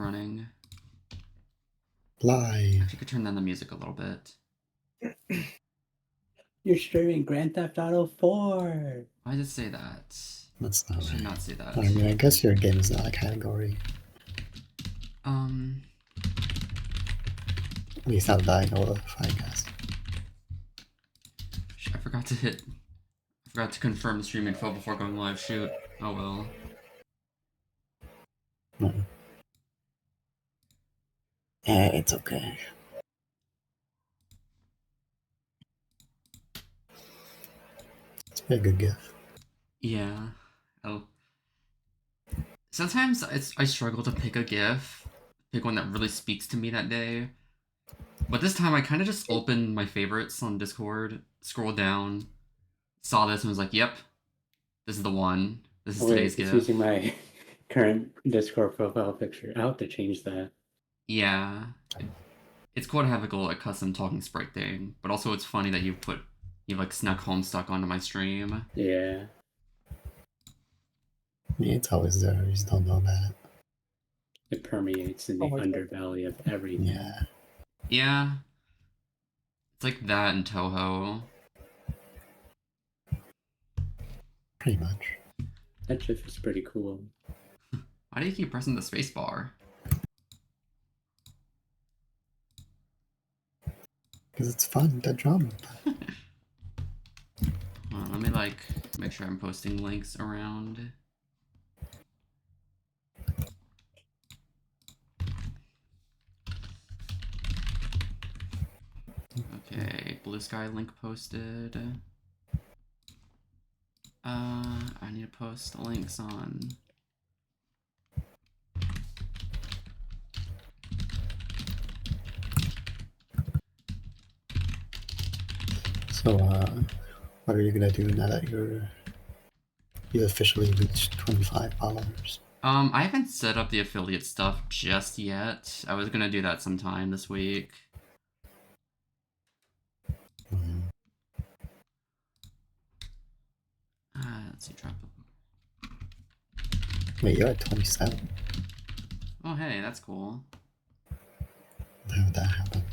running. Live. If you could turn down the music a little bit. You're streaming Grand Theft Auto 4. Why does it say that? That's not I should right. not say that. I mean, I guess your game is not a category. At least not that I know of, I guess. I forgot to confirm the stream info before going live. Shoot. Oh well. No. It's okay. It's a good gift. Yeah. Oh. Sometimes I struggle to pick a GIF, pick one that really speaks to me that day. But this time I kind of just opened my favorites on Discord, scrolled down, saw this and was like, yep, this is the one. This is today's GIF. It's using my current Discord profile picture. I'll have to change that. Yeah. It's cool to have like a little custom talking sprite thing, but also it's funny that you like snuck Homestuck onto my stream. Yeah. Yeah, it's always there, you just don't know that. It permeates in the underbelly of everything. Yeah. Yeah. It's like that in Toho. Pretty much. That GIF is pretty cool. Why do you keep pressing the space bar? Because it's fun to jump. Let me like make sure I'm posting links around. Okay, Blue Sky link posted. I need to post links on. So, what are you gonna do now that you officially reached 25 followers? I haven't set up the affiliate stuff just yet. I was gonna do that sometime this week. Let's see, drop. Wait, you're at 27. Oh, hey, that's cool. How would that happen?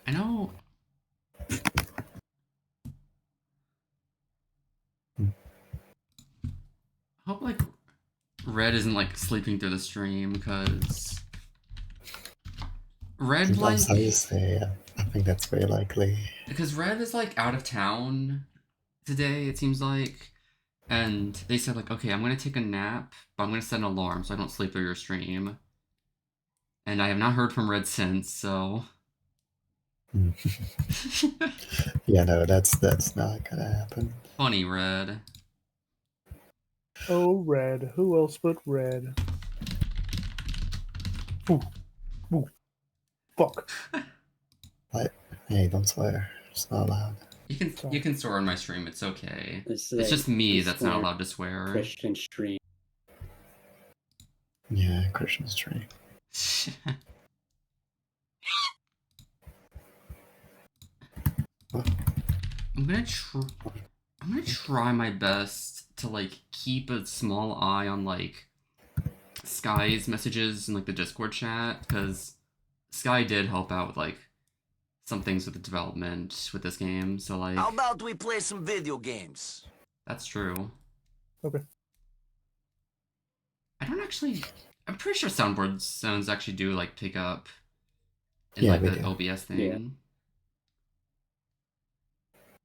I know. I hope like Red isn't like sleeping through the stream because Red like. That's how you say. I think that's very likely. Because Red is like out of town today, it seems like, and they said like, okay, I'm gonna take a nap, but I'm gonna set an alarm so I don't sleep through your stream. And I have not heard from Red since, so. Yeah, no, that's not gonna happen. Funny, Red. Oh, Red. Who else but Red? Ooh. Ooh. Fuck. What? Hey, don't swear. It's not allowed. You can swear on my stream, it's okay. It's just me that's not allowed to swear. Christian stream. Yeah, Christian stream. I'm gonna try my best to like keep a small eye on like Sky's messages in like the Discord chat, because Sky did help out with like some things with the development with this game, so like. How about we play some video games? That's true. Okay. I'm pretty sure soundboard sounds actually do like pick up in Yeah, like they the do. OBS thing. Yeah.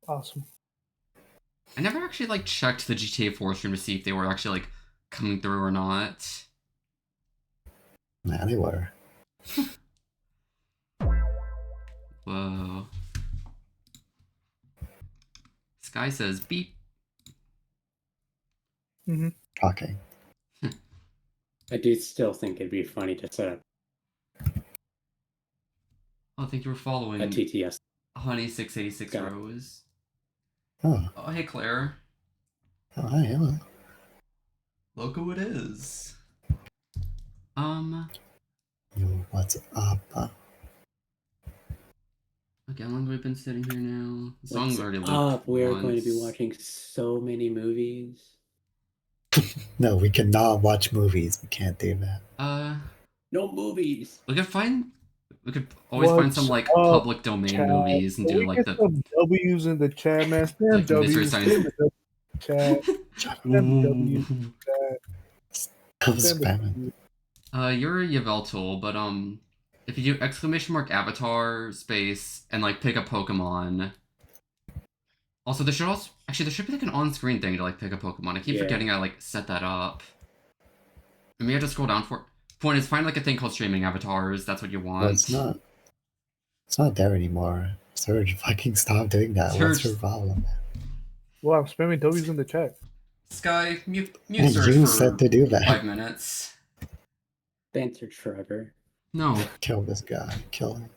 Awesome. I never actually like checked the GTA 4 stream to see if they were actually like coming through or not. Nah, they were. Whoa. Sky says beep. Mm-hmm. Shocking. I do still think it'd be funny to set up Oh, I think you were following a TTS. Honey 686 Got it. Rose. Oh, Oh, hey Claire. hi, hello. Look who it is. Yo, what's up? Okay, how long have we been sitting here now? The song's What's already looped up? We are going to be once. watching so many movies. No, we cannot watch movies. We can't do that. No movies. We could always find some like What's up, public domain chat? movies and Can do we like get the some W's in the chat, man? Spam like Mystery W's Science. in the chat. Spam W's in the chat. I'm Spam the spamming. W's. You're a Yveltal, but if you do !avatar space and like pick a Pokemon. Also, there should be like an on-screen thing to like pick a Pokemon. I keep Yeah. forgetting I like set that up. And we have to scroll down for. Point is, find like a thing called streaming avatars. That's what you want. No, it's not. It's not there anymore. Surge, fucking stop doing that. What's Surge. your problem? Well, I'm spamming W's in the chat. Sky, mute And Surge you for said to do that. 5 minutes. Dance search forever. No. Kill this guy. Kill him.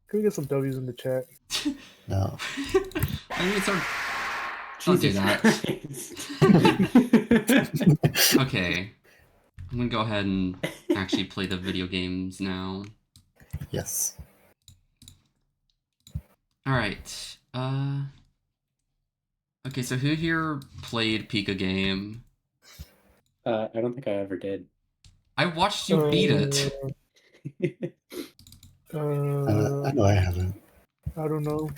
Can we get some W's in the chat? No. I mean, Surge. Don't do that. Christ. Okay. I'm gonna go ahead and actually play the video games now. Yes. Alright. Okay, so who here played Pika game? I don't think I ever did. I watched you beat it. I know I haven't. I don't know.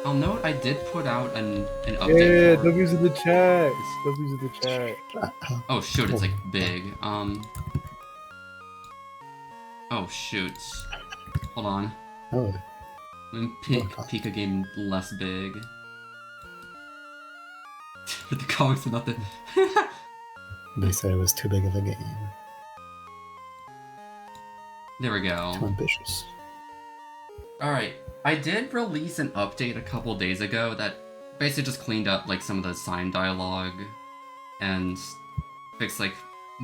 I'll note I did put out an Yeah, update for... W's in the chat. W's in the chat. Oh shoot, it's like big. Oh shoot. Hold on. Oh, Let me pick Oh, God. Pika game less big. But the comics are not the... they said it was too big of a game. There we go. Too ambitious. Alright, I did release an update a couple days ago that basically just cleaned up like some of the sign dialogue and fixed like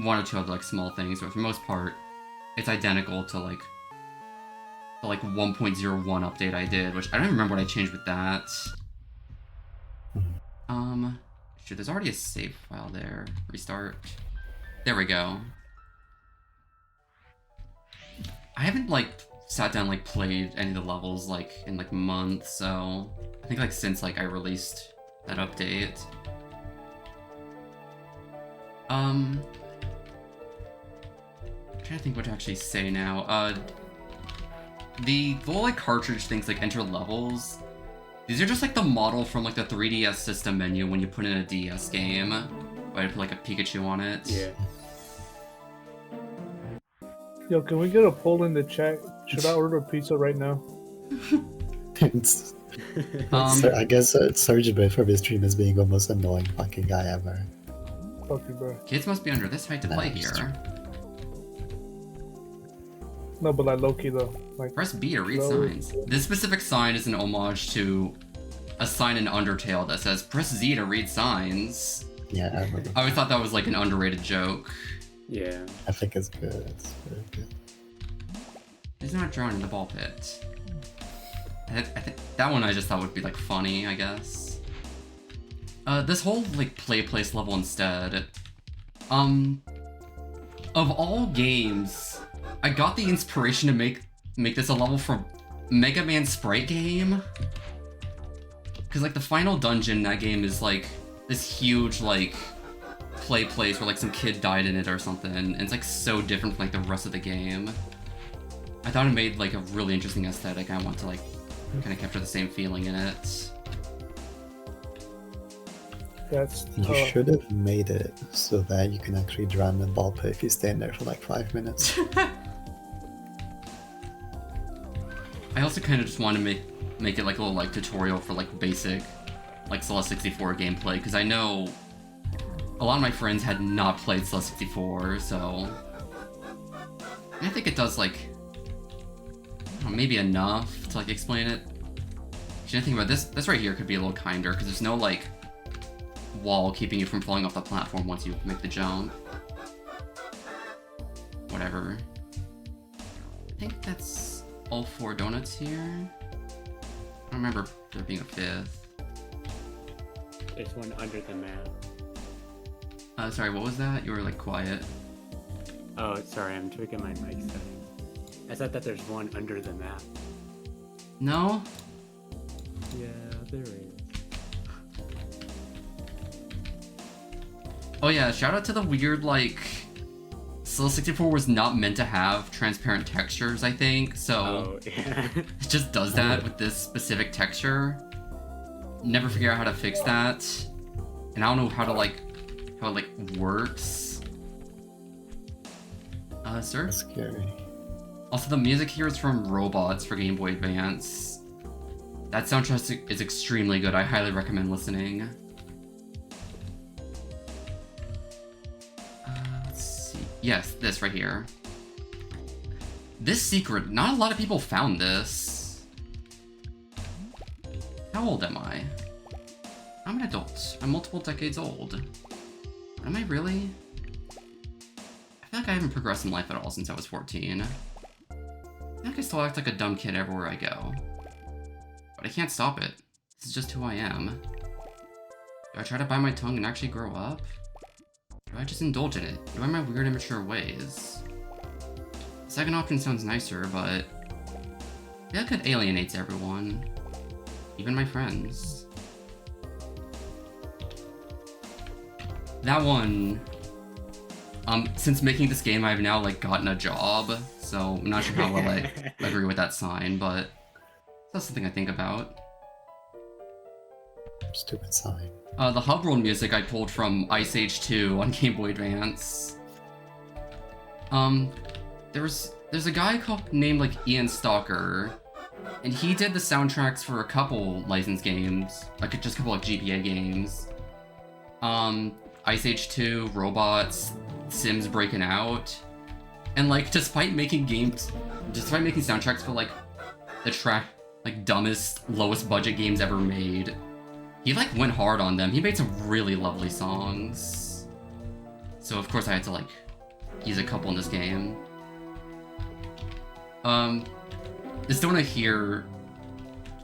one or two other like small things, but for the most part, it's identical to like the like 1.01 update I did, which I don't even remember what I changed with that. Shoot, there's already a save file there. Restart. There we go. I haven't like sat down like played any of the levels like in like months, so I think like since like I released that update. I'm trying to think what to actually say now. The little like cartridge things like enter levels. These are just like the model from like the 3DS system menu when you put in a DS game. Where I put like a Pikachu on it. Yeah. Yo, can we get a poll in the chat? Should I order pizza right now? It's, Um, I guess Surge bit for this stream is being the most annoying fucking guy ever. Fuck you, bro. Kids must be under this height to play Nice. here. No, but like low-key though. Like, Press B to read No. signs. This specific sign is an homage to a sign in Undertale that says, press Z to read signs. Yeah, I remember. I always thought that was like an underrated joke. Yeah. I think it's good. It's very good. He's not drawn in the ball pit. I think that one I just thought would be like funny, I guess. This whole like play place level instead. Of all games, I got the inspiration to make this a level from Mega Man Sprite game. Cause like the final dungeon in that game is like this huge like play place where like some kid died in it or something, and it's like so different from like the rest of the game. I thought it made like a really interesting aesthetic. I want to like kind of capture the same feeling in it. that's You tough. should have made it so that you can actually drown the ball pit if you stand there for like 5 minutes. I also kind of just want to make it like a little like tutorial for like basic like Celeste 64 gameplay, because I know a lot of my friends had not played Celeste 64, so and I think it does like I don't know, maybe enough to like explain it. Actually, I think about this right here could be a little kinder because there's no like wall keeping you from falling off the platform once you make the jump. Whatever. I think that's all 4 donuts here. I don't remember there being a 5th. There's one under the map. Sorry, what was that? You were like quiet. Oh, sorry, I'm tweaking my mic settings. I thought that there's one under the map. No? Yeah, there is. Oh yeah, shout out to the weird, like... Solo 64 was not meant to have transparent textures, I think, so... Oh, yeah. It just does that with this specific texture. Never figure out how to fix that. And I don't know how to, like... How it, like, works. Sir? That's scary. Also, the music here is from Robots for Game Boy Advance. That soundtrack is extremely good. I highly recommend listening. Let's see. Yes, this right here. This secret, not a lot of people found this. How old am I? I'm an adult. I'm multiple decades old. But am I really? I feel like I haven't progressed in life at all since I was 14. I feel like I still act like a dumb kid everywhere I go. But I can't stop it. This is just who I am. Do I try to bite my tongue and actually grow up? Do I just indulge in it? Do I have my weird immature ways? The second option sounds nicer, but I feel like it alienates everyone. Even my friends. That one... since making this game, I've now, like, gotten a job, so I'm not sure how well I agree with that sign, but that's something I think about. Stupid sign. The hub world music I pulled from Ice Age 2 on Game Boy Advance. There's a guy named, like, Ian Stalker, and he did the soundtracks for a couple licensed games, like, just a couple, like, GBA games. Ice Age 2, Robots, Sims Breaking Out, and like despite making soundtracks for like the dumbest, lowest budget games ever made, he like went hard on them. He made some really lovely songs. So of course I had to like use a couple in this game. This donut here,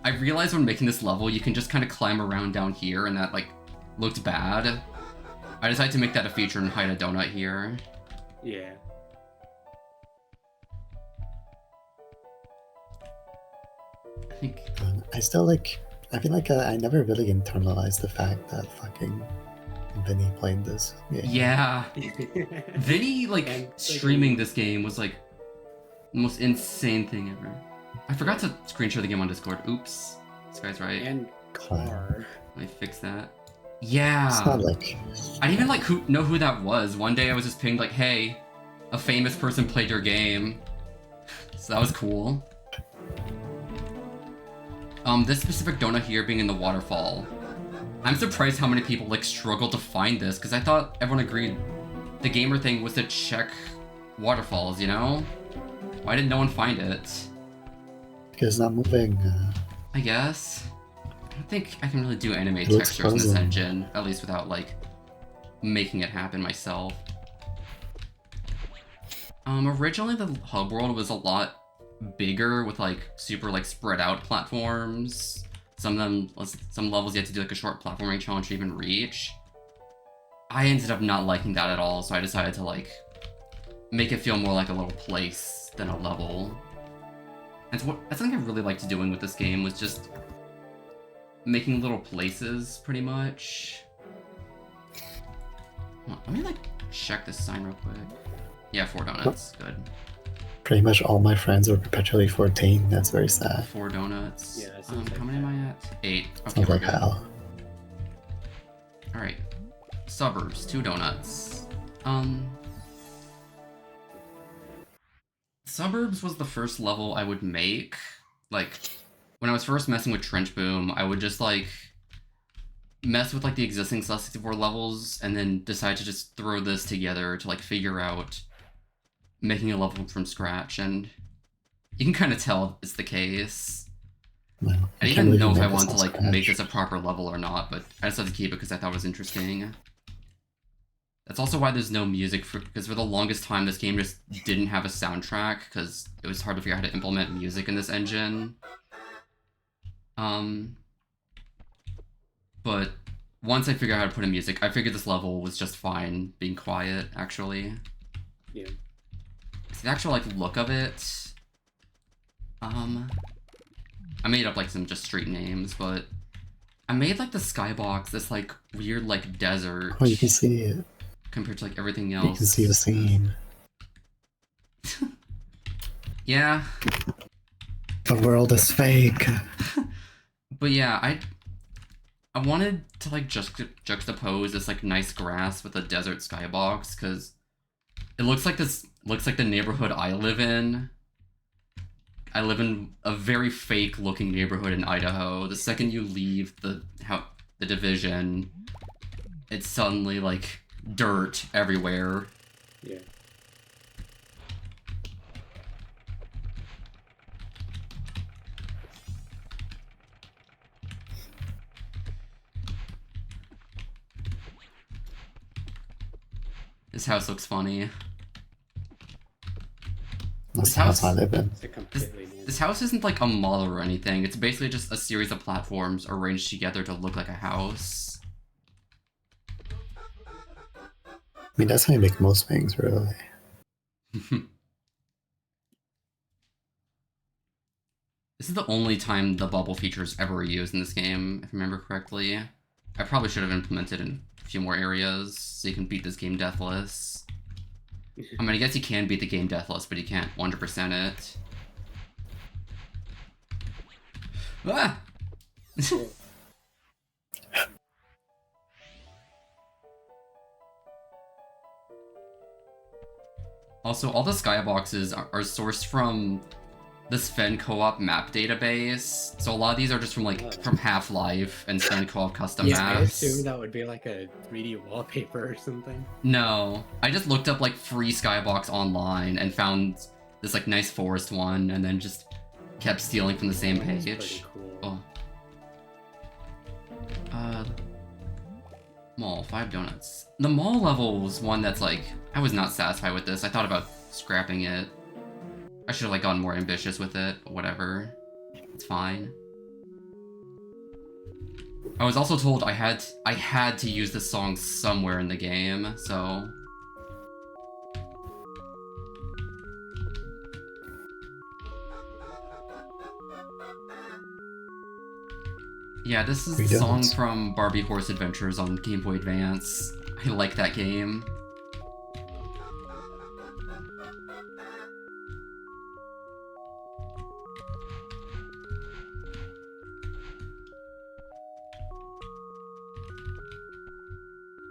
I realized when making this level you can just kind of climb around down here, and that like looked bad. I decided to make that a feature and hide a donut here. Yeah. I think... I still like... I feel like I never really internalized the fact that fucking Vinny played this game. Yeah. Vinny, like, And streaming this game was, like, the most insane thing ever. I forgot to screenshot the game on Discord. Oops. This guy's right. And car. Let me fix that. Yeah. It's not like... I didn't even, like, know who that was. One day I was just pinged, like, hey, a famous person played your game. So that was cool. This specific donut here being in the waterfall. I'm surprised how many people, like, struggle to find this, because I thought everyone agreed the gamer thing was to check waterfalls, you know? Why did no one find it? Because it's not moving. I guess. I don't think I can really do anime It looks textures in this frozen. engine, at least without, like, making it happen myself. Originally the hub world was a lot bigger with, like, super, like, spread out platforms. Some levels you had to do, like, a short platforming challenge to even reach. I ended up not liking that at all, so I decided to, like, make it feel more like a little place than a level. And that's something I really liked doing with this game, was just making little places, pretty much. Hold on, let me, like, check this sign real quick. Yeah, 4 donuts. Good. Pretty much all my friends are perpetually 14. That's very sad. 4 donuts. Yeah, that sounds How like many am I at? 8. Okay, Sounds we're like good. hell. Alright. Suburbs, 2 donuts. Suburbs was the first level I would make. Like, when I was first messing with Trench Boom, I would just, like, mess with, like, the existing Celeste 64 levels, and then decide to just throw this together to, like, figure out making a level from scratch, and you can kind of tell it's the case. No, I can't didn't even believe know you if I made this wanted to, from like, make scratch. this a proper level or not, but I decided to keep it because I thought it was interesting. That's also why there's no music, because for the longest time this game just didn't have a soundtrack, because it was hard to figure out how to implement music in this engine. But once I figured out how to put in music, I figured this level was just fine being quiet, actually. Yeah. the actual like look of it. I made up like some just street names, but I made like the skybox this like weird like desert. Oh, you can see it. Compared to like everything You else. can see the scene. Yeah. The world is fake. But yeah, I wanted to like juxtapose this like nice grass with a desert skybox because it looks like the neighborhood I live in. I live in a very fake looking neighborhood in Idaho. The second you leave the division, it's suddenly like dirt everywhere. Yeah. This house looks funny. That's This the house I house- live in. It's a completely new. This house isn't like a model or anything. It's basically just a series of platforms arranged together to look like a house. I mean, that's how you make most things, really. This is the only time the bubble feature is ever used in this game, if I remember correctly. I probably should have implemented in a few more areas so you can beat this game deathless. I mean, I guess you can beat the game deathless, but you can't 100% it. Ah! Also, all the skyboxes are sourced from the Sven Co-op map database. So a lot of these are just from like from Half-Life and Sven Co-op custom Yeah, I maps. assume that would be like a 3D wallpaper or something. No, I just looked up like free skybox online and found this like nice forest one, and then just kept stealing from the same That's page. pretty cool. Oh. Mall, 5 donuts. The mall level was one that's like, I was not satisfied with this. I thought about scrapping it. I should have like gotten more ambitious with it, but whatever. It's fine. I was also told I had to use this song somewhere in the game, so yeah, this is the song from Barbie Horse Adventures on Game Boy Advance. I like that game.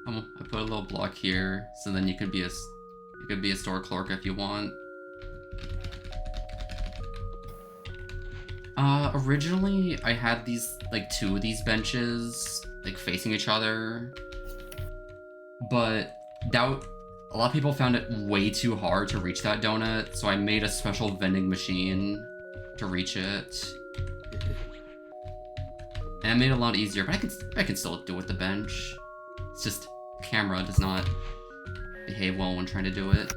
I put a little block here, so then you could be a store clerk if you want. Originally I had these like 2 of these benches like facing each other, but a lot of people found it way too hard to reach that donut, so I made a special vending machine to reach it. And it made it a lot easier, but I can still do it with the bench. It's just camera does not behave well when trying to do it.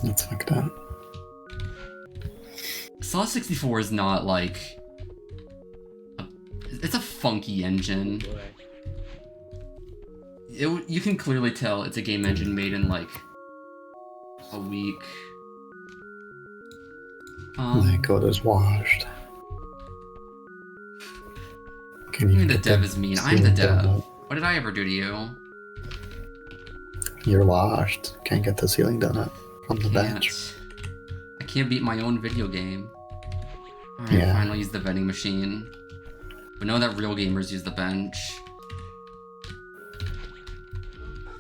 That's fucked up. Saw 64 is not like it's a funky engine. Boy. You can clearly tell it's a game engine made in like a week. My code is washed. Can I you mean, the get dev the is mean. I'm the ceiling dev. donut? What did I ever do to you? You're washed. Can't get the ceiling donut from the bench. I can't beat my own video game. Alright, Yeah. fine, I'll use the vending machine. We know that real gamers use the bench.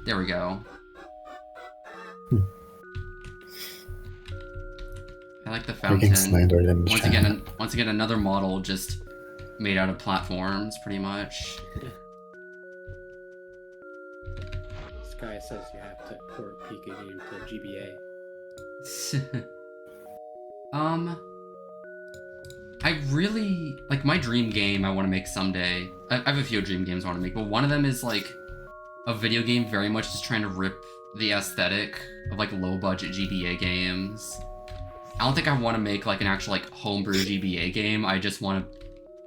There we go. I like the You're fountain. getting slandered in the Once chat. again, another model just made out of platforms, pretty much. This guy says you have to port Pika game to GBA. I really like my dream game I want to make someday. I have a few dream games I want to make, but one of them is like a video game very much just trying to rip the aesthetic of like low budget GBA games. I don't think I want to make like an actual like homebrew GBA game. I just want to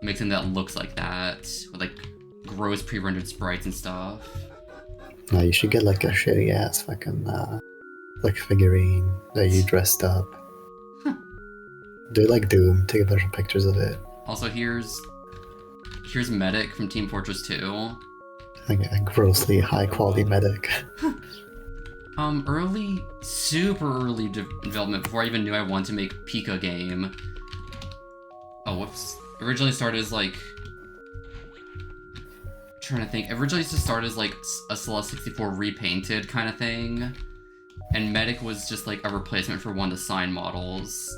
make something that looks like that with like gross pre-rendered sprites and stuff. No, you should get like a shitty ass fucking like figurine that you dressed up. Do like Doom, take a bunch of pictures of it. Also, here's Medic from Team Fortress 2. Like a grossly high quality medic. Super early development before I even knew I wanted to make Pika game. Oh, whoops. Originally started as like... trying to think. Originally just started as like a Celeste 64 repainted kind of thing. And Medic was just like a replacement for one of the sign models.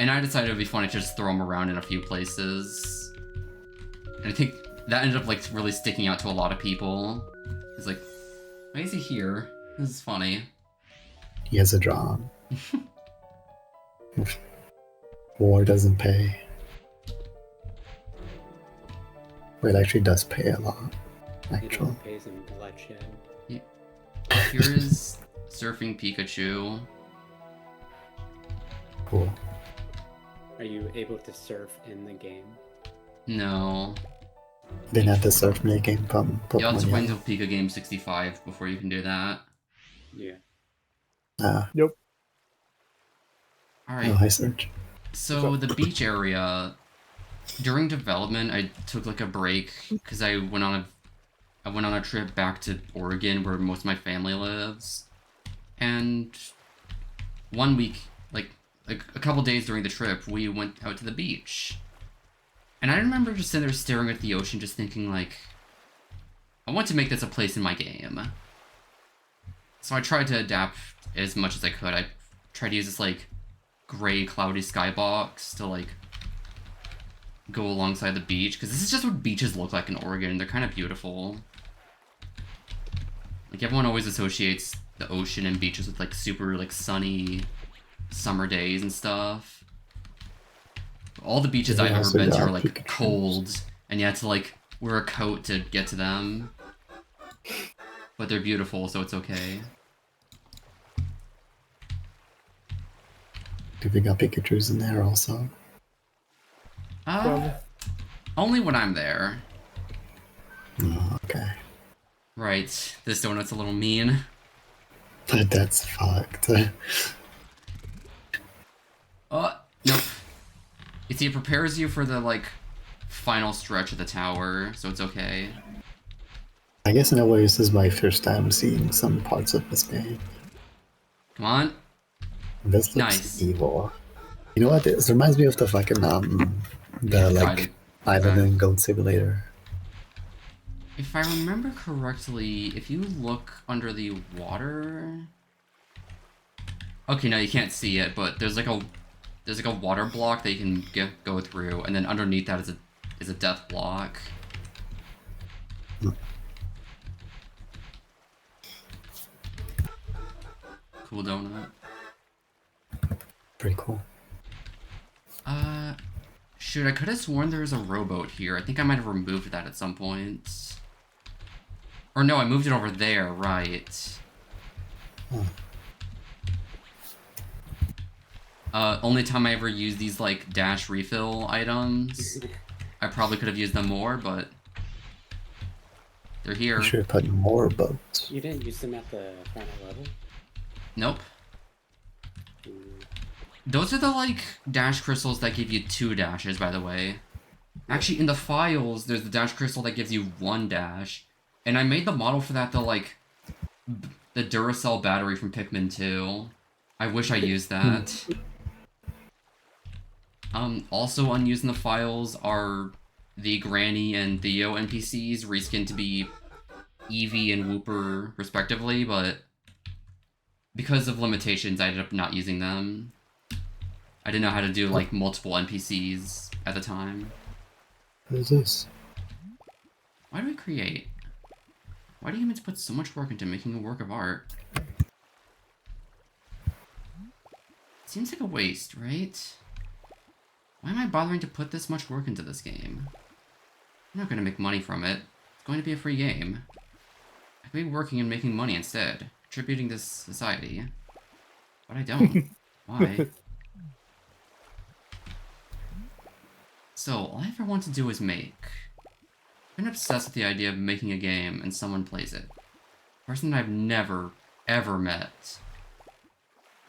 And I decided it would be funny to just throw them around in a few places. And I think that ended up like really sticking out to a lot of people. It's like, why is he here? This is funny. He has a job. War doesn't pay. Well, it actually does pay a lot. It Actually. all pays in bloodshed. Here is Surfing Pikachu. Cool. Are you able to surf in the game? No. Didn't have to surf me a game from You have to Pokemon wait yet. until Pika Game 65 before you can do that. Yeah. Alright. Oh, hi, Serge. So the beach area, during development, I took like a break because I went on a trip back to Oregon where most of my family lives, and one week, like a couple days during the trip, we went out to the beach, and I remember just sitting there staring at the ocean, just thinking like, I want to make this a place in my game. So I tried to adapt as much as I could. I tried to use this like gray cloudy skybox to like go alongside the beach, because this is just what beaches look like in Oregon. They're kind of beautiful. Like everyone always associates the ocean and beaches with like super like sunny summer days and stuff. All the beaches Yeah, I've ever also been to got are like Pikachu. cold, and you have to like wear a coat to get to them. But they're beautiful, so it's okay. Do we got Pikachu's in there also? Probably. Only when I'm there. Oh, okay. Right, this donut's a little mean. That's fucked. Nope. You see, it prepares you for the, like, final stretch of the tower, so it's okay. I guess in a way this is my first time seeing some parts of this game. Come on. This looks Nice. evil. You know what? This reminds me of the fucking the like Guided. Island and Goat Simulator. If I remember correctly, if you look under the water... Okay, no, you can't see it, but there's like a water block that you can go through, and then underneath that is a death block. Cool donut. Pretty cool. Shoot, I could have sworn there was a rowboat here. I think I might have removed that at some point. Or no, I moved it over there, right. Only time I ever used these, like, dash refill items. I probably could have used them more, but... they're here. You should have put more boats. You didn't use them at the final level? Nope. Mm. Those are the, like, dash crystals that give you 2 dashes, by the way. Actually, in the files, there's the dash crystal that gives you 1 dash. And I made the model for that, the Duracell battery from Pikmin 2. I wish I used that. Also unused in the files are the Granny and Theo NPCs, reskinned to be Eevee and Wooper, respectively, but because of limitations, I ended up not using them. I didn't know how to do, like, multiple NPCs at the time. What is this? Why do we create? Why do humans put so much work into making a work of art? Seems like a waste, right? Why am I bothering to put this much work into this game? I'm not going to make money from it. It's going to be a free game. I could be working and making money instead, contributing to society. But I don't. Why? So, all I ever want to do is make. I've been obsessed with the idea of making a game and someone plays it. A person I've never, ever met.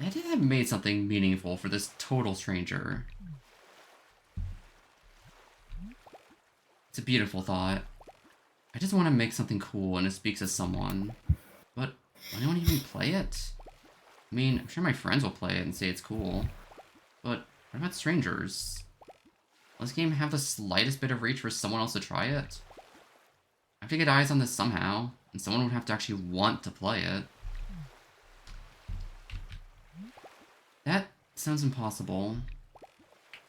I did have made something meaningful for this total stranger. It's a beautiful thought. I just want to make something cool and it speaks as someone. But will anyone even play it? I mean, I'm sure my friends will play it and say it's cool. But what about strangers? Will this game have the slightest bit of reach for someone else to try it? I have to get eyes on this somehow, and someone would have to actually want to play it. That sounds impossible.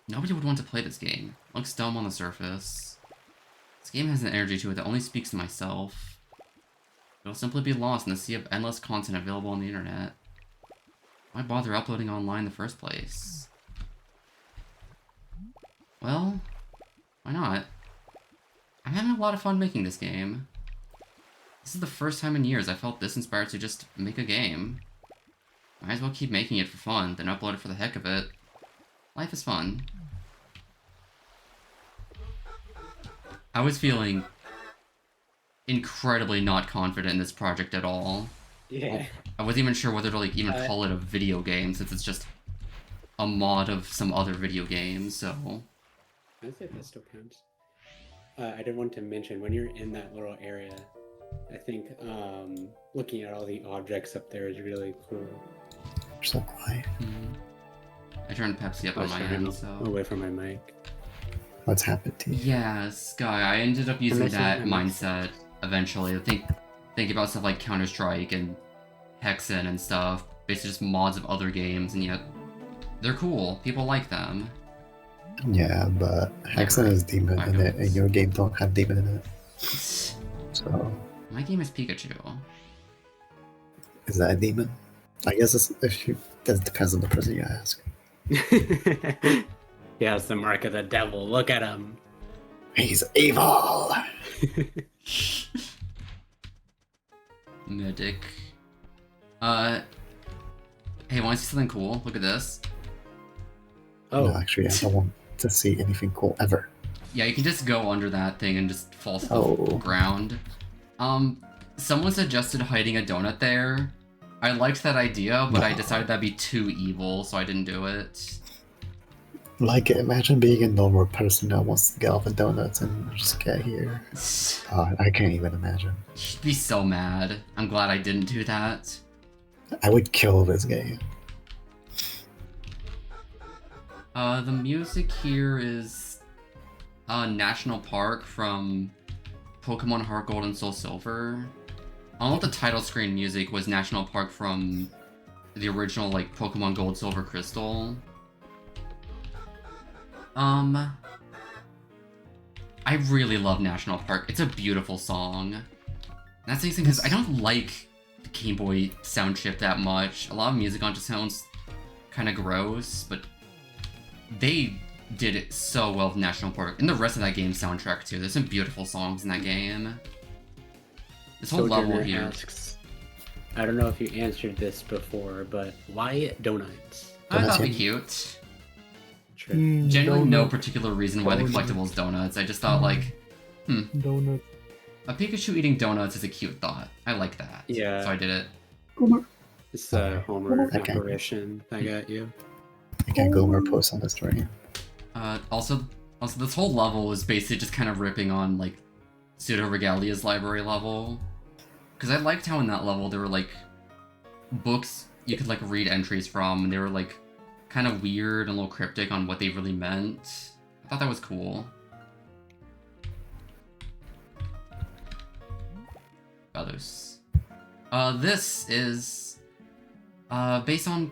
Nobody would want to play this game. It looks dumb on the surface. This game has an energy to it that only speaks to myself. It'll simply be lost in the sea of endless content available on the internet. Why bother uploading online in the first place? Well, why not? I'm having a lot of fun making this game. This is the first time in years I felt this inspired to just make a game. Might as well keep making it for fun, than upload it for the heck of it. Life is fun. I was feeling incredibly not confident in this project at all. Yeah. I wasn't even sure whether to like even call it a video game, since it's just a mod of some other video game, so... I'd say that still counts. I did want to mention, when you're in that little area, I think looking at all the objects up there is really cool. You're so quiet. I turned Pepsi up on my Sorry, end, so... away from my mic. What's happened to you? Yeah, Sky, I ended up using missing- that I'm missing- mindset eventually. Think about stuff like Counter-Strike and Hexen and stuff. Basically just mods of other games, and yet they're cool. People like them. Yeah, but Hexen has demon in it, and your game don't have demon in it. So, My game is Pikachu. is that a demon? I guess that depends on the person you ask. Yeah, it's the mark of the devil. Look at him. He's evil! Medic. Hey, wanna see something cool? Look at this. Oh, No, actually, I don't want to see anything cool ever. Yeah, you can just go under that thing and just fall to the Oh. ground. Someone suggested hiding a donut there. I liked that idea, but I No. decided that'd be too evil, so I didn't do it. Like, imagine being a normal person that wants to get off of donuts and just get here. I can't even imagine. She'd be so mad. I'm glad I didn't do that. I would kill this game. The music here is National Park from Pokemon Heart Gold and Soul Silver. I don't know if the title screen music was National Park from the original, like, Pokemon Gold, Silver, Crystal. I really love National Park. It's a beautiful song. That's the thing, because I don't like the Game Boy sound chip that much. A lot of music on it just sounds kind of gross, but they did it so well with National Park. And the rest of that game's soundtrack, too. There's some beautiful songs in that game. This whole level Sojourner here... asks, I don't know if you answered this before, but why donuts? I thought it'd be Donuts. cute. True. Genuinely no Donut. particular reason why the Donut. collectible's donuts. I just thought, like, Donut. a Pikachu eating donuts is a cute thought. I like that. Yeah. So I did it. It's a Homer Okay. apparition. I got you. I can't go more posts on this story. Also, this whole level is basically just kind of ripping on, like, Pseudo Regalia's library level. Because I liked how in that level there were, like, books you could, like, read entries from, and they were, like, kind of weird and a little cryptic on what they really meant. I thought that was cool. Others. This is, based on,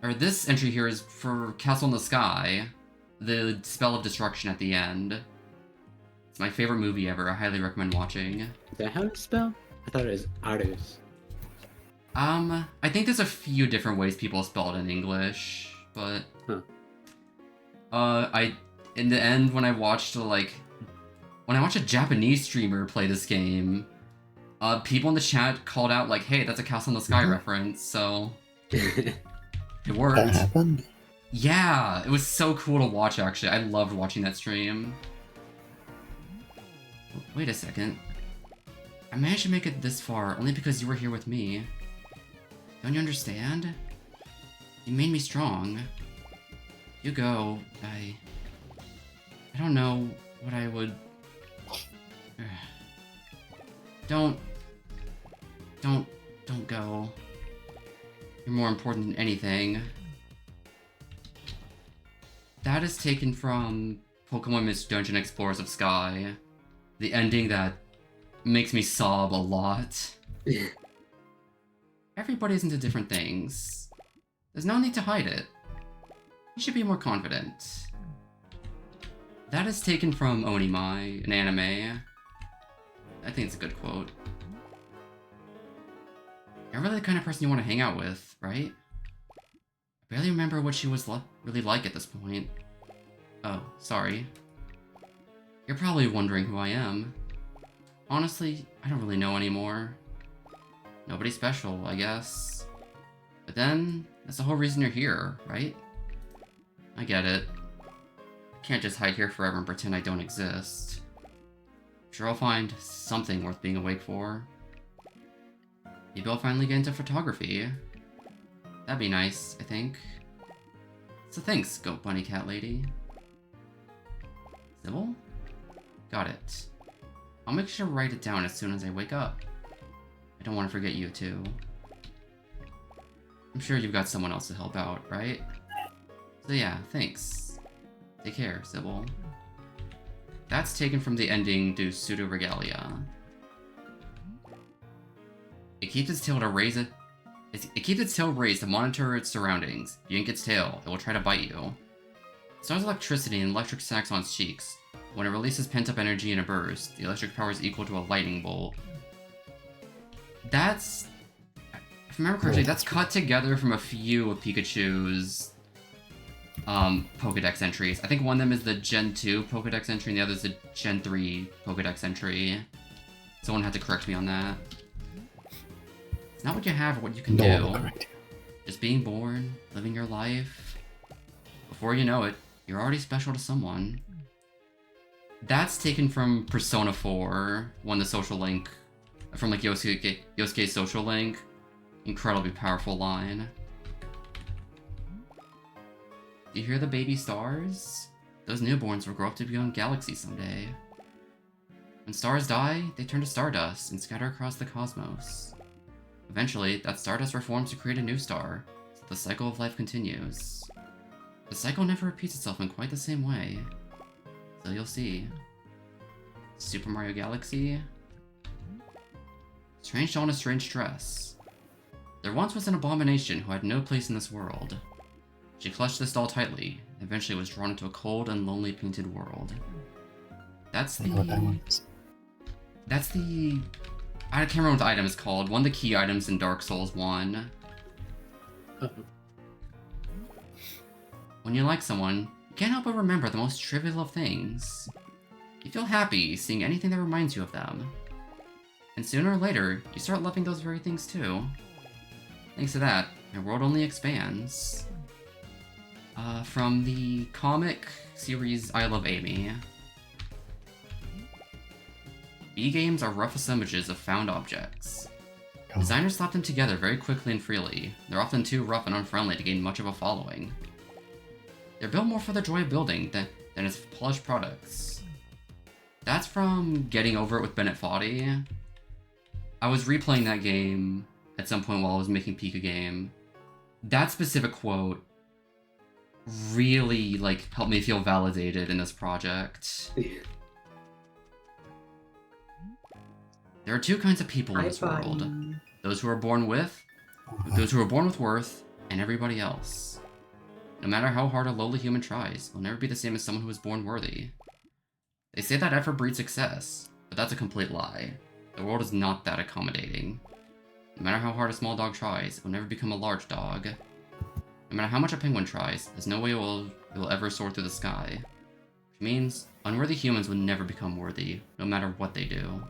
or this entry here is for Castle in the Sky, the spell of destruction at the end. It's my favorite movie ever. I highly recommend watching. Is that how it's spelled? I thought it was Arus. I think there's a few different ways people spell it in English, but in the end when I watched a Japanese streamer play this game, people in the chat called out like, "Hey, that's a Castle in the Sky reference," so it worked. That happened? Yeah, it was so cool to watch, actually. I loved watching that stream. Wait a second. I managed to make it this far only because you were here with me. Don't you understand? You made me strong. You go. I don't know what I would... Don't go. You're more important than anything. That is taken from Pokemon Mystery Dungeon Explorers of Sky. The ending that makes me sob a lot. Everybody's into different things. There's no need to hide it. You should be more confident. That is taken from Onimai, an anime. I think it's a good quote. You're really the kind of person you want to hang out with, right? I barely remember what she was really like at this point. Oh, sorry. You're probably wondering who I am. Honestly, I don't really know anymore. Nobody special, I guess. But then, that's the whole reason you're here, right? I get it. I can't just hide here forever and pretend I don't exist. I'm sure I'll find something worth being awake for. Maybe I'll finally get into photography. That'd be nice, I think. So thanks, Goat Bunny Cat Lady. Sybil? Got it. I'll make sure to write it down as soon as I wake up. I don't want to forget you too. I'm sure you've got someone else to help out, right? So yeah, thanks. Take care, Sybil. That's taken from the ending to Pseudo Regalia. It keeps its tail to raise it. It keeps its tail raised to monitor its surroundings. If you yank its tail, it will try to bite you. It stars electricity and electric sacs on its cheeks. When it releases pent-up energy in a burst, the electric power is equal to a lightning bolt. That's... If I remember correctly, that's cut together from a few of Pikachu's Pokedex entries. I think one of them is the Gen 2 Pokedex entry, and the other is the Gen 3 Pokedex entry. Someone had to correct me on that. It's not what you have or what you can do. Correct. Just being born, living your life. Before you know it, you're already special to someone. That's taken from Persona 4, the social link, from like Yosuke's social link. Incredibly powerful line. Do you hear the baby stars? Those newborns will grow up to be on galaxies someday. When stars die, they turn to stardust and scatter across the cosmos. Eventually, that stardust reforms to create a new star, so the cycle of life continues. The cycle never repeats itself in quite the same way. So you'll see. Super Mario Galaxy? Strange doll in a strange dress. There once was an abomination who had no place in this world. She clutched this doll tightly, and eventually was drawn into a cold and lonely painted world. That's I know what that one the... is. That's the... I can't remember what the item is called. One of the key items in Dark Souls 1. Uh-oh. When you like someone, you can't help but remember the most trivial of things. You feel happy seeing anything that reminds you of them. And sooner or later, you start loving those very things too. Thanks to that, my world only expands. From the comic series I Love Amy. B-games are rough assemblages of found objects. Oh, Designers slap them together very quickly and freely. They're often too rough and unfriendly to gain much of a following. They're built more for the joy of building than as polished products. That's from Getting Over It with Bennett Foddy. I was replaying that game at some point while I was making Pika game. That specific quote really helped me feel validated in this project. There are two kinds of people in this world. Those who are born with, those who are born with worth, and everybody else. No matter how hard a lowly human tries, will never be the same as someone who is born worthy. They say that effort breeds success, but that's a complete lie. The world is not that accommodating. No matter how hard a small dog tries, it will never become a large dog. No matter how much a penguin tries, there's no way it will ever soar through the sky. Which means, unworthy humans will never become worthy, no matter what they do.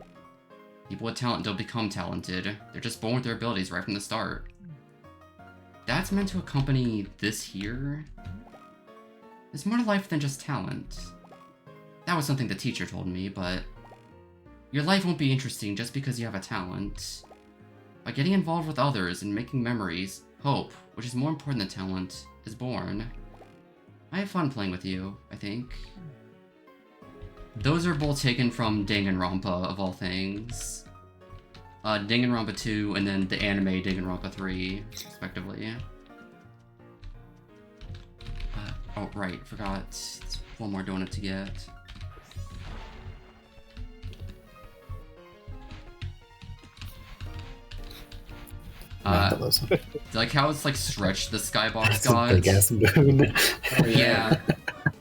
People with talent don't become talented, they're just born with their abilities right from the start. That's meant to accompany this here. There's more to life than just talent. That was something the teacher told me, but your life won't be interesting just because you have a talent. By getting involved with others and making memories, Hope, which is more important than talent, is born. I have fun playing with you, I think. Those are both taken from Danganronpa, of all things. Danganronpa 2 and then the anime Danganronpa 3, respectively. Oh, right, forgot. It's one more donut to get. Like how it's like stretched the skybox That's got. a big ass moon. Oh, Yeah.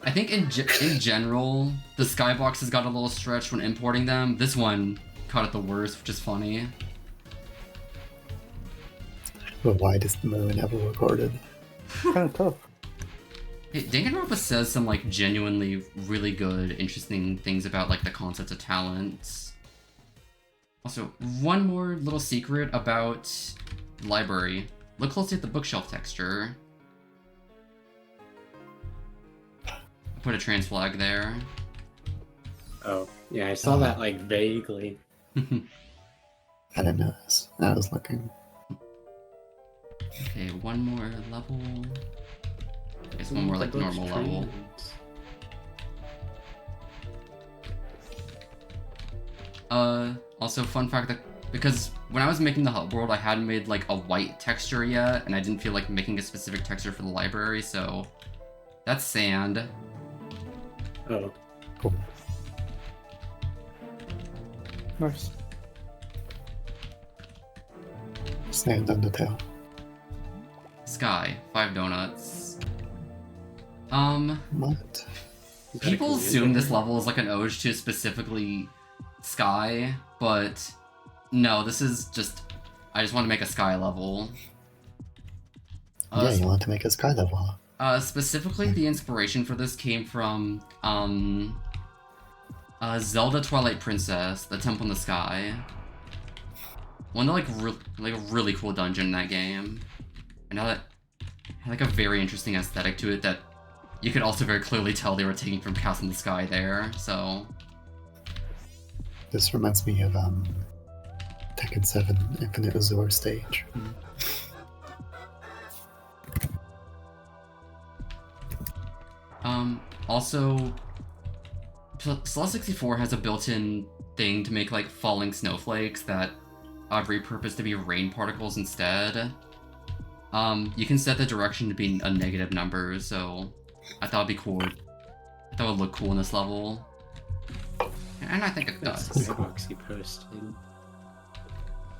I think in general, the skyboxes got a little stretched when importing them. This one caught it the worst, which is funny. The widest moon ever recorded. Kind of tough. Hey, Danganronpa says some like genuinely really good, interesting things about like the concept of talent. Also, one more little secret about the library. Look closely at the bookshelf texture. I put a trans flag there. Oh, yeah, I saw that like vaguely. I didn't notice. I was looking. Okay, one more level. I guess one more like normal level. Also fun fact that because when I was making the hub world, I hadn't made like a white texture yet, and I didn't feel like making a specific texture for the library, so that's sand. Oh, Cool. Nice. Sand on the tail. Sky, 5 donuts. What? People assume this level is like an ode to specifically Sky, but no, this is just, I just want to make a Sky level. Yeah, you want to make a sky level. Specifically, the inspiration for this came from Zelda Twilight Princess, the Temple in the Sky. One of the like a really cool dungeon in that game. And that had like a very interesting aesthetic to it that you could also very clearly tell they were taking from Castle in the Sky there, so... This reminds me of Tekken 7 Infinite Azure stage. Also, Celeste 64 has a built-in thing to make like falling snowflakes that I've repurposed to be rain particles instead. You can set the direction to be a negative number, so I thought it'd be cool. I thought it would look cool in this level. And I think it that's does. the box you posted.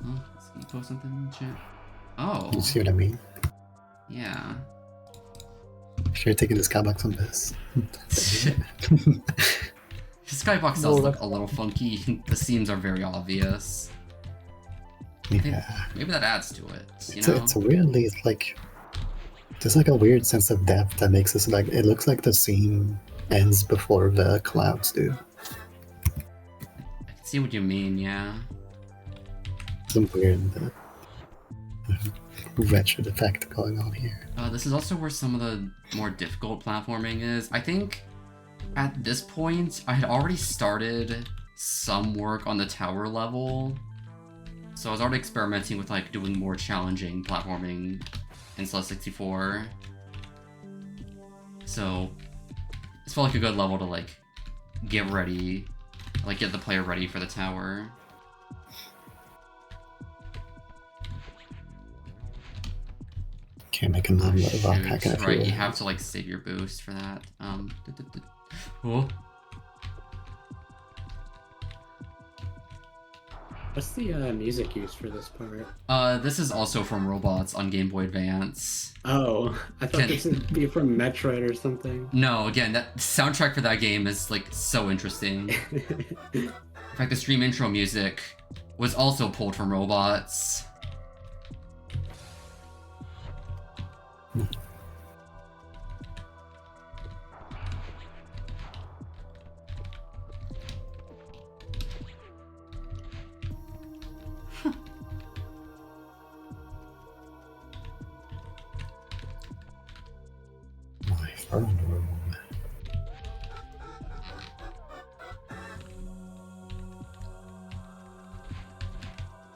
Oh, can you post something in the chat? Oh, You see what I mean? yeah. Sure, taking the skybox on this. The skybox does No, look that's- a little funky. The seams are very obvious. I think Yeah. maybe that adds to it, you It's know? it's weirdly, it's like, there's like a weird sense of depth that makes this like, it looks like the scene ends before the clouds do. I can see what you mean, yeah. Some weird wretched effect going on here. This is also where some of the more difficult platforming is. I think at this point, I had already started some work on the tower level. So I was already experimenting with like doing more challenging platforming in Celeste 64. So this felt like a good level to like get ready, like get the player ready for the tower. Can't make a number of rock Shoot, hacking if right, you you have to like save your boost for that. Oh. What's the music used for this part? This is also from Robots on Game Boy Advance. Oh, I thought Can- this would be from Metroid or something. No, again, that soundtrack for that game is like so interesting. In fact, the stream intro music was also pulled from Robots. my phone room.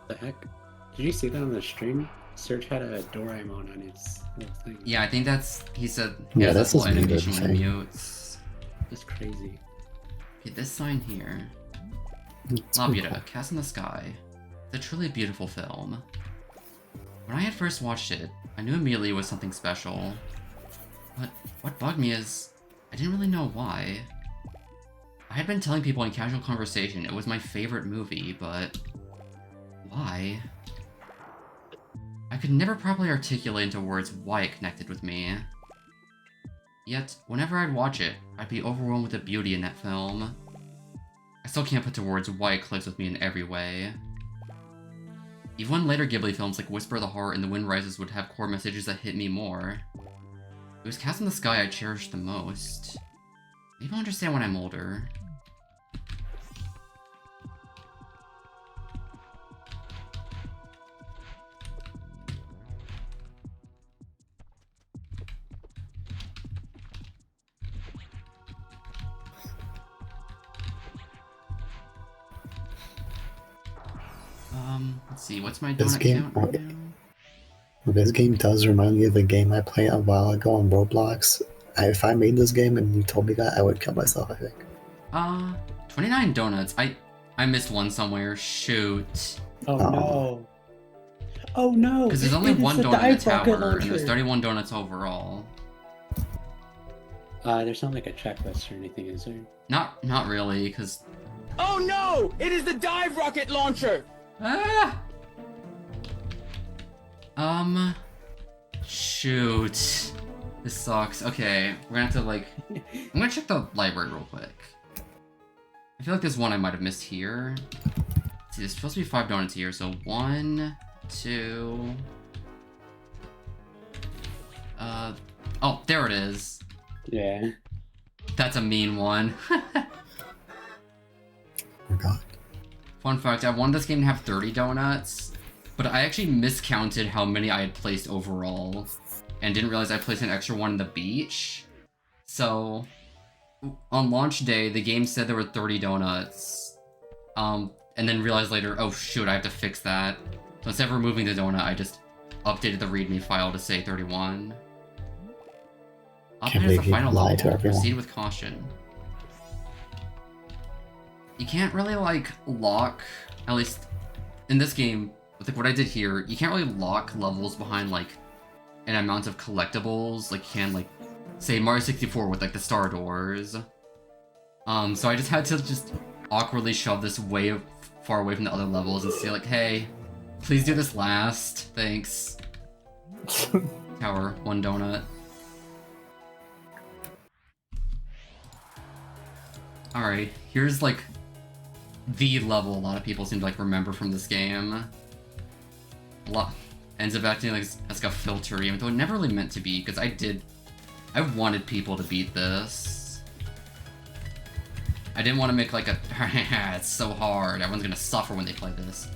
The heck? Did you see that on the stream? Search had a Doraemon on his little thing. Yeah, I think that's, he said, Yeah, has that's that little his muted animation when he thing. mutes. That's crazy. Okay, this sign here. It's pretty Laputa, cool. Cast in the Sky. It's a truly beautiful film. When I had first watched it, I knew immediately it was something special. But what bugged me is, I didn't really know why. I had been telling people in casual conversation it was my favorite movie, but why? I could never properly articulate into words why it connected with me. Yet, whenever I'd watch it, I'd be overwhelmed with the beauty in that film. I still can't put to words why it clicks with me in every way. Even when later Ghibli films like Whisper of the Heart and The Wind Rises would have core messages that hit me more, it was Cast in the Sky I cherished the most. Maybe I'll understand when I'm older. Let's see, what's my This donut game- count right now? Well, this game does remind me of a game I played a while ago on Roblox. If I made this game and you told me that, I would kill myself, I think. 29 donuts. I missed one somewhere. Shoot. Oh Oh. no. Oh no. Because there's only It is one the donut in the dive rocket tower, and there's launcher. 31 donuts overall. There's not like a checklist or anything, is there? Not really, because Oh no! It is the dive rocket launcher! ah. Shoot. This sucks. Okay, we're gonna have to like. I'm gonna check the library real quick. I feel like there's one I might have missed here. Let's see, there's supposed to be 5 donuts here, so 1, 2. Oh, there it is. Yeah. That's a mean one. Forgot. Fun fact, I wanted this game to have 30 donuts, but I actually miscounted how many I had placed overall, and didn't realize I placed an extra one in the beach. So, on launch day, the game said there were 30 donuts, and then realized later, oh shoot, I have to fix that. So instead of removing the donut, I just updated the readme file to say 31. Up Can't here's the believe you final lied to level. everyone. Proceed with caution. You can't really like lock, at least in this game, with like what I did here, you can't really lock levels behind like an amount of collectibles like you can like say Mario 64 with like the star doors. So I just had to just awkwardly shove this way far away from the other levels and say like, hey, please do this last, thanks. Tower, 1 donut. Alright, here's like the level a lot of people seem to like remember from this game. A lot ends up acting like as like a filter, even though it never really meant to be, because I wanted people to beat this. I didn't want to make like a it's so hard, everyone's gonna suffer when they play this.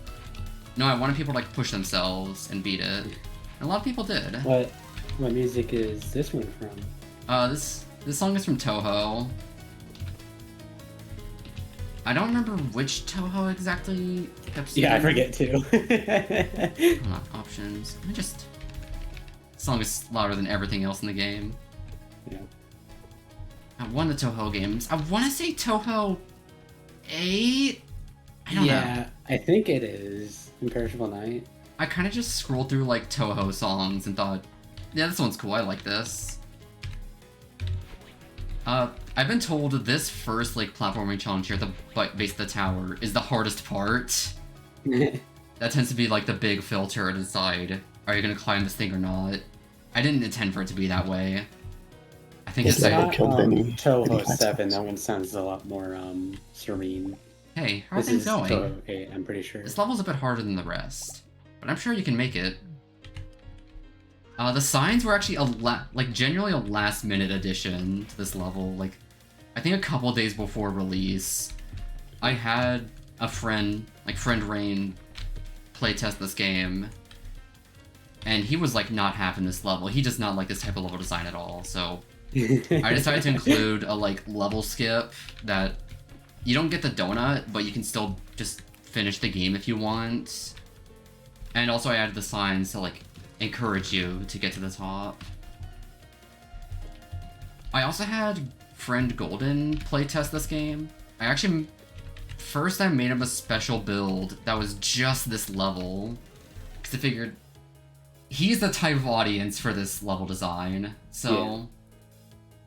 No, I wanted people to like push themselves and beat it. And a lot of people did. What music is this one from? This song is from Toho. I don't remember which Toho exactly kept Yeah, I singing. forget too. Hold on, options. Let me just. This song is louder than everything else in the game. Yeah. One of the Toho games. I want to say Toho 8? I don't know. Yeah, I think it is Imperishable Night. I kind of just scrolled through like Toho songs and thought, yeah, this one's cool, I like this. I've been told this first like platforming challenge here at the base of the tower is the hardest part. That tends to be like the big filter to decide, are you gonna climb this thing or not? I didn't intend for it to be that way. I think It's it's like like, a killed Vinny. Toho Vinny 7, Flintstones. that one sounds a lot more serene. hey, how are This things is going? Toho 8, I'm pretty sure. This level's a bit harder than the rest, but I'm sure you can make it. The signs were actually genuinely a last-minute addition to this level. Like, I think a couple days before release, I had a friend Rain, playtest this game, and he was like not having this level. He does not like this type of level design at all. So I decided to include a like level skip that you don't get the donut, but you can still just finish the game if you want. And also I added the signs to like encourage you to get to the top. I also had friend Golden playtest this game. First I made him a special build that was just this level, because I figured he's the type of audience for this level design. So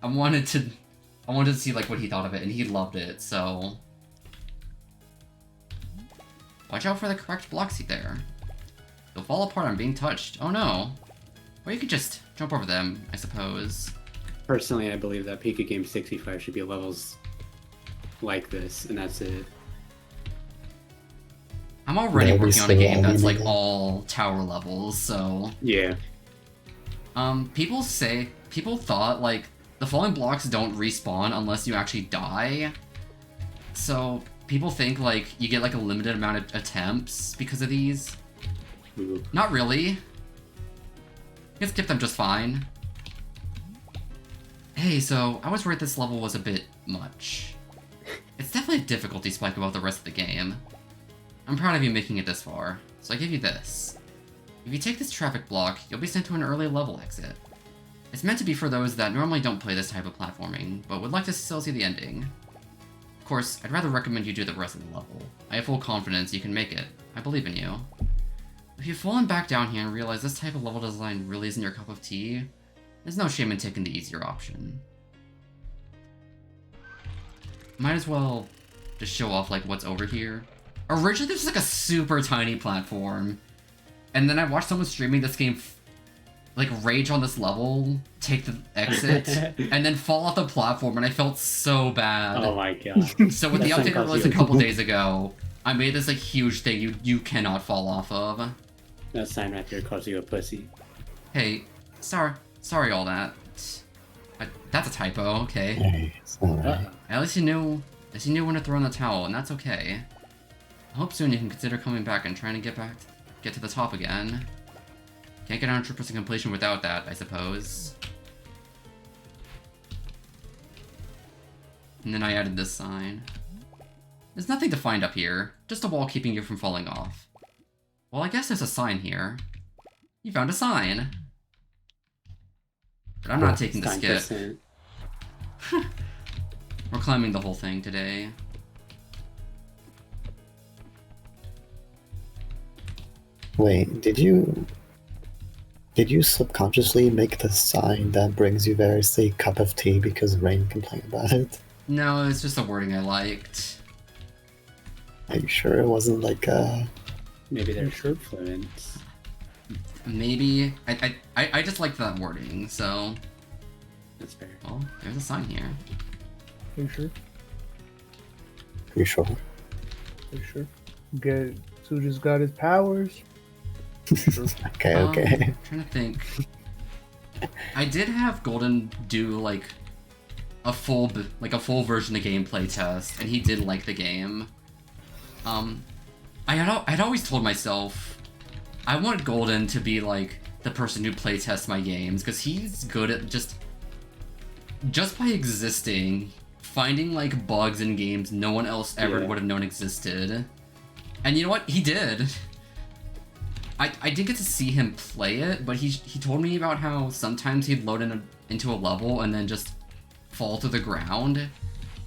I wanted to see like what he thought of it, and he loved it. So watch out for the correct block seat there. They'll fall apart on being touched. Oh no. Or you could just jump over them, I suppose. Personally, I believe that Pika Game 65 should be levels like this, and that's it. I'm already That'd be working on a so game that's like animated. all tower levels, so Yeah. people thought like the falling blocks don't respawn unless you actually die. So people think like you get like a limited amount of attempts because of these. Ooh. Not really. You can skip them just fine. Hey, so I was worried this level was a bit much. It's definitely a difficulty spike above the rest of the game. I'm proud of you making it this far, so I give you this. If you take this traffic block, you'll be sent to an early level exit. It's meant to be for those that normally don't play this type of platforming, but would like to still see the ending. Of course, I'd rather recommend you do the rest of the level. I have full confidence you can make it. I believe in you. If you've fallen back down here and realize this type of level design really isn't your cup of tea, there's no shame in taking the easier option. Might as well just show off like what's over here. Originally this was like a super tiny platform, and then I watched someone streaming this game like rage on this level, take the exit, and then fall off the platform, and I felt so bad. Oh my god. So with the That's update that released a unconscious. couple days ago, I made this like huge thing you cannot fall off of. That sign right there calls you a pussy. Hey, sorry all that. That's a typo, okay. Hey, it's alright. At least you knew when to throw in the towel, and that's okay. I hope soon you can consider coming back and trying to get to the top again. Can't get 100% completion without that, I suppose. And then I added this sign. There's nothing to find up here, just a wall keeping you from falling off. Well, I guess there's a sign here. You found a sign. But I'm not taking the skip. 9%. We're climbing the whole thing today. Wait, did you subconsciously make the sign that brings you there say cup of tea because Rain complained about it? No, it's just the wording I liked. Are you sure it wasn't like Maybe they're fluent. Maybe. I just liked that wording, so... That's fair. Well, there's a sign here. Are you sure? you sure? Are you sure? Suju's got his powers. Okay, okay. Trying to think. I did have Golden do like a full version of gameplay test, and he did like the game. I'd always told myself I want Golden to be like the person who playtests my games, because he's good at just by existing, finding like bugs in games no one else ever would have known existed. And you know what? He did. I didn't get to see him play it, but he told me about how sometimes he'd load into a level and then just fall to the ground.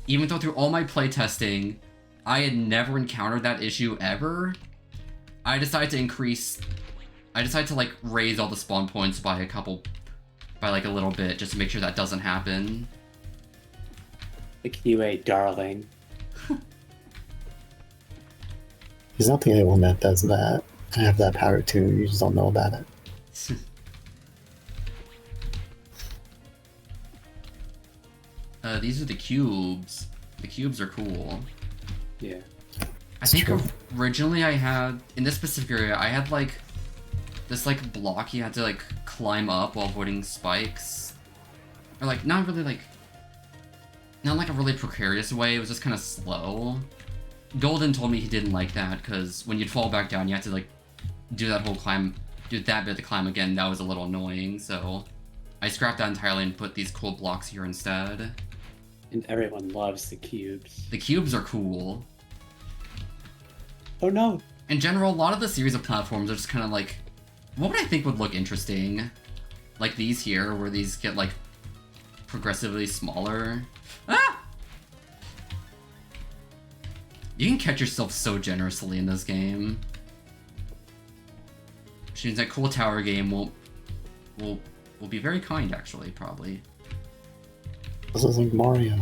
Even though through all my playtesting, I had never encountered that issue ever. I decided to like raise all the spawn points by like a little bit, just to make sure that doesn't happen. The QA darling. There's not the only one that does that. I have that power too, you just don't know about it. These are the cubes. The cubes are cool. Yeah. I think true. originally I had, in this specific area, I had like this like block you had to like climb up while avoiding spikes. Or like, not like a really precarious way, it was just kind of slow. Golden told me he didn't like that, because when you'd fall back down, you had to like do that bit of the climb again. That was a little annoying, so I scrapped that entirely and put these cool blocks here instead. And everyone loves the cubes. The cubes are cool. Oh no! in general, a lot of the series of platforms are just kind of like, what would I think would look interesting? Like these here, where these get like progressively smaller. Ah! You can catch yourself so generously in this game. Which means that cool tower game will be very kind, actually, probably. This is like Mario.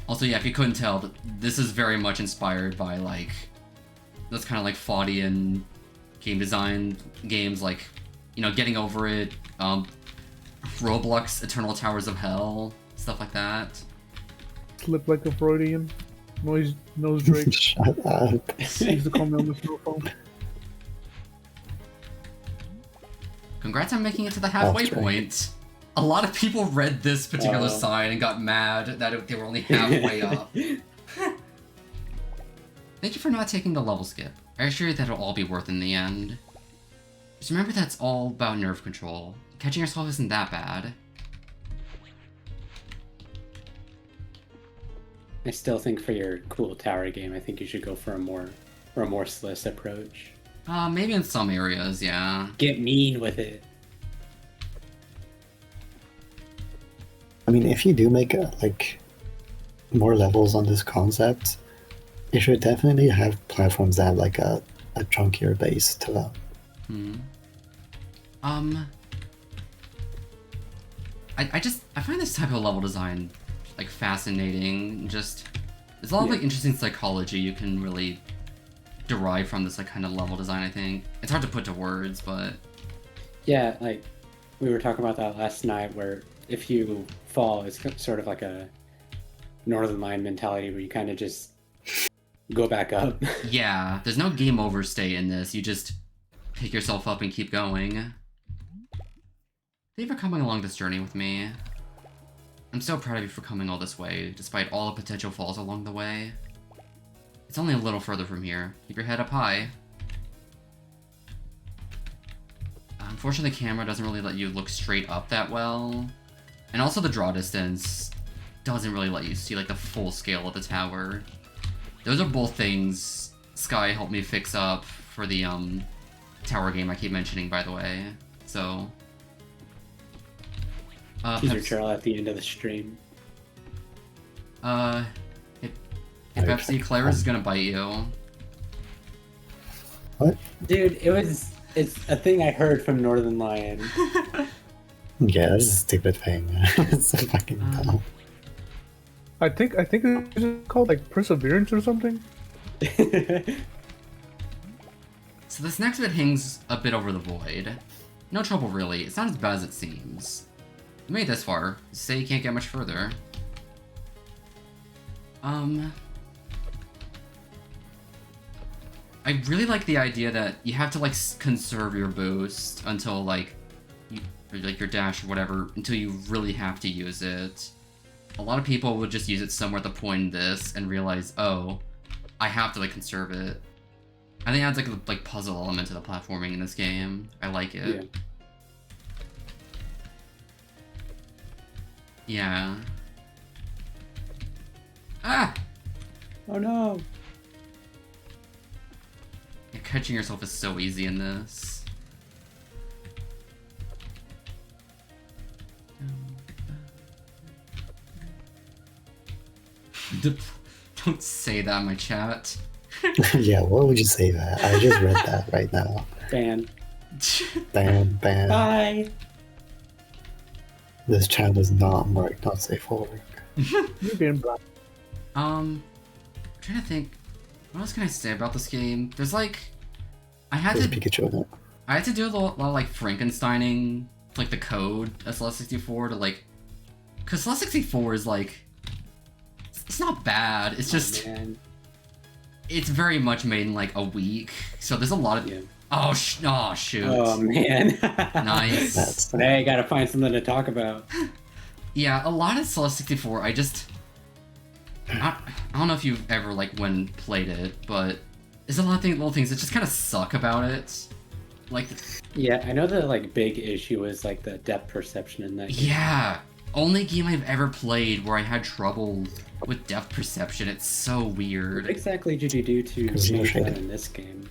Also, yeah, if you couldn't tell, this is very much inspired by, like, those kind of, like, Faudian game design games, like, you know, Getting Over It, Roblox, Eternal Towers of Hell, stuff like that. Slip like a Freudian. Nose Drake. Shut up. He used to call me on the cell phone. Congrats on making it to the halfway That's right. point. A lot of people read this particular side and got mad that they were only halfway up. Thank you for not taking the level skip. I assure you that it'll all be worth in the end. Just remember that's all about nerve control. Catching yourself isn't that bad. I still think for your cool tower game, I think you should go for a more remorseless approach. Maybe in some areas, yeah. Get mean with it. I mean, if you do make like more levels on this concept, you should definitely have platforms that have like a chunkier base to them. I find this type of level design like fascinating. Just there's a lot of like interesting psychology you can really derive from this like kind of level design. I think it's hard to put to words, but Yeah, like we were talking about that last night, where if you fall, it's sort of like a Northern Line mentality where you kind of just go back up. yeah, there's no game over state in this. You just pick yourself up and keep going. Thank you for coming along this journey with me. I'm so proud of you for coming all this way, despite all the potential falls along the way. It's only a little further from here. Keep your head up high. Unfortunately, the camera doesn't really let you look straight up that well. And also the draw distance doesn't really let you see like the full scale of the tower. Those are both things Sky helped me fix up for the tower game I keep mentioning, by the way. So Teaser trail at the end of the stream. Pepsi, Claris is gonna bite you. What? Dude, it's a thing I heard from Northern Lion. Yeah, this is a stupid thing. It's so fucking dumb. I think it's called like Perseverance or something. So this next bit hangs a bit over the void. No trouble really, it's not as bad as it seems. You made it this far, say you can't get much further. I really like the idea that you have to like conserve your boost until like your dash or whatever, until you really have to use it. A lot of people would just use it somewhere at the point in this and realize, oh, I have to like conserve it. I think it adds like a puzzle element to the platforming in this game. I like it. Yeah. Ah! Oh no! Yeah, catching yourself is so easy in this. Don't say that in my chat. Yeah, what would you say that? I just read that right now. Ban. Ban. Bye! This chat is not safe for work. You're being black. I'm trying to think. What else can I say about this game? There's like, There's Pikachu in it. I had to do a lot of like Frankensteining, like the code of Celeste 64 to like, cause Celeste 64 is like, it's not bad. It's just, it's very much made in like a week. So there's a lot of, oh shoot. Oh man. Nice. Now I gotta find something to talk about. Yeah, a lot of Celeste 64, I don't know if you've ever like played it, but there's a lot of little things that just kind of suck about it. Like, yeah, I know the like big issue is like the depth perception in that game. Yeah, only game I've ever played where I had trouble with depth perception. It's so What weird. exactly did you do to There's no change that shading. in this game?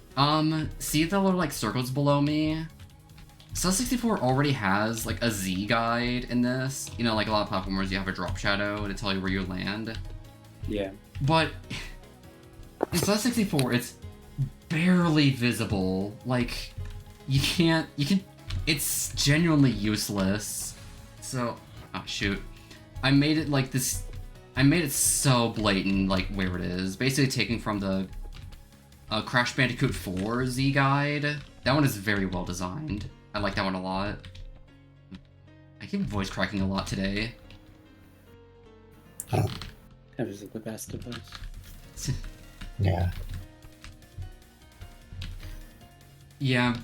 See the little like circles below me? Cell 64 already has like a Z guide in this. You know, like a lot of platformers, you have a drop shadow to tell you where you land. Yeah. But in Cell 64, it's barely visible. Like, you can, it's genuinely useless. So, oh shoot. I made it like this, I made it so blatant, like, where it is. Basically taking from the Crash Bandicoot 4 Z guide. That one is very well designed. I like that one a lot. I keep voice cracking a lot today. Oh, That was the best of us. yeah. Yeah,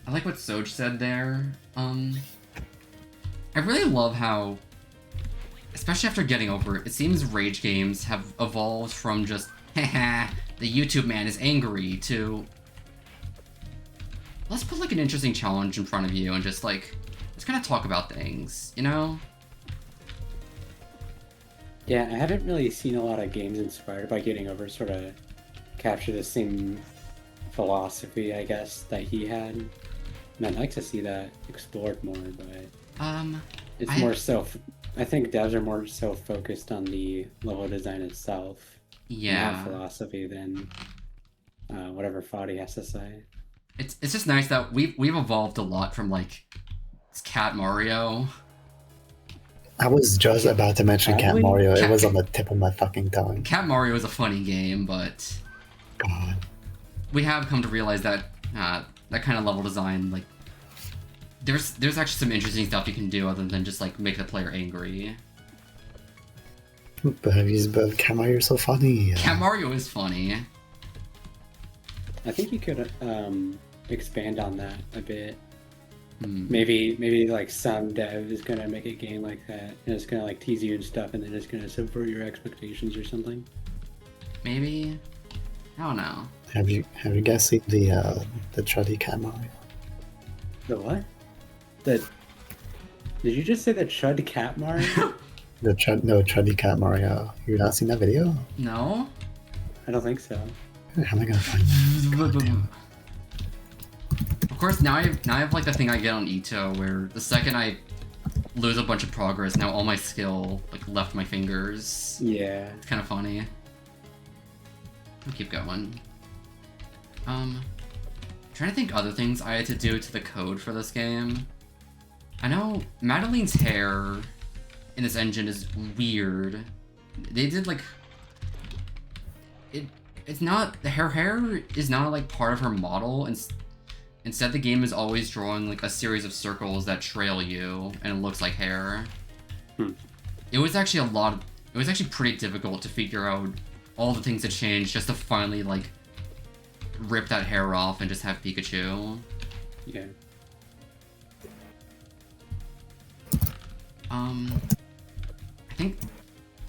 I like what Soj said there. I really love how, especially after getting over it, it seems rage games have evolved from just, haha, the YouTube man is angry, to, let's put like an interesting challenge in front of you and just like, let's kind of talk about things, you know? Yeah, I haven't really seen a lot of games inspired by getting over sort of capture the same philosophy, I guess, that he had. And I'd like to see that explored more, but it's more so. I think devs are more so focused on the level design itself, and Yeah. that philosophy than whatever Foddy has to say. It's just nice that we've evolved a lot from like Cat Mario. I was just about to mention Cat Really? Mario. It Cat- was on the tip of my fucking tongue. Cat Mario is a funny game, but God. we have come to realize that that kind of level design, like, there's actually some interesting stuff you can do other than just like make the player angry. But Cat Mario is so funny. Cat Mario is funny. I think you could expand on that a bit. Hmm. Maybe like some dev is gonna make a game like that, and it's gonna like tease you and stuff, and then it's gonna subvert your expectations or something. Maybe, I don't know. Have you guys seen the Chuddy Cat Mario? The what? Did you just say the Chud Cat Mario? Chuddy Cat Mario. You not seen that video? No. I don't think so. How am I gonna find that? God damn. Of course, now I have like the thing I get on Ito, where the second I lose a bunch of progress, now all my skill like left my fingers. Yeah. It's kind of funny. I'll keep going. Trying to think other things I had to do to the code for this game. I know Madeline's hair in this engine is weird. They did like it's not her hair is not like part of her model, and instead the game is always drawing like a series of circles that trail you and it looks like hair. It was actually it was actually pretty difficult to figure out all the things that changed just to finally like rip that hair off and just have Pikachu. Yeah.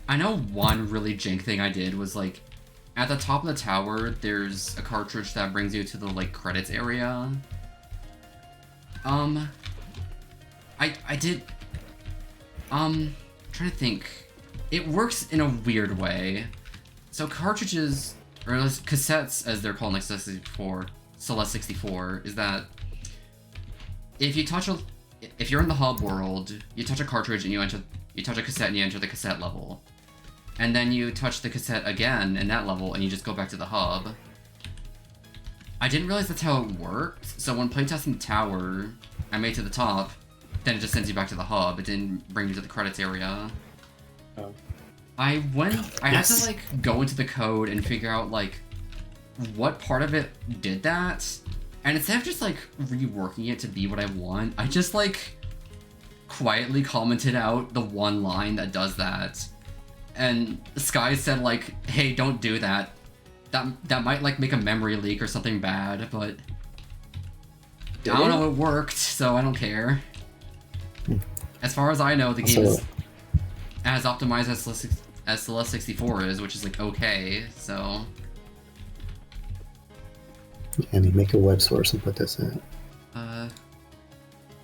I know one really jank thing I did was like at the top of the tower there's a cartridge that brings you to the like credits area. I did trying to think. It works in a weird way. So cartridges, or cassettes as they're called in Celeste 64, is that if you're in the hub world, you touch a cartridge and you touch a cassette and you enter the cassette level. And then you touch the cassette again in that level and you just go back to the hub. I didn't realize that's how it worked, so when playtesting the tower, I made it to the top, then it just sends you back to the hub. It didn't bring you to the credits area. Oh. I had to like go into the code and figure out like what part of it did that. And instead of just like reworking it to be what I want, I just like quietly commented out the one line that does that. And Sky said like, hey, don't do that. That might like make a memory leak or something bad, but I don't know, it worked, so I don't care. As far as I know, the game is as optimized as Celeste 64 is, which is like okay, so. And you make a web source and put this in.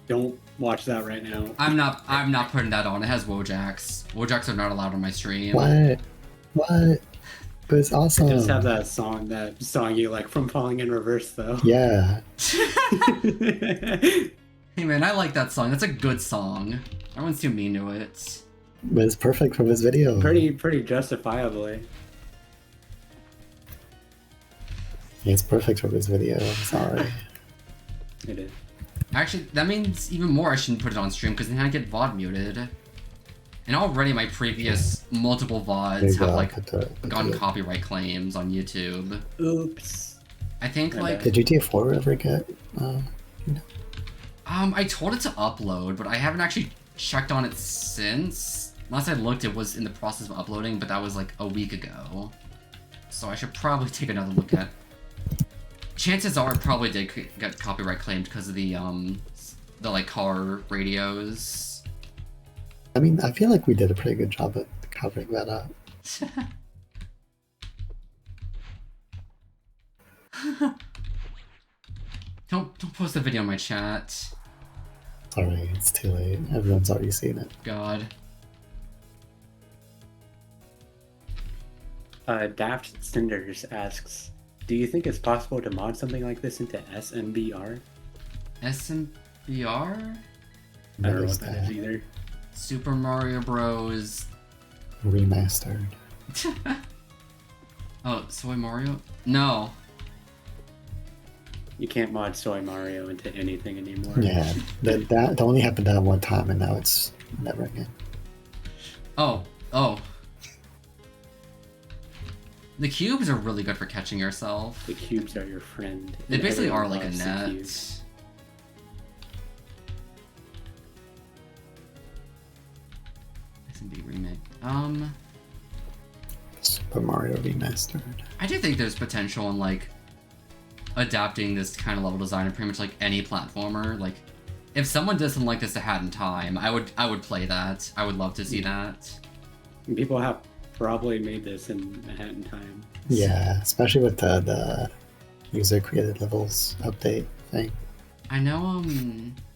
Don't watch that right now. I'm not putting that on. It has Wojaks. Wojaks are not allowed on my stream. What? What? But it's awesome. Just have that song you like from Falling in Reverse though. Yeah. Hey man, I like that song. That's a good song. Everyone's too mean to it. But it's perfect for this video. pretty justifiably. It's perfect for this video. I'm sorry. It is. Actually, that means even more I shouldn't put it on stream because then I get VOD muted. And already my previous multiple There you VODs have go, like put gotten it. copyright claims on YouTube. Oops. I think My like bad. Did GTA 4 ever get? I told it to upload, but I haven't actually checked on it since. Last I looked, it was in the process of uploading, but that was like a week ago. So I should probably take another look at. Chances are it probably did get copyright claimed because of the like car radios. I mean, I feel like we did a pretty good job at covering that up. Don't post the video in my chat. Sorry, it's too late. Everyone's already seen it. God. Daft Cinders asks, do you think it's possible to mod something like this into SMBR? SMBR? I don't know What is what that is that? either. Super Mario Bros. Remastered. Oh, Soy Mario? No. You can't mod Soy Mario into anything anymore. Yeah, that only happened that one time, and now it's never again. Oh. The cubes are really good for catching yourself. The cubes are your friend. They and basically are everyone like a loves the net. cubes. SMB remake. Super Mario Remastered. I do think there's potential in like adapting this kind of level design in pretty much like any platformer. Like, if someone did something like this a Hat in Time, I would play that. I would love to see that. And people have probably made this in a hat in time. Yeah, especially with the user created levels update thing. I know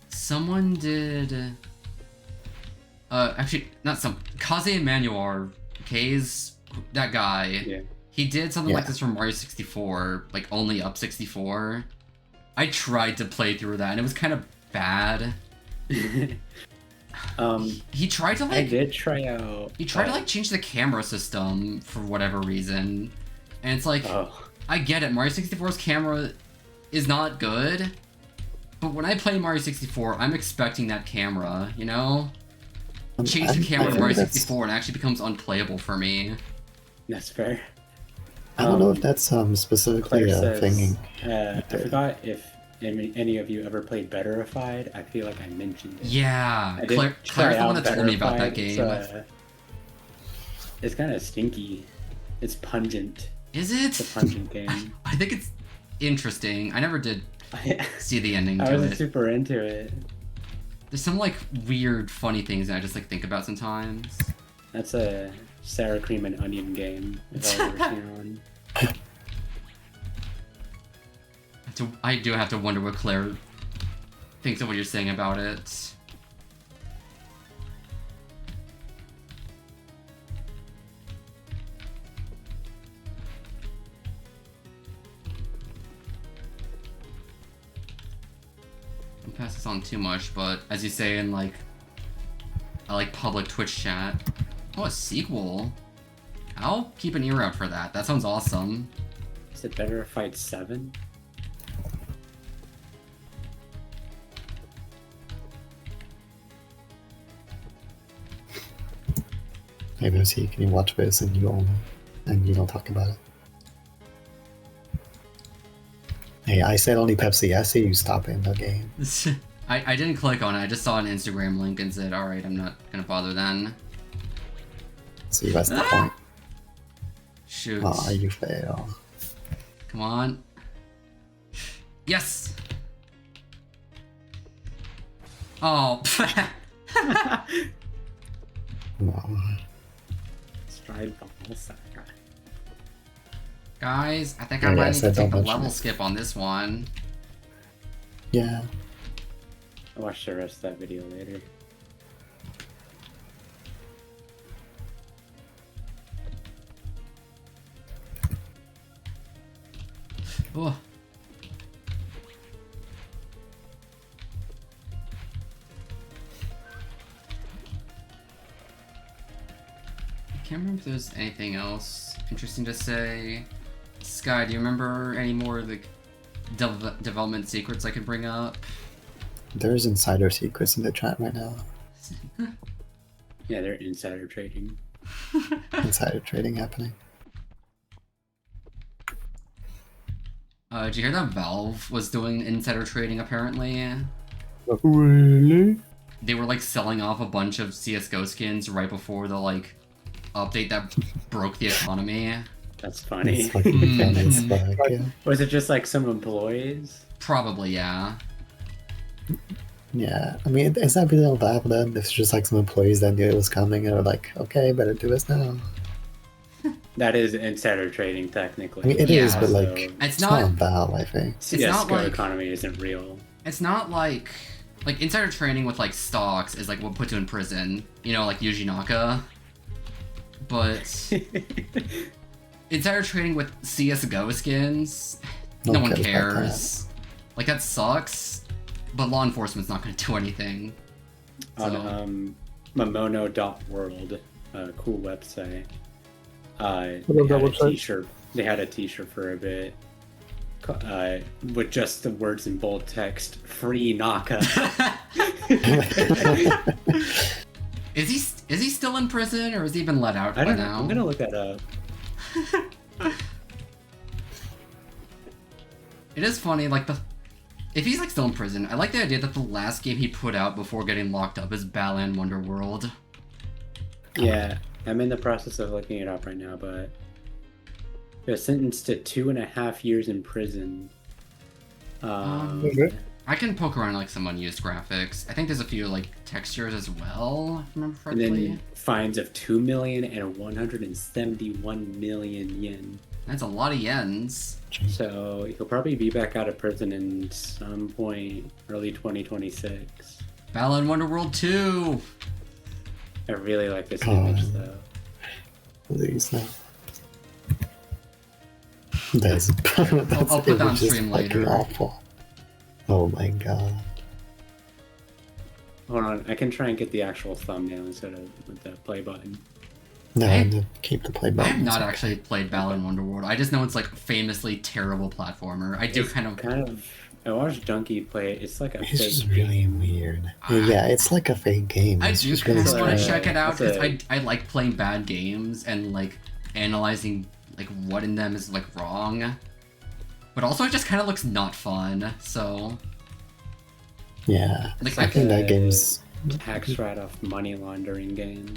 someone did actually not some Kaze Emanuar, K's that guy. Yeah. He did something like Yeah. this for Mario 64, like only up 64. I tried to play through that and it was kind of bad. He tried to I like did try out. he tried to like change the camera system for whatever reason. And it's like Oh, I get it, Mario 64's camera is not good. But when I play Mario 64, I'm expecting that camera, you know? Change the camera to think Mario that's- 64 and it actually becomes unplayable for me. that's fair. I don't know if that's specifically Claire a says, thing. I forgot if any of you ever played Betterified. I feel like I mentioned it. Yeah, I did Claire's try the one out that told me about that Betterified. game. It's kind of stinky. It's pungent. Is it? It's a pungent game. I think it's interesting. I never did I see the ending to wasn't it. super into it. There's some like weird, funny things that I just like think about sometimes. That's a sour cream and onion game. If I've ever seen one. I do have to wonder what Claire thinks of what you're saying about it. Don't pass this on too much, but as you say in like public Twitch chat. Oh, a sequel. I'll keep an ear out for that. That sounds awesome. Is it Betterified 7? Maybe I'll see, can you watch this and you don't talk about it? Hey, I said only Pepsi. I see you stopping the game. I didn't click on it. I just saw an Instagram link and said, alright, I'm not gonna bother then. See, that's the point. Shoot. Aw, you fail. Come on. Yes! Oh, No. Stride ball saga. guys, I think Yeah, I yeah, might I need to said take don't a mention level it. skip on this one. Yeah. I'll watch the rest of that video later. Oh. I can't remember if there's anything else interesting to say. Sky, do you remember any more like development secrets I could bring up? There's insider secrets in the chat right now. Yeah, they're insider trading. Insider trading happening. Did you hear that Valve was doing insider trading apparently? Really? They were like selling off a bunch of CSGO skins right before the like update that broke the economy. That's funny. It's fucking funny as fuck, yeah. Was it just like some employees? Probably, yeah. Yeah, I mean, is that really all Valve then? It's just like some employees that knew it was coming and were like, okay, better do this now. That is insider trading, technically. I mean, it Yeah, is, but like, so it's not- not Valve, I think. It's not CSGO like economy isn't real. it's not like insider trading with like stocks is like what puts you in prison. You know, like Yuji Naka. But insider trading with CSGO skins, no one cares about cares. Like that sucks. But law enforcement's not going to do anything. So, On Momono.world, a cool website. love They that had a website. t-shirt. They had a t-shirt for a bit. With just the words in bold text, "Free Naka." is he still in prison or has he been let out I by don't know. now? I'm gonna look that up. It is funny, like if he's like still in prison, I like the idea that the last game he put out before getting locked up is Balan Wonderworld. Yeah, I'm in the process of looking it up right now, but he was sentenced to 2.5 years in prison. Okay. I can poke around like some unused graphics. I think there's a few like textures as well, if I remember And correctly. then fines of 2 million and 171 million yen. That's a lot of yens. So he'll probably be back out of prison in some point early 2026. Balan Wonderworld 2! I really like this God. image though. Please, no. That's I'll put that on image is stream fucking later. awful. Oh my god. Hold on, I can try and get the actual thumbnail instead of with the play button. No, I- no, keep the play I button. have not actually played Balan Wonderworld. I just know it's like famously terrible platformer. I do It's kind of. I watched Donkey play it. It's like a It's fake just really game. weird. Yeah, it's like a fake game. I It's do just kind really of want to strange. check it out because It's I like playing bad games and like analyzing like what in them is like wrong. But also it just kind of looks not fun. So Yeah, like I think that game's tax write-off money laundering game.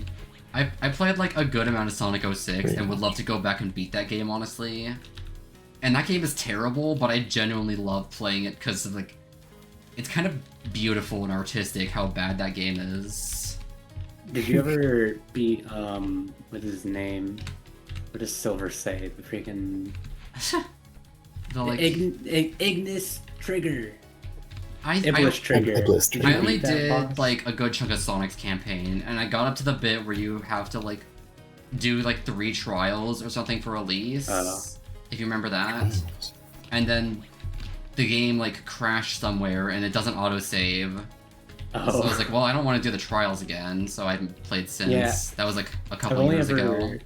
I played like a good amount of Sonic 06 and would love to go back and beat that game honestly. And that game is terrible, but I genuinely love playing it because like it's kind of beautiful and artistic how bad that game is. Did you ever beat what is his name? What does Silver say? The freaking The like Ignis Trigger. I Trigger. Iblis Did Trigger. you I only beat that did boss? like a good chunk of Sonic's campaign, and I got up to the bit where you have to like do like 3 trials or something for Elise, if you remember that. And then the game like crashed somewhere and it doesn't autosave. So I was like, well, I don't want to do the trials again, so I haven't played since. Yeah. That was like a I've couple only years ago. ever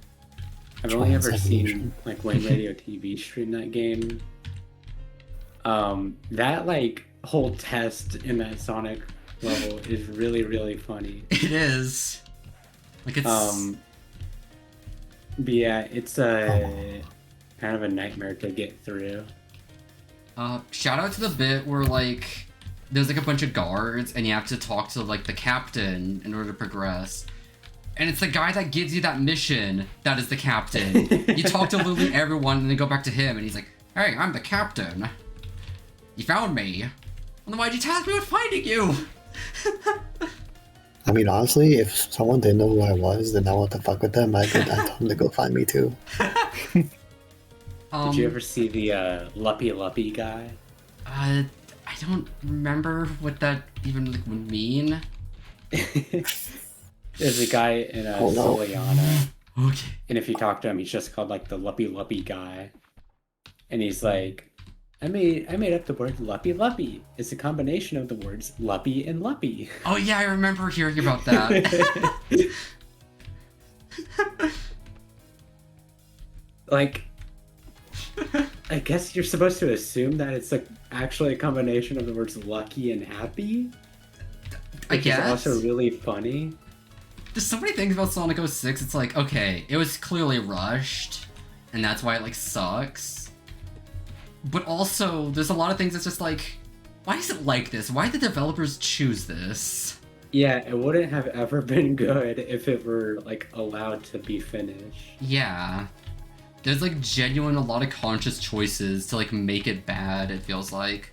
I've only ever Trials seen Evolution. like Wayne Radio TV stream that game. That like whole test in that Sonic level is really, really funny. It is. Like it's But yeah, it's a kind of a nightmare to get through. shout out to the bit where like there's like a bunch of guards and you have to talk to like the captain in order to progress. And it's the guy that gives you that mission that is the captain. You talk to literally everyone and then go back to him and he's like, hey, I'm the captain. You found me. Well, then why'd you task me with finding you? I mean, honestly, if someone didn't know who I was, then I want to fuck with them. I'd tell them to go find me too. Did you ever see the Luppy Luppy guy? I don't remember what that even like, would mean. There's a guy in Oh, no. Soliana, Okay. and if you talk to him, he's just called like the Luppy Luppy guy, and he's like I made up the word luppy luppy. It's a combination of the words luppy and luppy. Oh yeah, I remember hearing about that. Like, I guess you're supposed to assume that it's actually a combination of the words lucky and happy. I Which guess. is also really funny. There's so many things about Sonic 06, it's like, okay, it was clearly rushed, and that's why it, like, sucks. But also, there's a lot of things that's just like, why is it like this? Why did the developers choose this? Yeah, it wouldn't have ever been good if it were, like, allowed to be finished. Yeah. There's, like, genuine, a lot of conscious choices to, like, make it bad, it feels like.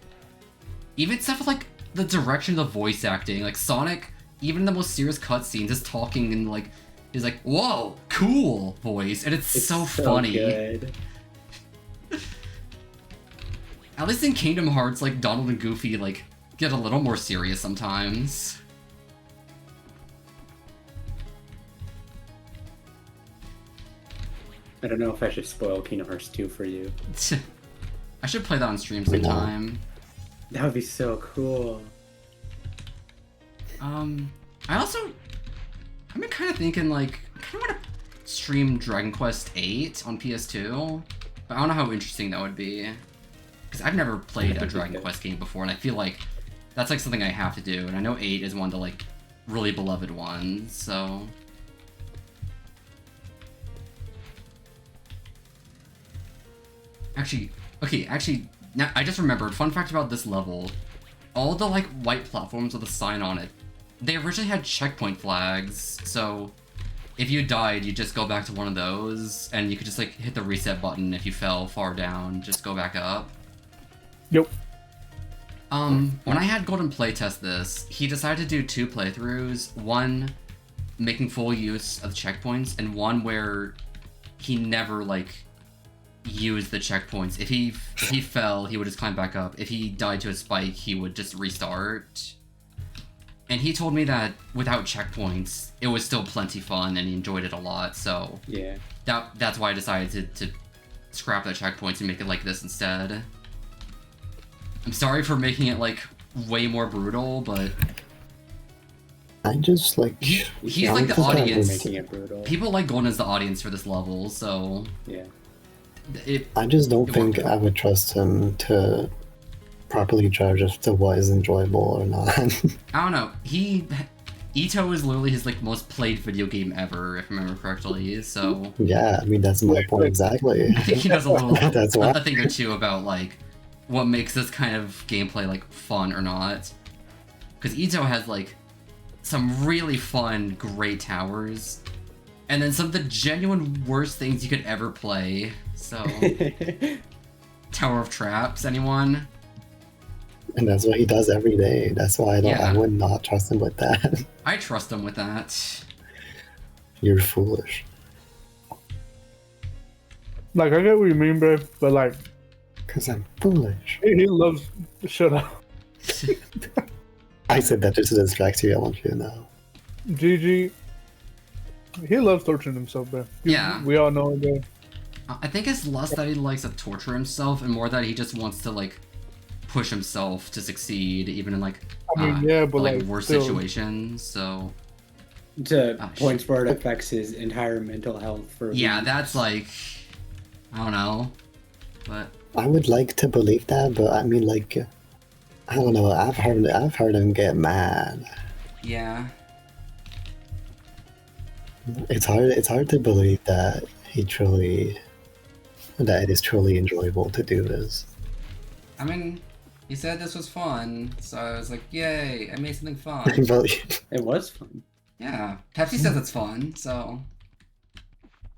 Even stuff like the direction of the voice acting, like, Sonic, even in the most serious cutscenes, is talking in, like, is like, whoa, cool voice, and it's so funny. Good. At least in Kingdom Hearts, like, Donald and Goofy, like, get a little more serious sometimes. I don't know if I should spoil Kingdom Hearts 2 for you. I should play that on stream sometime. That would be so cool. I also, I've been kind of thinking, like, I kind of want to stream Dragon Quest VIII on PS2, but I don't know how interesting that would be. Because I've never played a Dragon Quest game before, and I feel like that's, like, something I have to do, and I know 8 is one of the, like, really beloved ones, so... Actually, now I just remembered, fun fact about this level, all the, like, white platforms with a sign on it, they originally had checkpoint flags, so if you died, you just go back to one of those, and you could just, like, hit the reset button if you fell far down, just go back up. Yep. When I had Golden playtest this, he decided to do 2 playthroughs, one making full use of the checkpoints, and one where he never, like, used the checkpoints. If he fell, he would just climb back up. If he died to a spike, he would just restart. And he told me that without checkpoints, it was still plenty fun, and he enjoyed it a lot, so... Yeah. That's why I decided to scrap the checkpoints and make it like this instead. I'm sorry for making it, like, way more brutal, but... I just like. He's I like the just don't- audience. Making it brutal. People like Golden as the audience for this level, so... Yeah. I just don't It think worked. I would trust him to properly judge if the what is enjoyable or not. I don't know. Ito is literally his, like, most played video game ever, if I remember correctly, so... Yeah, I mean that's my point exactly. I think he knows a little... That's why. a thing or two about, like, what makes this kind of gameplay, like, fun or not. Because Ito has, like, some really fun, great towers, and then some of the genuine worst things you could ever play, so... Tower of Traps, anyone? And that's what he does every day. That's why I Yeah. would not trust him with that. I trust him with that. You're foolish. Like, I get what you mean, babe, but like, Because I'm foolish. he loves. Shut up. I said that just to distract you, I want you to know. GG. He loves torturing himself, babe. Yeah. We all know it, babe. I think it's less that he likes to torture himself, and more that he just wants to, like, push himself to succeed, even in, like, I mean, yeah, but, like, like, worse still. situations, so... To Oh, points where it affects his entire mental health for Yeah, weeks. that's, like... I don't know. But... I would like to believe that, but I mean, like, I don't know. I've heard him get mad. Yeah. It's hard to believe that that it is truly enjoyable to do this. I mean, he said this was fun, so I was like, yay, I made something fun. But It was fun. Yeah. Pepsi says it's fun, so...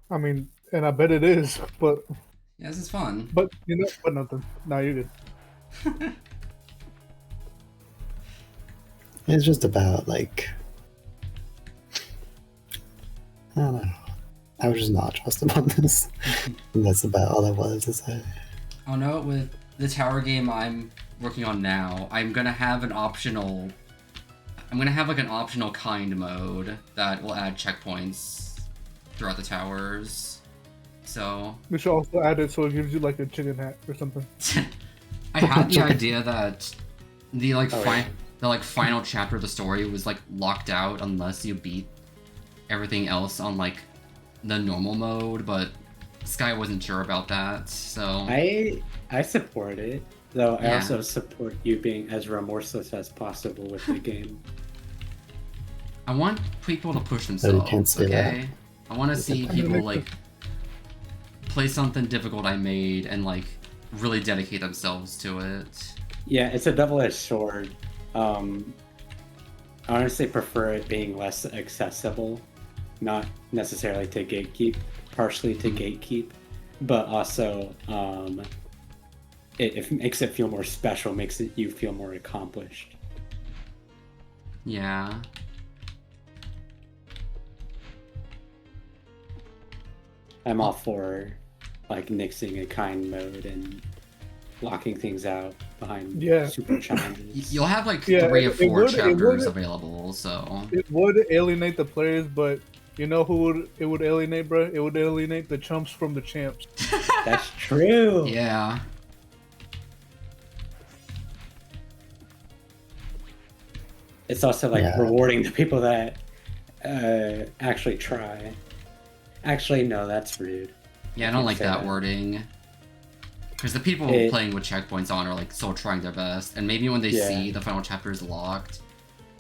I mean, and I bet it is, but Yeah, this is fun. you know, but nothing. Nah, you're good. it's just about like, I don't know. I would just not trust him on this. And that's about all I wanted to say. Oh no, with the tower game I'm working on now, I'm gonna have like an optional kind mode that will add checkpoints throughout the towers. So We should also add it so it gives you like a chicken hat or something. had the idea that the like Oh, yeah. the like final chapter of the story was like locked out unless you beat everything else on like the normal mode, but Sky wasn't sure about that, so I support it, though. I Yeah. also support you being as remorseless as possible with the game. I want people to push you themselves, can't say okay? I want to see I mean, people like- like play something difficult I made and like really dedicate themselves to it. Yeah, it's a double-edged sword. I honestly prefer it being less accessible, not necessarily to gatekeep, partially to gatekeep, but also it makes it feel more special, makes it you feel more accomplished. Yeah. I'm all for like nixing a kind mode and locking things out behind Yeah. super challenges. You'll have like Yeah, 3 or it 4 would- it chapters would- available, so It would alienate the players, but you know who it would alienate, bro? It would alienate the chumps from the champs. That's true. yeah. It's also like Yeah. rewarding the people that actually try. Actually, no, that's rude. Yeah, I don't can't like say that that. wording. Because the people It- playing with checkpoints on are like still trying their best, and maybe when they Yeah. see the final chapter is locked,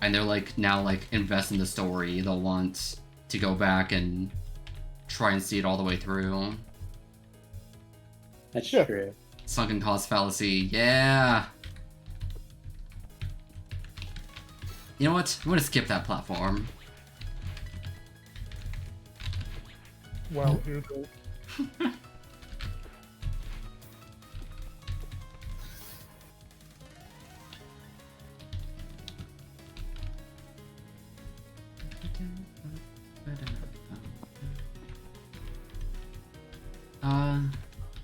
and they're like now like invest in the story, they'll want to go back and try and see it all the way through. That's Yeah. true. Sunken cost fallacy, yeah. You know what? I'm gonna skip that platform. Wow, here we go.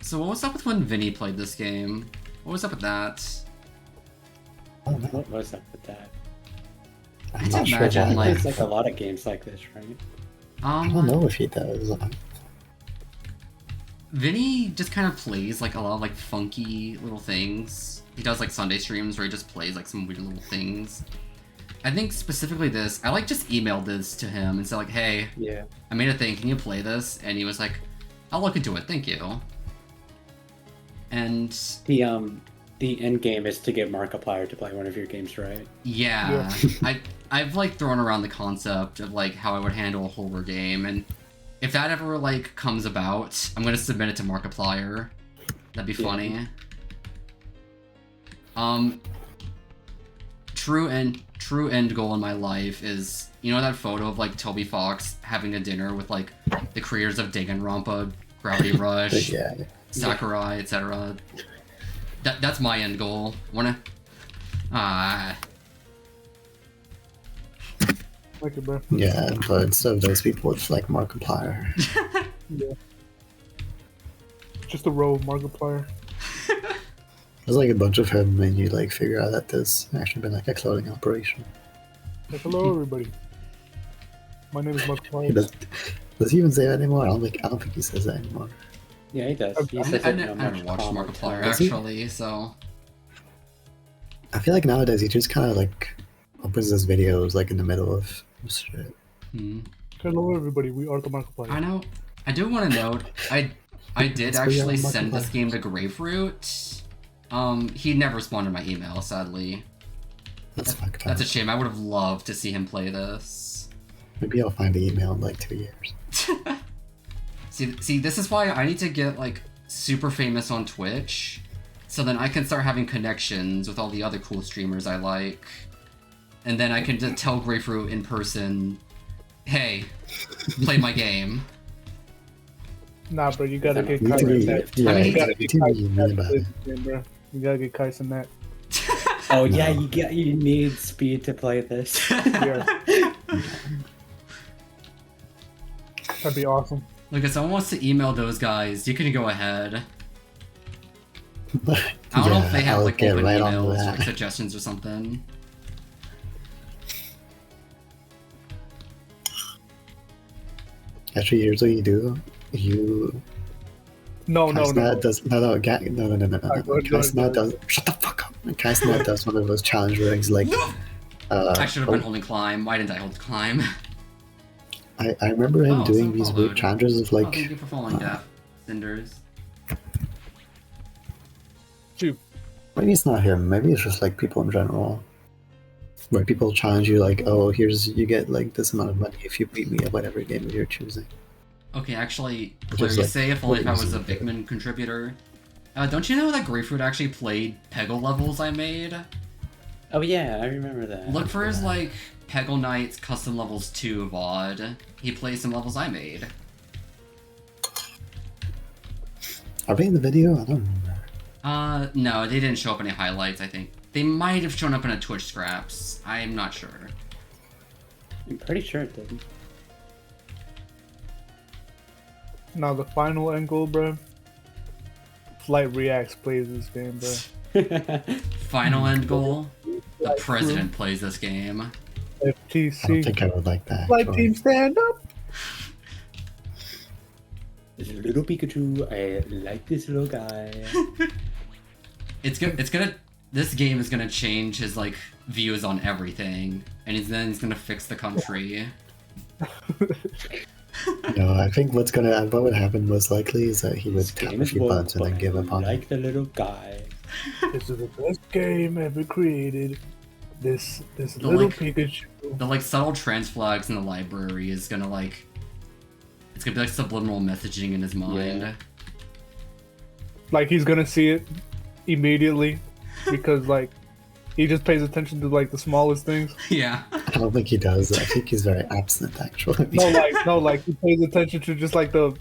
So what was up with when Vinny played this game? What was up with that? I don't know. What was up with that? I'm I'd not sure imagine, why. like- It's like a lot of games like this, right? I don't know if he does. Vinny just kind of plays like a lot of like funky little things. He does like Sunday streams where he just plays like some weird little things. I think specifically this, I like just emailed this to him and said like, hey, Yeah. I made a thing, can you play this? And he was like, I'll look into it, thank you. And The end game is to get Markiplier to play one of your games, right? yeah, I've like thrown around the concept of like how I would handle a horror game, and if that ever like comes about, I'm gonna submit it to Markiplier. That'd be Yeah. funny. True end goal in my life is, you know, that photo of like Toby Fox having a dinner with like the creators of Danganronpa, Gravity Rush, But yeah, Sakurai, etc. That's my end goal. Wanna Like it, bro. yeah, but so those people, it's like Markiplier. Yeah. Just a row of Markiplier. There's like a bunch of him, and you like figure out that this actually been like a clothing operation. Like, hello, everybody. My name is He Markiplier. does he even say that anymore? I don't think he says that anymore. Yeah, he does. He I says it in a never much watched calmer Markiplier tone. Does he? actually, so I feel like nowadays he just kind of like opens his videos like in the middle of shit. Hello, everybody. We are the I Markiplier. know. I do want to note, I did That's where you actually are, send this Markiplier. game to Grapefruit. He never responded to my email, sadly. That's fucked That's a up. shame. I would have loved to see him play this. Maybe I'll find the email in like 2 years. See, this is why I need to get like super famous on Twitch, so then I can start having connections with all the other cool streamers I like, and then I can just tell Grapefruit in person, "Hey, play my game." Nah, bro, you gotta get You Kai need to in be, that. yeah, I mean, You you gotta need get to Kai be in mean that about play it. this game, bro. You gotta get Kai in that. Oh yeah, No. you need speed to play this. Yeah. That'd be awesome. Look, if someone wants to email those guys, you can go ahead. I don't know if they have I'll like get open right on emails or like that. suggestions or something. Actually, here's what you do. You No, no, no. Kaisnat does no, no, no, no, no, no, no, Alright, no. go ahead, go ahead, Kaisnat go does. Shut the fuck up. Kaisnat does one of those challenge where he's like, I should have oh, been holding climb. Why didn't I hold climb? I remember him Oh, doing someone these followed. weird challenges of Oh, like, thank you for following Death Cinders. Shoot. maybe it's not him. Maybe it's just like people in general, where people challenge you like, oh, here's you get like this amount of money if you beat me at whatever game you're choosing. Okay, actually, Which Claire, is, you like, say if only if I pretty was a easy to do. Bigman contributor. Don't you know that Grapefruit actually played Peggle levels I made? Oh yeah, I remember that. Look for his, like, Peggle Knights Custom Levels 2 VOD. He plays some levels I made. Are they in the video? I don't remember. No, they didn't show up any highlights, I think. They might have shown up in a Twitch Scraps. I'm not sure. I'm pretty sure it did. Now the final end goal, bro. Flight Reacts plays this game, bro. Final end goal. The Like, president plays this game. I don't FTC. think I would like that. Flight actually. team, stand up. This little Pikachu, I like this little guy. It's gonna. This game is gonna change his like views on everything, and he's gonna fix the country. No, I think what would happen most likely is that he would This tap game a is few woke, buttons and but then give I up on it. like the little guy. This is the best game ever created. This The, little like- Pikachu. The like subtle trans flags in the library is gonna like. It's gonna be like subliminal messaging in his mind. Yeah. Like he's gonna see it immediately because like he just pays attention to like the smallest things. Yeah. I don't think he does. I think he's very absent, actually. No, like he pays attention to just like the.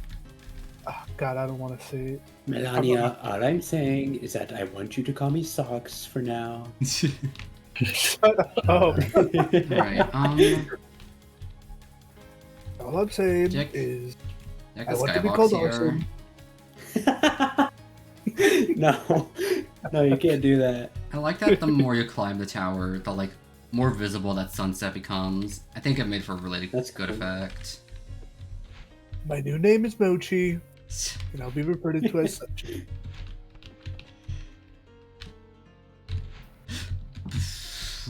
Oh, God, I don't want to say it. Melania, all I'm saying is that I want you to call me Socks for now. Oh, Right. all I'm saying Jack- is Jack I the want to be Skybox called here. awesome. No, you can't do that. I like that the more you climb the tower, the like more visible that sunset becomes. I think it made for a really That's good cool. effect. My new name is Mochi, and I'll be referred to as such.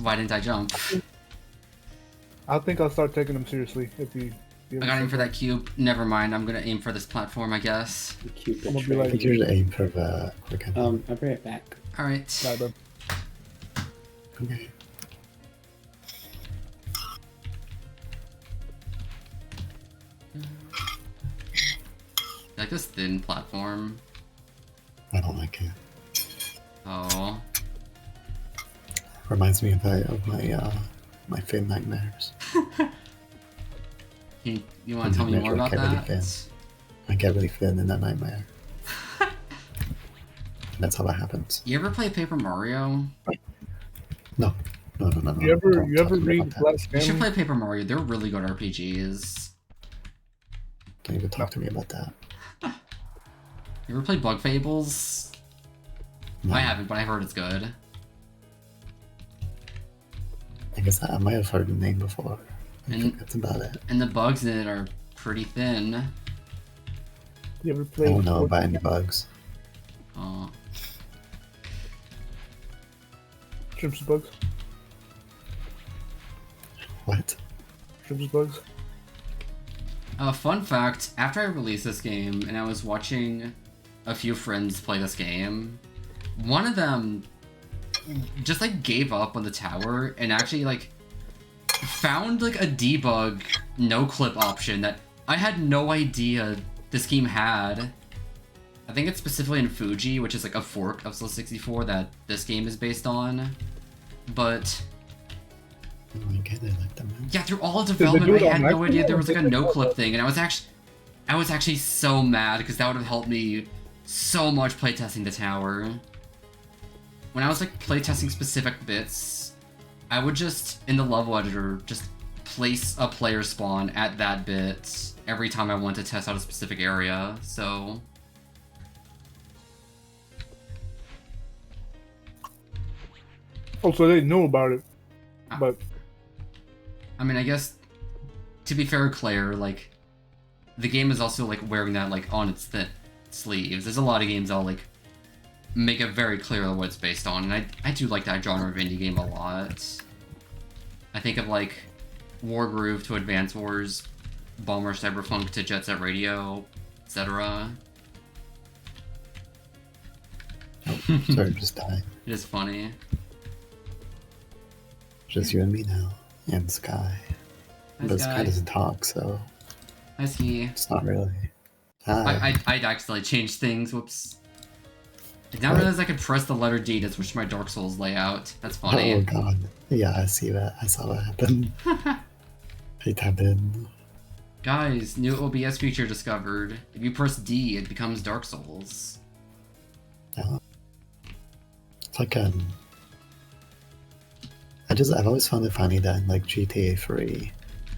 Why didn't I jump? I think I'll start taking him seriously if you. I got aim for that cube. Never mind. I'm gonna aim for this platform, I guess. Cupid I'm gonna be trick. I like- think you're to aim for the quick end. I'll be right back. All right. Nah, done. Okay. Like this thin platform. I don't like it. Oh. Reminds me of my Finn nightmares. You want to tell me more about Really that? thin. I get really thin in that nightmare. That's how that happens. You ever play Paper Mario? No. No. You ever Don't talk to me read about that. Glass You should Family? play Paper Mario. They're really good RPGs. Don't even talk to me about that. You ever play Bug Fables? No. I haven't, but I heard it's good. I guess I might have heard the name before. I And- think that's about it. And the bugs in it are pretty thin. You ever I played? don't know about any bugs. Oh. Shrimps bugs. What? Shrimps bugs. Fun fact, after I released this game and I was watching a few friends play this game, one of them just like gave up on the tower and actually like found like a debug no clip option that I had no idea this game had. I think it's specifically in Fuji, which is like a fork of Soul 64 that this game is based on. But Oh, I get it, like the mouse. yeah, through all of they development, do it I on had no Mac idea or there was like a did they no do it clip on- thing, and I was actually so mad because that would have helped me so much playtesting the tower. When I was like playtesting specific bits, I would just in the level editor just place a player spawn at that bit every time I want to test out a specific area. So Oh, so they knew about it, Ah. but I mean, I guess to be fair, Claire, like the game is also like wearing that like on its sleeves. There's a lot of games I'll like make it very clear what it's based on, and I do like that genre of indie game a lot. I think of like Wargroove to Advance Wars, Bomber Cyberpunk to Jet Set Radio, etc. Oh, sorry, just die. It is funny. Just you and me now, and Sky. Hi, But Sky Sky. doesn't talk, so I see. it's not really. Hi. I'd accidentally changed things. Whoops. I didn't realize I could press the letter D to switch my Dark Souls layout. That's funny. Oh god. Yeah, I see that. I saw that happen. I tapped in. Guys, new OBS feature discovered. If you press D, it becomes Dark Souls. Yeah. It's like I've always found it funny that in like GTA 3,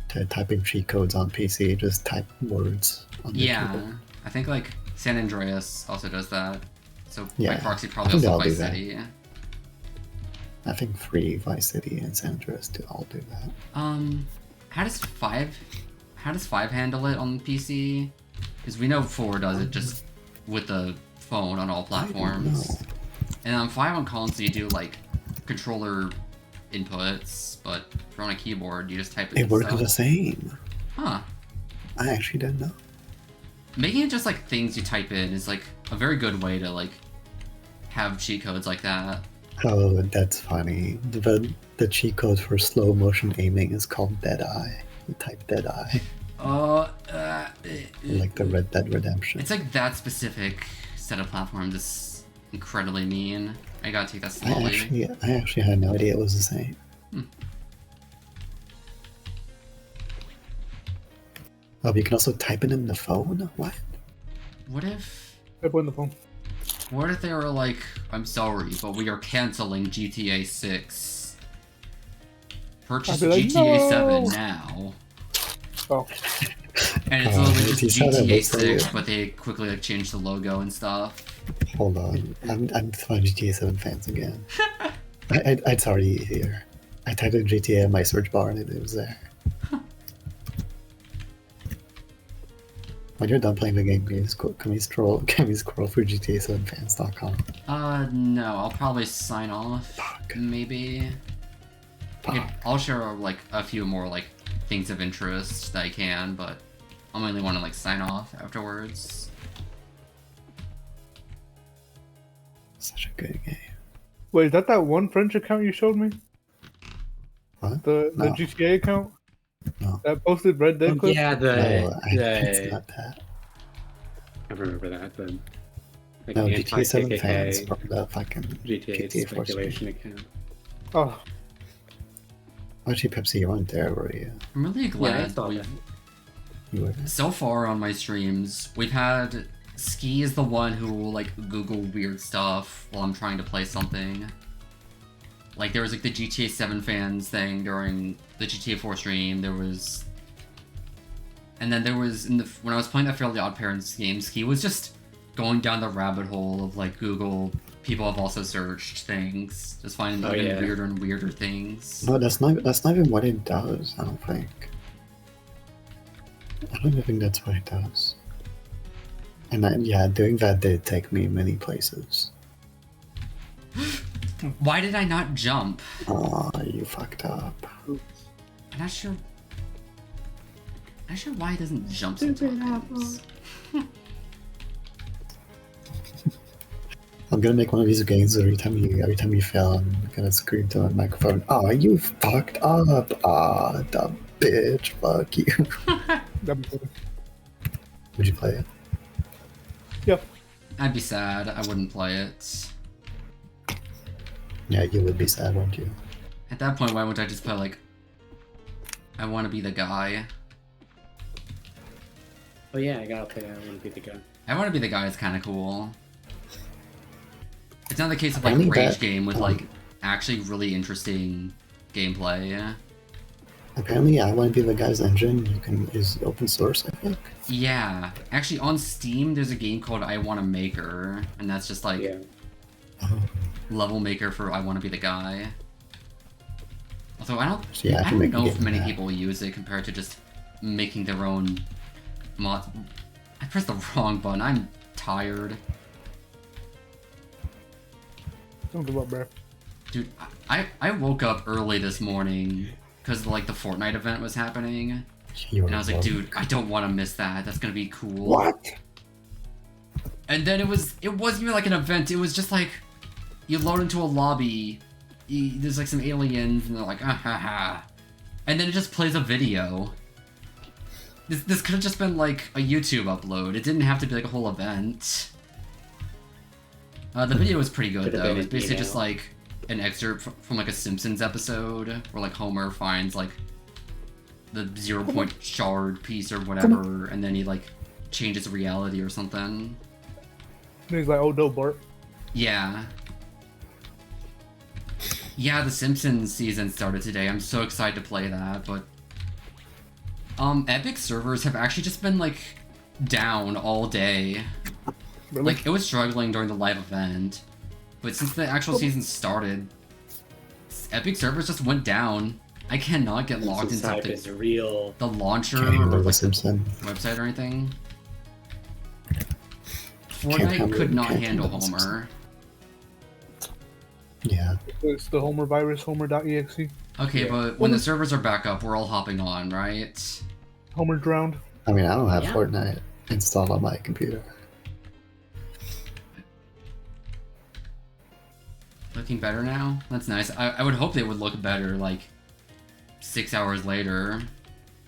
to typing cheat codes on PC, just type words on the Yeah, keyboard. I think like San Andreas also does that. So by Yeah, proxy, I probably think they also all do Vice that. City. I think 3, Vice City, and San Andreas do all do that. How does five handle it on PC? Because we know 4 does it just with the phone on all platforms. know. And on 5 on console, you do like controller inputs, but if you're on a keyboard, you just type it. It and works stuff. the same. Huh. I actually didn't know. Making it just like things you type in is like a very good way to like have cheat codes like that. Oh, that's funny. The cheat code for slow motion aiming is called Deadeye. You type Deadeye, like the Red Dead Redemption. It's like that specific set of platforms is incredibly mean. I gotta take that I slowly. actually had no idea it was the same. Oh, but you can also type it in the phone? What? What if I put in the phone. they were like, I'm sorry, but we are canceling GTA 6. Purchase I'd be like, GTA 7 "No!" now. Oh, And it's literally just GTA 7 GTA looks so 6, good. but they quickly like changed the logo and stuff. Hold on. I'm finding GTA 7 fans again. It's already here. I typed in GTA in my search bar and it was there. When you're done playing the game, can we scroll through GTA7fans.com? No, I'll probably sign off. Fuck. Maybe. Okay, Fuck. I'll share like a few more like things of interest that I can, but I mainly want to like sign off afterwards. Such a good game. wait, is that one French account you showed me? What? The No. GTA account No. that posted Red Dead clips? Yeah, No, it's not that. I remember that, but like No, GTA 7 fans anti-KKK from the fucking GTA GTA 4 speculation account. Oh, Actually, Pepsi, you weren't there, were you? I'm really Yeah, I glad saw we've that. You were. so far on my streams, we've had Ski is the one who will like Google weird stuff while I'm trying to play something. Like there was like the GTA 7 fans thing during the GTA 4 stream. There was, and then there was when I was playing the Fairly Odd Parents game, Ski was just going down the rabbit hole of like Google. People have also searched things, just finding Oh, even yeah. weirder and weirder things. No, that's not even what it does, I don't think. I don't even think that's what it does. And yeah, doing that did take me many places. Why did I not jump? Oh, you fucked up. I'm not sure. Why it doesn't jump sometimes. I'm gonna make one of these games every time you fail, I'm gonna scream to a microphone. Oh, you fucked up! Ah, dumb bitch! Fuck you. that'd be cool. Would you play it? Yeah. I'd be sad. I wouldn't play it. Yeah, you would be sad, wouldn't you? At that point, why wouldn't I just play like I want to be the guy? Oh yeah, I gotta play that. I want to be the guy. I want to be the guy is kind of cool. It's not the case of like Only Rage that- game with like actually really interesting gameplay. Apparently, I Want to Be the Guy's engine is open source, I think. Yeah, actually on Steam there's a game called I Want to Maker, and that's just like Yeah. Oh, level maker for I Want to Be the Guy. Although I don't, So yeah, I I can don't make a know game if of many that. people use it compared to just making their own mods. I pressed the wrong button. I'm tired. Don't give up, bro. Dude, I woke up early this morning because like the Fortnite event was happening, and I was like, dude, I don't want to miss that. That's gonna be cool. What? And then it wasn't even like an event. It was just like you load into a lobby. There's like some aliens, and they're like, ah ha ha, and then it just plays a video. This could have just been like a YouTube upload. It didn't have to be like a whole event. The video was pretty good though. It was basically just like an excerpt from like a Simpsons episode where like Homer finds like the 0-point shard piece or whatever, and then he like changes reality or something. And he's like, oh no, Bart. Yeah. Yeah, the Simpsons season started today. I'm so excited to play that, but Epic servers have actually just been like down all day. Really? Like it was struggling during the live event, but since the actual season started, Epic servers just went down. I cannot get logged into Type is real. the launcher Can't handle or the like the Simpson. website or anything. Can't Fortnite could not can't handle the Simpson. Homer. Yeah. It's the Homer virus, Homer.exe. Okay, Yeah. but when the servers are back up, we're all hopping on, right? Homer drowned. I mean, I don't have Yeah. Fortnite installed on my computer. Looking better now? That's nice. I would hope they would look better, like, 6 hours later,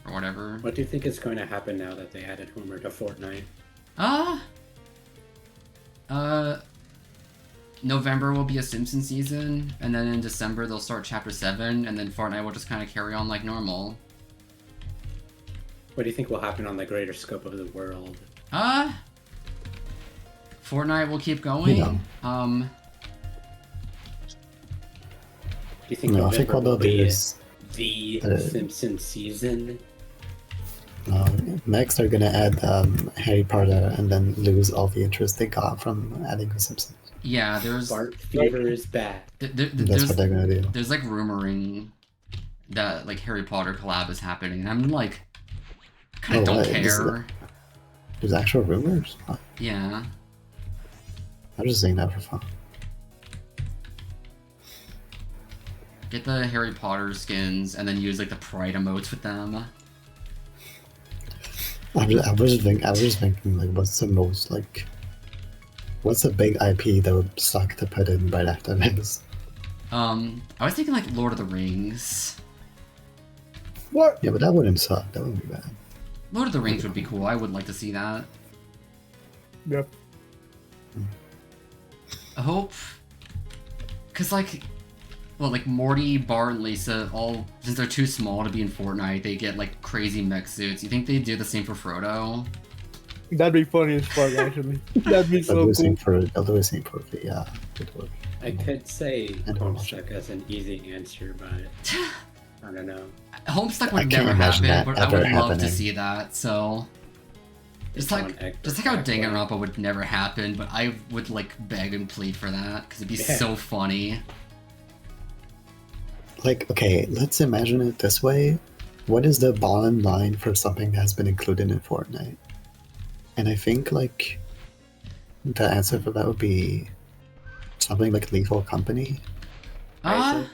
or whatever. What do you think is going to happen now that they added Homer to Fortnite? November will be a Simpsons season, and then in December they'll start Chapter 7, and then Fortnite will just kind of carry on like normal. What do you think will happen on the greater scope of the world? Fortnite will keep going. Yeah. Do you think No, I think November what they'll will do be is the Simpsons season? next they're gonna add Harry Potter and then lose all the interest they got from adding the Simpsons. Yeah, there's Bart fever is back. That's what they're gonna do. there's like rumoring that like Harry Potter collab is happening, and I'm like, kind of Oh, don't what? This is care. There's actual rumors. Yeah. I'm just saying that for fun. Get the Harry Potter skins and then use like the pride emotes with them. I was just thinking like, what's the most like, what's a big IP that would suck to put in right after this? I was thinking like Lord of the Rings. What? Yeah, but that wouldn't suck. That wouldn't be bad. Lord of the Rings would be cool. I would like to see that. Yep. I hope, cause like, well, like Morty, Bart, and Lisa, all since they're too small to be in Fortnite, they get like crazy mech suits. You think they'd do the same for Frodo? That'd be funny as fuck, actually. That'd be I'll so do the cool. same for yeah. Good work. I could say And Homestuck as an easy answer, but I don't know. Homestuck I would can't never imagine happen, that but I would ever love to happening. see that. So, just on like Egg how Perfecto. Danganronpa would never happen, but I would like beg and plead for that because it'd be Yeah. so funny. Like, okay, let's imagine it this way. What is the bottom line for something that has been included in Fortnite? And I think like the answer for that would be something like Lethal Company. Ah, Isaac?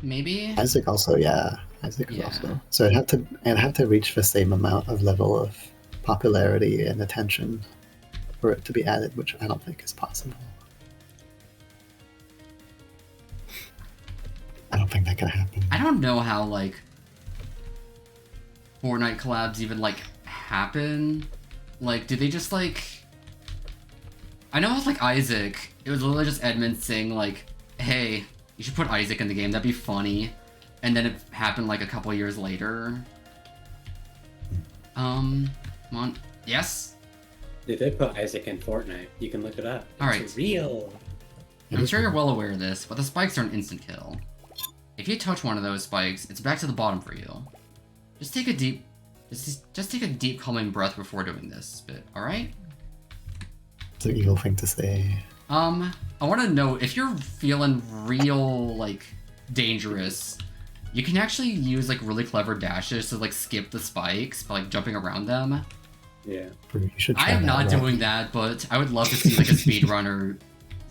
maybe. Isaac also, yeah. Isaac Yeah. also. So it'd have to reach the same amount of level of popularity and attention for it to be added, which I don't think is possible. I don't think that can happen. I don't know how like Fortnite collabs even like happen. Like, do they just like? I know it's like Isaac. It was literally just Edmund saying like, "Hey, you should put Isaac in the game. That'd be funny." And then it happened like a couple years later. Come on. Yes. They did put Isaac in Fortnite. You can look it up. It's Alright. real. I'm sure you're well aware of this, but the spikes are an instant kill. If you touch one of those spikes, it's back to the bottom for you. Just take a deep, just take a deep, calming breath before doing this bit. All right? It's an evil thing to say. I want to know if you're feeling real like dangerous. You can actually use like really clever dashes to like skip the spikes by like jumping around them. Yeah. You should try I am that, not Rob. doing that, but I would love to see like a speedrunner,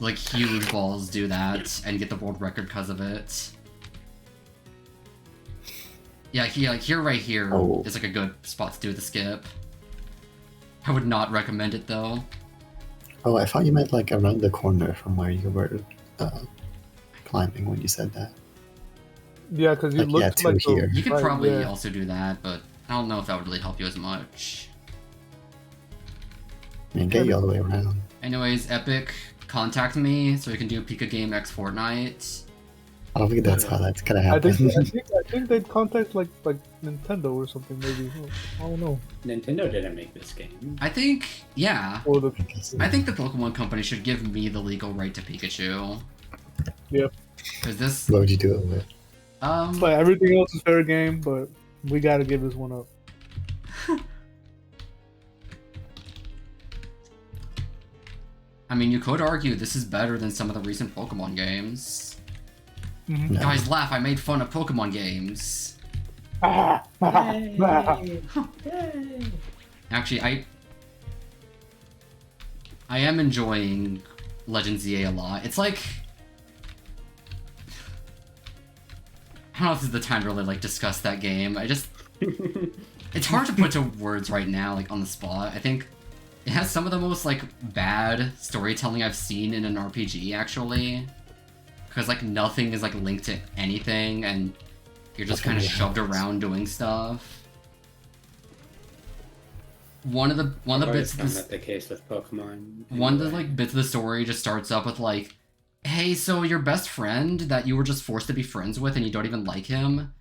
like huge balls, do that and get the world record because of it. Yeah, here right here Oh. is like a good spot to do the skip. I would not recommend it though. Oh, I thought you meant like around the corner from where you were climbing when you said that. Yeah, because you Like, yeah, looked two like here. You could right, probably yeah. also do that, but I don't know if that would really help you as much. I mean, get you all the way around. Anyways, Epic, contact me so we can do Pika Game X Fortnite. I don't think that's how that's gonna I happen. think they'd contact like Nintendo or something maybe. I don't know. Nintendo didn't make this game. I think, yeah. Or the I think the Pokemon Company should give me the legal right to Pikachu. Yep. Because this, What would you do it with? But everything else is fair game, but we gotta give this one up. I mean, you could argue this is better than some of the recent Pokemon games. No. Guys, laugh, I made fun of Pokemon games. Actually, I am enjoying Legends EA a lot. It's like, I don't know if this is the time to really like discuss that game. It's hard to put to words right now, like on the spot. I think it has some of the most like bad storytelling I've seen in an RPG actually, because like nothing is like linked to anything, and you're just kind of shoved around doing stuff. One of the bits of found this, that the case with Pokemon. one of the anyway. like bits of the story just starts up with like, hey, so your best friend that you were just forced to be friends with and you don't even like him,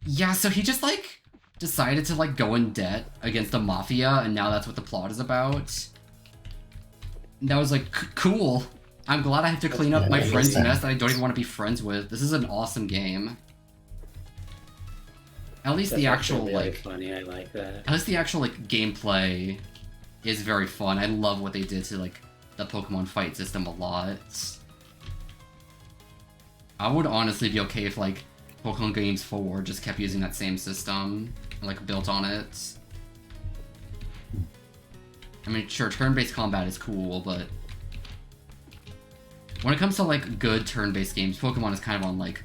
yeah, so he just like decided to like go in debt against the mafia, and now that's what the plot is about. And that was like, cool. I'm glad I have to clean up Yeah, my I friend's understand. mess that I don't even want to be friends with. This is an awesome game. At least That's the actually actual really like, funny. I like that. at least the actual like gameplay is very fun. I love what they did to like the Pokemon fight system a lot. I would honestly be okay if like Pokemon Games 4 just kept using that same system, like built on it. I mean, sure, turn-based combat is cool, but when it comes to like good turn-based games, Pokemon is kind of on like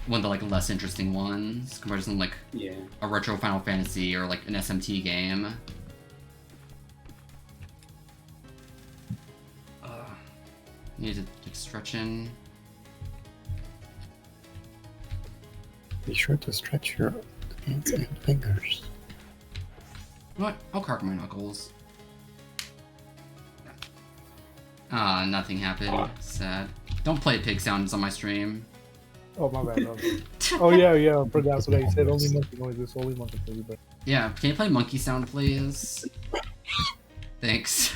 one of the like less interesting ones compared to something like Yeah. a retro Final Fantasy or like an SMT game. Need to like, stretch in. Be sure to stretch your hands and fingers. You know what? I'll crack my knuckles. Ah, nothing happened. Sad. Don't play pig sounds on my stream. Oh my bad. Oh yeah, I forgot what I said. Only monkey noises. Only monkey noises. But Yeah, can you play monkey sound, please? Thanks.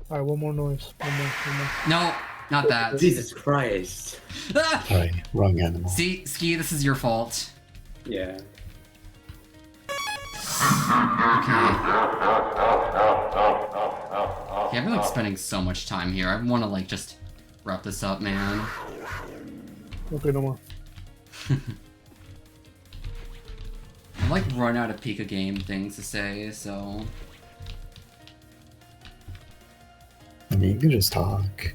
all right, one more noise. One more. No, not that. Jesus Christ. Ah! Sorry, wrong animal. See, Ski, this is your fault. Yeah. Okay. Yeah, I've been like spending so much time here. I want to like just wrap this up, man. Okay, no more. I've like run out of Pika game things to say, so I mean, you can just talk.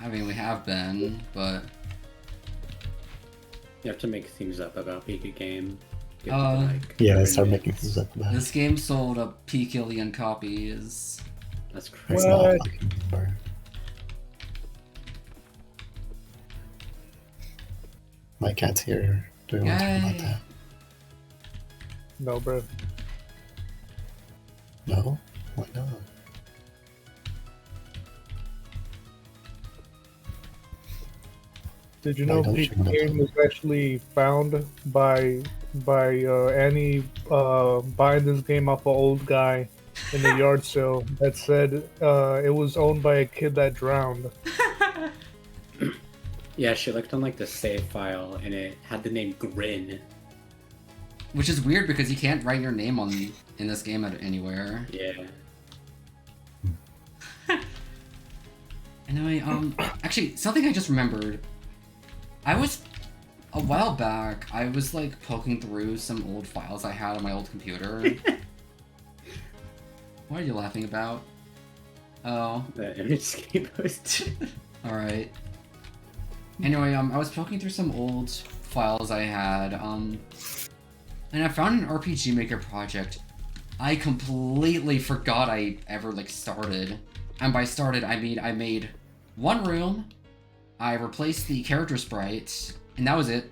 I mean we have been, but You have to make things up about Pika Game. Get Yeah, every start minute. making things up about it. this game sold a peakillion copies. That's That's crazy. not a What? fucking number. My cat's here. Do you want to talk about Yay. that? No, bro. No? Why not? Did you Why know don't you Pika wanna Game know? was actually found by Annie buying this game off an old guy in the yard sale that said it was owned by a kid that drowned. Yeah, she looked on like the save file and it had the name Grin. Which is weird because you can't write your name in this game anywhere. Yeah. Anyway, actually, something I just remembered. I was a while back. I was like poking through some old files I had on my old computer. What are you laughing about? Oh, The image post. all right. Anyway, I was poking through some old files I had, and I found an RPG Maker project I completely forgot I ever, like, started. And by started, I mean I made one room, I replaced the character sprite, and that was it.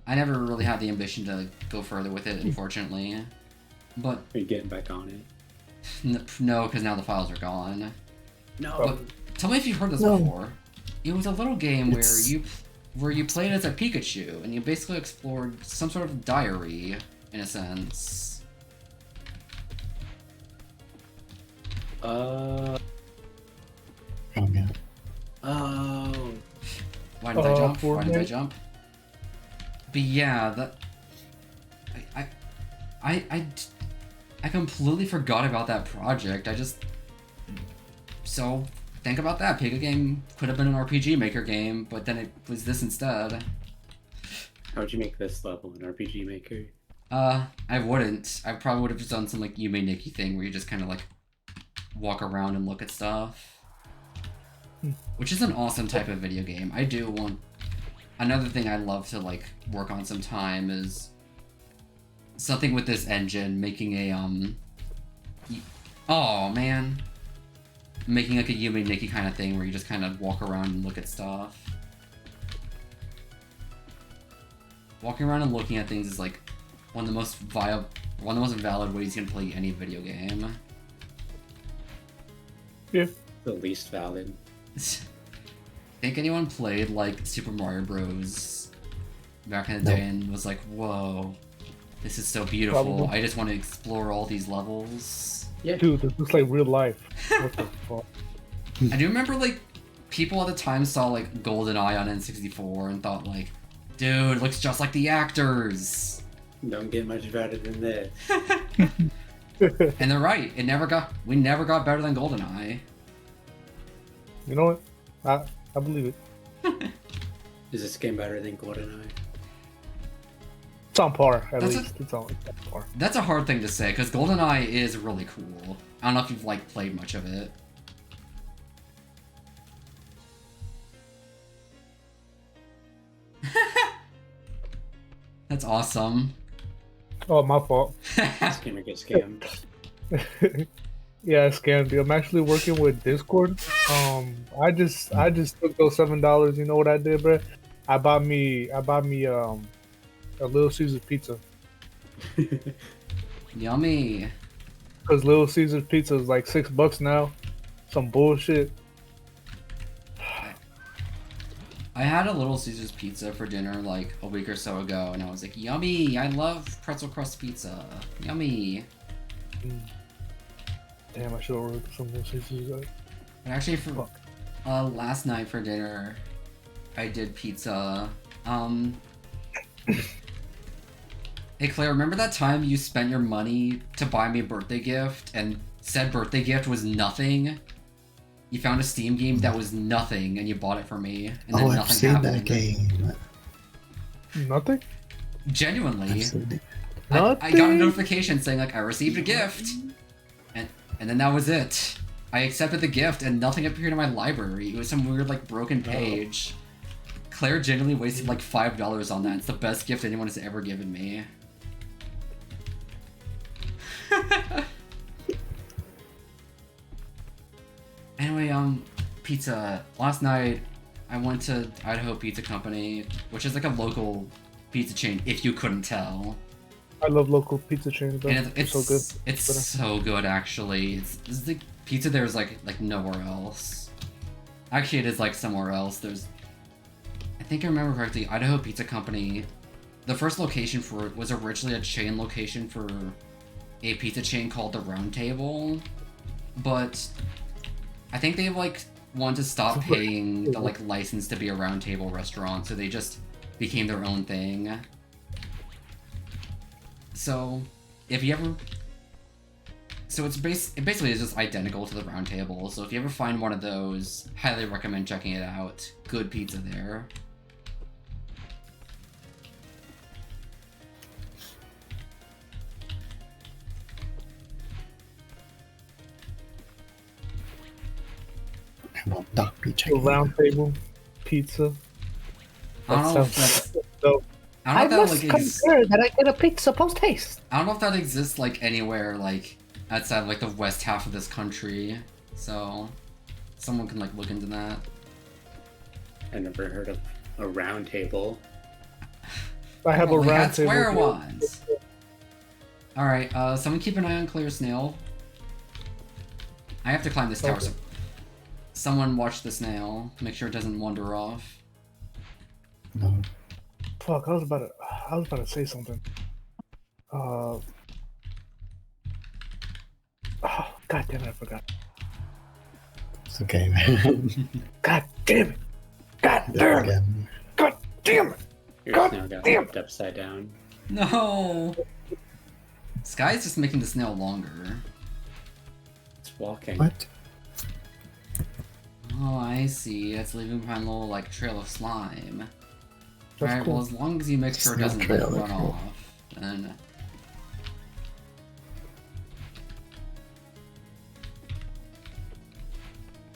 I never really had the ambition to go further with it, unfortunately. But Are you getting back on it? no, because now the files are gone. No. But tell me if you've heard this No. before. It was a little game It's- where you played as a Pikachu, and you basically explored some sort of diary, in a sense. Oh yeah. Oh. Why did I jump? Why did I Fortnite? jump? But yeah, that I completely forgot about that project. So think about that. Pika game could have been an RPG Maker game, but then it was this instead. How'd you make this level in RPG Maker? I wouldn't. I probably would have just done some like Yume Nikki thing where you just kind of like walk around and look at stuff. Which is an awesome type of video game. I do want... Another thing I'd love to like work on sometime is something with this engine, making a oh man. Making like a Yume Nikki kind of thing where you just kind of walk around and look at stuff. Walking around and looking at things is like one of the most valid ways you can play any video game. Yeah. The least valid. Think anyone played like Super Mario Bros. Back in the day and was like, whoa, this is so beautiful. Probably. I just want to explore all these levels. Yeah. Dude, this looks like real life. What the fuck? I do remember like people at the time saw like GoldenEye on N64 and thought like, dude, looks just like the actors. Don't get much better than this. And they're right. We never got better than GoldenEye. You know what? I believe it. Is this game better than GoldenEye? It's on par, at That's least. It's on par. That's a hard thing to say because GoldenEye is really cool. I don't know if you've like played much of it. That's awesome. Oh, my fault. This gamer gets scammed. Yeah, I scammed you. I'm actually working with Discord. I just took those $7. You know what I did, bro? I bought me a Little Caesars pizza. Yummy. Cause Little Caesars pizza is like $6 now. Some bullshit. I had a Little Caesars pizza for dinner like a week or so ago, and I was like, yummy! I love pretzel crust pizza. Yummy. Damn, I should have ordered some Little Caesars. But actually, for Fuck. last night for dinner, I did pizza. Hey Claire, remember that time you spent your money to buy me a birthday gift, and said birthday gift was nothing? You found a Steam game that was nothing, and you bought it for me, and then Oh, I've nothing seen happened. that game. Nothing. Genuinely, I've seen it. I got a Nothing? notification saying like I received a gift, and then that was it. I accepted the gift, and nothing appeared in my library. It was some weird like broken page. Claire genuinely wasted like $5 on that. It's the best gift anyone has ever given me. Anyway, pizza. Last night, I went to Idaho Pizza Company, which is like a local pizza chain, if you couldn't tell. I love local pizza chains, bro. And It's so good. It's so good, actually. It's the pizza there is like nowhere else. Actually, it is like somewhere else. I think I remember correctly, Idaho Pizza Company, the first location for it was originally a chain location for a pizza chain called the Round Table, but I think they like wanted to stop paying the like license to be a Round Table restaurant, so they just became their own thing. So, if you ever... So it basically is just identical to the Round Table, so if you ever find one of those, highly recommend checking it out. Good pizza there. will not be The checking. round table pizza. I don't know if sounds that's. dope. I don't know if that like that I get a pizza post haste. I don't know if that exists like anywhere like outside of, like the west half of this country. So someone can like look into that. I never heard of a round table. I have a We round had table. square here. ones. All right, someone keep an eye on Claire Snail. I have to climb this tower. Okay. So someone watch the snail. Make sure it doesn't wander off. No. Fuck, I was about to say something. Oh, God damn it, I forgot. It's okay, man. God damn it! God Yeah, damn it! again. God damn it! Your God snail got damn. flipped upside down. No. Sky's just making the snail longer. It's walking. What? Oh, I see. It's leaving behind a little like trail of slime. That's Alright, cool. well as long as you make sure it Snail doesn't like, trail, run cool. off, then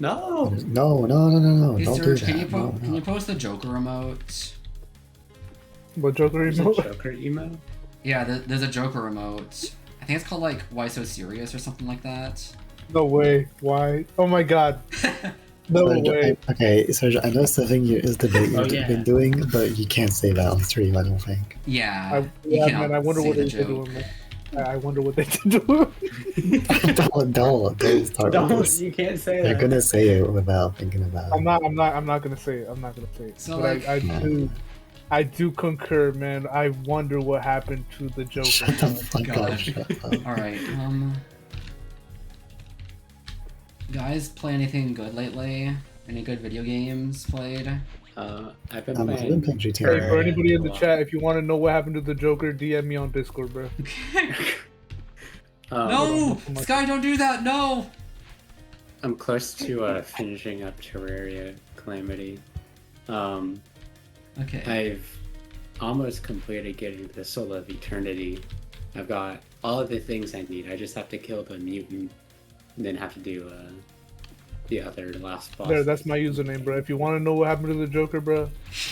No! No. Hey Don't do Serge, that. can you No, can you no. post the Joker emote? But Joker There's a emote? Joker emo? Yeah, there's a Joker emote. I think it's called like Why So Serious or something like that. No way. Why? Oh my god. No Serge, way. okay, Serge, I know it's the thing is the bit Oh, you've yeah. been doing, but you can't say that on stream, I don't think. Yeah, you Yeah, cannot man, I wonder say what the they did to joke. him, man. I wonder what they did to him. don't start with Don't! this. You can't say You're that. gonna say it without thinking about it. I'm not gonna say it. I'm not gonna say it. So, but like- I do concur, man. I wonder what happened to the Joker. Shut the fuck God. up, shut up. Alright, guys play anything good lately? Any good video games played? I've been I've playing. been playing Hey, GTA. for anybody in the a lot. chat, if you want to know what happened to the Joker, DM me on Discord, bro. No! Sky, don't do that! No! I'm close to finishing up Terraria Calamity. Okay. I've almost completed getting the Soul of Eternity. I've got all of the things I need. I just have to kill the mutant, and then have to do the other last boss. There, that's my username, bro. If you want to know what happened to the Joker, bro,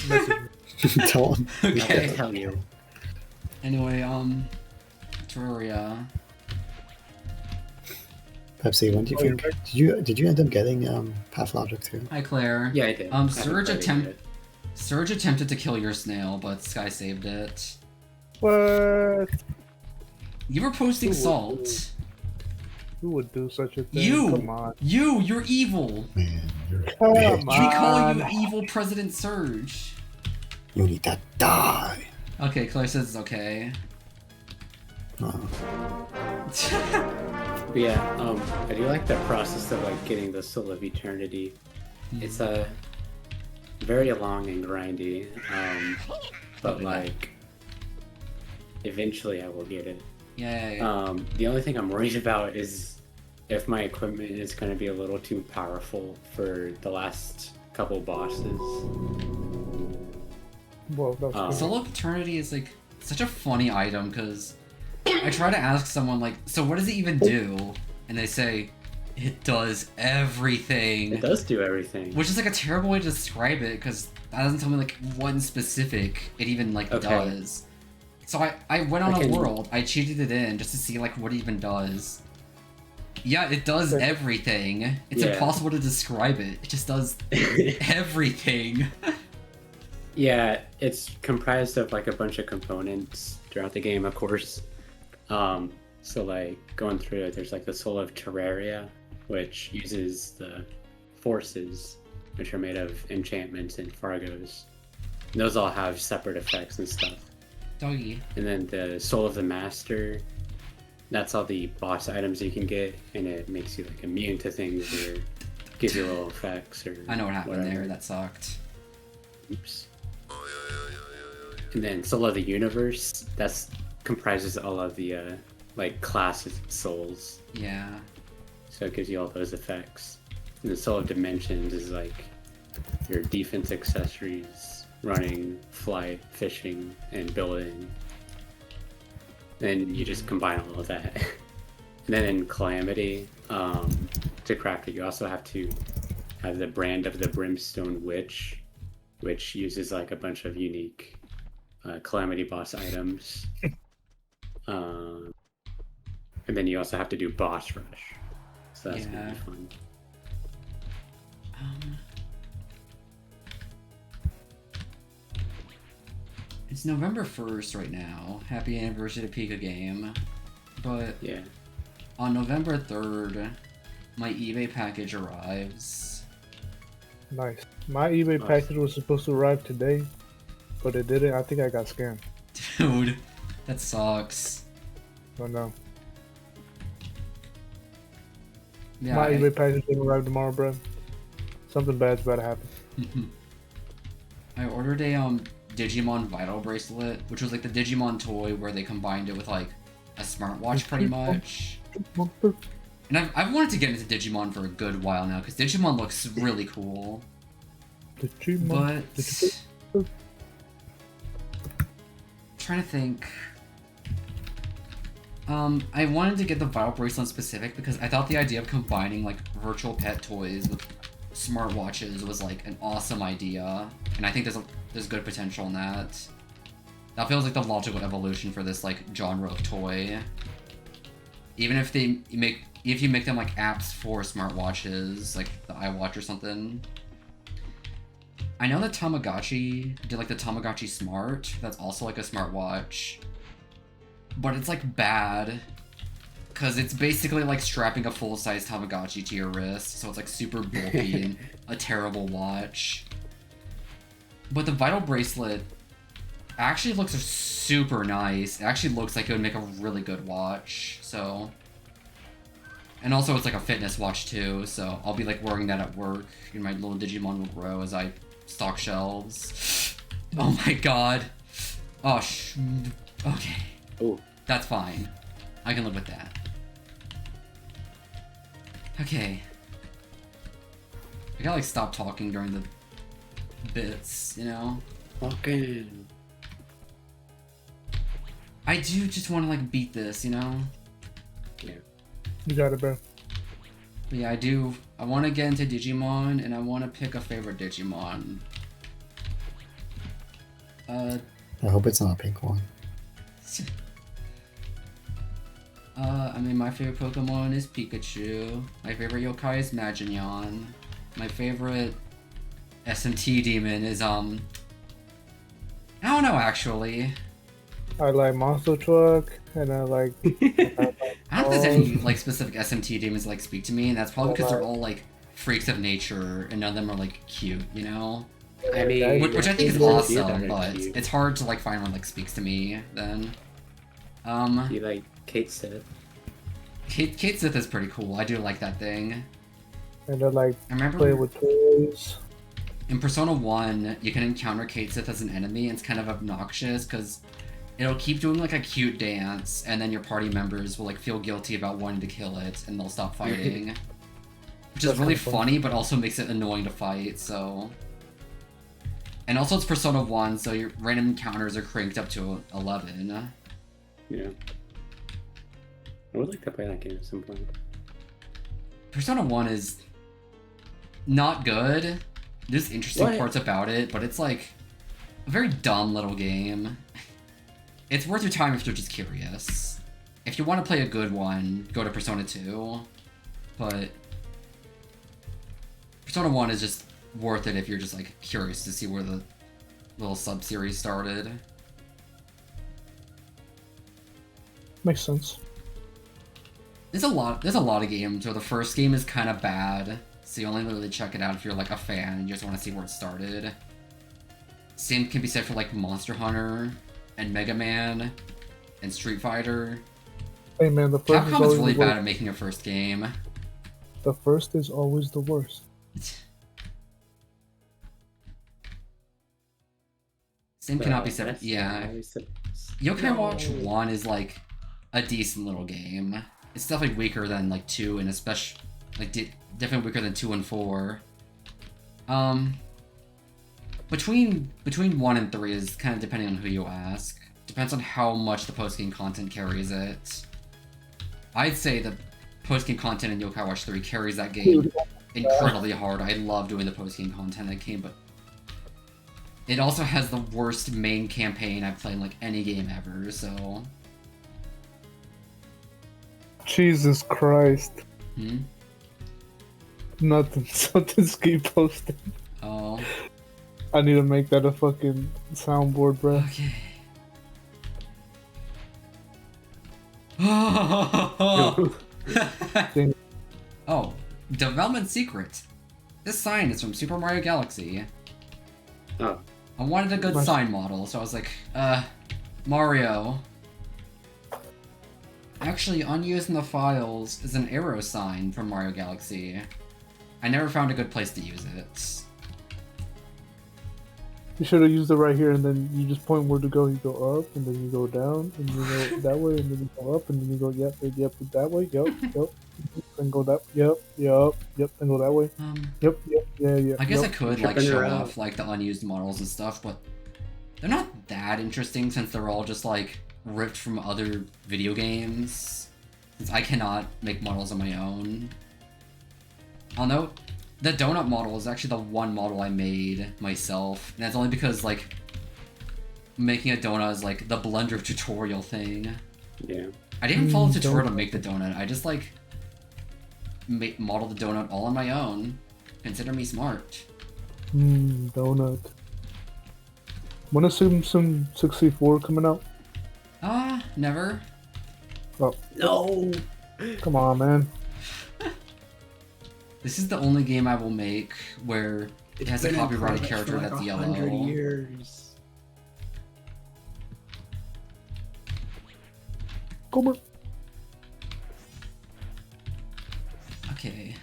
message me. Don't. I can Okay. tell you. Anyway, Terraria. Pepsi, when do you Oh, you're think did you end up getting Pathologic too? Hi, Claire. Yeah, I did. I haven't Surge played it attempt. yet. Surge attempted to kill your snail, but Sky saved it. What? You were posting Ooh. salt. Who would do such a thing? You! Come on. You're evil! Man, you're a Come bitch. on. We call you evil President Surge. You need to die. Okay, Claire says it's okay. Oh. But yeah, I do like the process of like getting the Soul of Eternity. It's very long and grindy, but like eventually I will get it. Yay. The only thing I'm worried about is if my equipment is going to be a little too powerful for the last couple bosses. Well, that's Um, cool. Soul of Eternity is like such a funny item because I try to ask someone like, so what does it even do? And they say, it does everything. It does do everything. Which is like a terrible way to describe it because that doesn't tell me like one specific it even like Okay. does. So I went on I a can- world, I cheated it in just to see like what it even does. Yeah, it does Okay. everything. It's Yeah. impossible to describe it. It just does everything. Yeah, it's comprised of like a bunch of components throughout the game, of course. So like going through it, there's like the Soul of Terraria, which uses the forces, which are made of enchantments and Fargos. And those all have separate effects and stuff. Doggy. And then the Soul of the Master, that's all the boss items you can get, and it makes you like immune to things or gives you little effects or I know what happened whatever. there. That sucked. Oops. And then Soul of the Universe, that's comprises all of the like classes of souls. Yeah. So it gives you all those effects. And the Soul of Dimensions is like your defense accessories, running, flight, fishing, and building. Then you just combine all of that. And then in Calamity, to craft it, you also have to have the Brand of the Brimstone Witch, which uses like a bunch of unique Calamity Boss items. And then you also have to do Boss Rush. So that's gonna Yeah. be fun. It's November 1st right now. Happy anniversary to Pika game. But Yeah. on November 3rd, my eBay package arrives. Nice. My eBay Nice. package was supposed to arrive today, but it didn't. I think I got scammed. Dude, that sucks. Oh no. Yeah, My eBay package didn't arrive tomorrow, bro. Something bad's about to happen. I ordered a Digimon Vital bracelet, which was like the Digimon toy where they combined it with like a smartwatch pretty much. And I've wanted to get into Digimon for a good while now, because Digimon looks really cool. But trying to think. I wanted to get the Vital bracelet specific because I thought the idea of combining like virtual pet toys with smartwatches was like an awesome idea, and I think there's good potential in that. That feels like the logical evolution for this like genre of toy. Even if you make them like apps for smartwatches, like the iWatch or something. I know that Tamagotchi did like the Tamagotchi Smart. That's also like a smartwatch, but it's like bad because it's basically like strapping a full-size Tamagotchi to your wrist, so it's like super bulky and a terrible watch. But the Vital bracelet actually looks super nice. It actually looks like it would make a really good watch, so. And also it's like a fitness watch too, so I'll be like wearing that at work, and my little Digimon will grow as I stock shelves. Oh my god. Oh, okay. Oh. That's fine. I can live with that. Okay. I gotta like stop talking during the bits, you know? Fucking. I do just want to like beat this, you know? Yeah. You got it, bro. But yeah, I want to get into Digimon, and I want to pick a favorite Digimon. I hope it's not a pink one. I mean, my favorite Pokemon is Pikachu. My favorite yokai is Maginion. My favorite SMT demon is, I don't know, actually. I like Monster Truck, and I like. I don't think there's any, like, specific SMT demons, like, speak to me, and that's probably because they're all, like, freaks of nature, and none of them are, like, cute, you know? I mean, Which I think is they're awesome, cute, but cute. it's hard to, like, find one, like, speaks to me, then. You like Kate Sith? Kate Sith is pretty cool. I do like that thing. And I like I remember play with toys. in Persona 1, you can encounter Kate Sith as an enemy, and it's kind of obnoxious, because it'll keep doing, like, a cute dance, and then your party members will, like, feel guilty about wanting to kill it, and they'll stop fighting. Which is That's really kinda fun. funny, but also makes it annoying to fight, so... And also it's Persona 1, so your random encounters are cranked up to 11. Yeah. I would like to play that game at some point. Persona 1 is not good. There's interesting What? parts about it, but it's like a very dumb little game. It's worth your time if you're just curious. If you want to play a good one, go to Persona 2. But Persona 1 is just worth it if you're just like curious to see where the little sub-series started. Makes sense. There's a lot of games where the first game is kind of bad, so you only really check it out if you're like a fan and you just want to see where it started. Same can be said for like Monster Hunter and Mega Man and Street Fighter. Hey man, the first is Capcom is always really the bad worst. at making a first game. The first is always the worst. Same cannot be said. That's Yeah, always the- Yokai No. Watch 1 is like a decent little game. It's definitely weaker than like 2, and especially like definitely weaker than 2 and 4. Between 1 and 3 is kind of depending on who you ask. Depends on how much the post-game content carries it. I'd say the post-game content in Yokai Watch 3 carries that game incredibly hard. I love doing the post-game content in that game, but it also has the worst main campaign I've played in like any game ever, so... Jesus Christ. Hmm? Nothing. Something's keep posting. Oh. I need to make that a fucking soundboard, bro. Okay. Oh, development secret. This sign is from Super Mario Galaxy. Oh. I wanted a good Nice. sign model, so I was like, Mario. Actually, unused in the files is an arrow sign from Mario Galaxy. I never found a good place to use it. You should have used it right here, and then you just point where to go. You go up, and then you go down, and you go that way, and then you go up, and then you go yep, that way, yep, then go that, yep, then go that way, yep, yeah. I guess I yep. could like Tripping show her out. off like the unused models and stuff, but they're not that interesting since they're all just like ripped from other video games. Since I cannot make models on my own. I'll note, the donut model is actually the one model I made myself, and that's only because like making a donut is like the Blender tutorial thing. Yeah. I didn't follow the Don't- tutorial to make the donut. I just like modeled the donut all on my own. Consider me smart. Donut. When is Sim 64 coming out? Never. No. Come on, man. This is the only game I will make where it has a copyrighted character that's yellow. 100 years. Come on. Okay.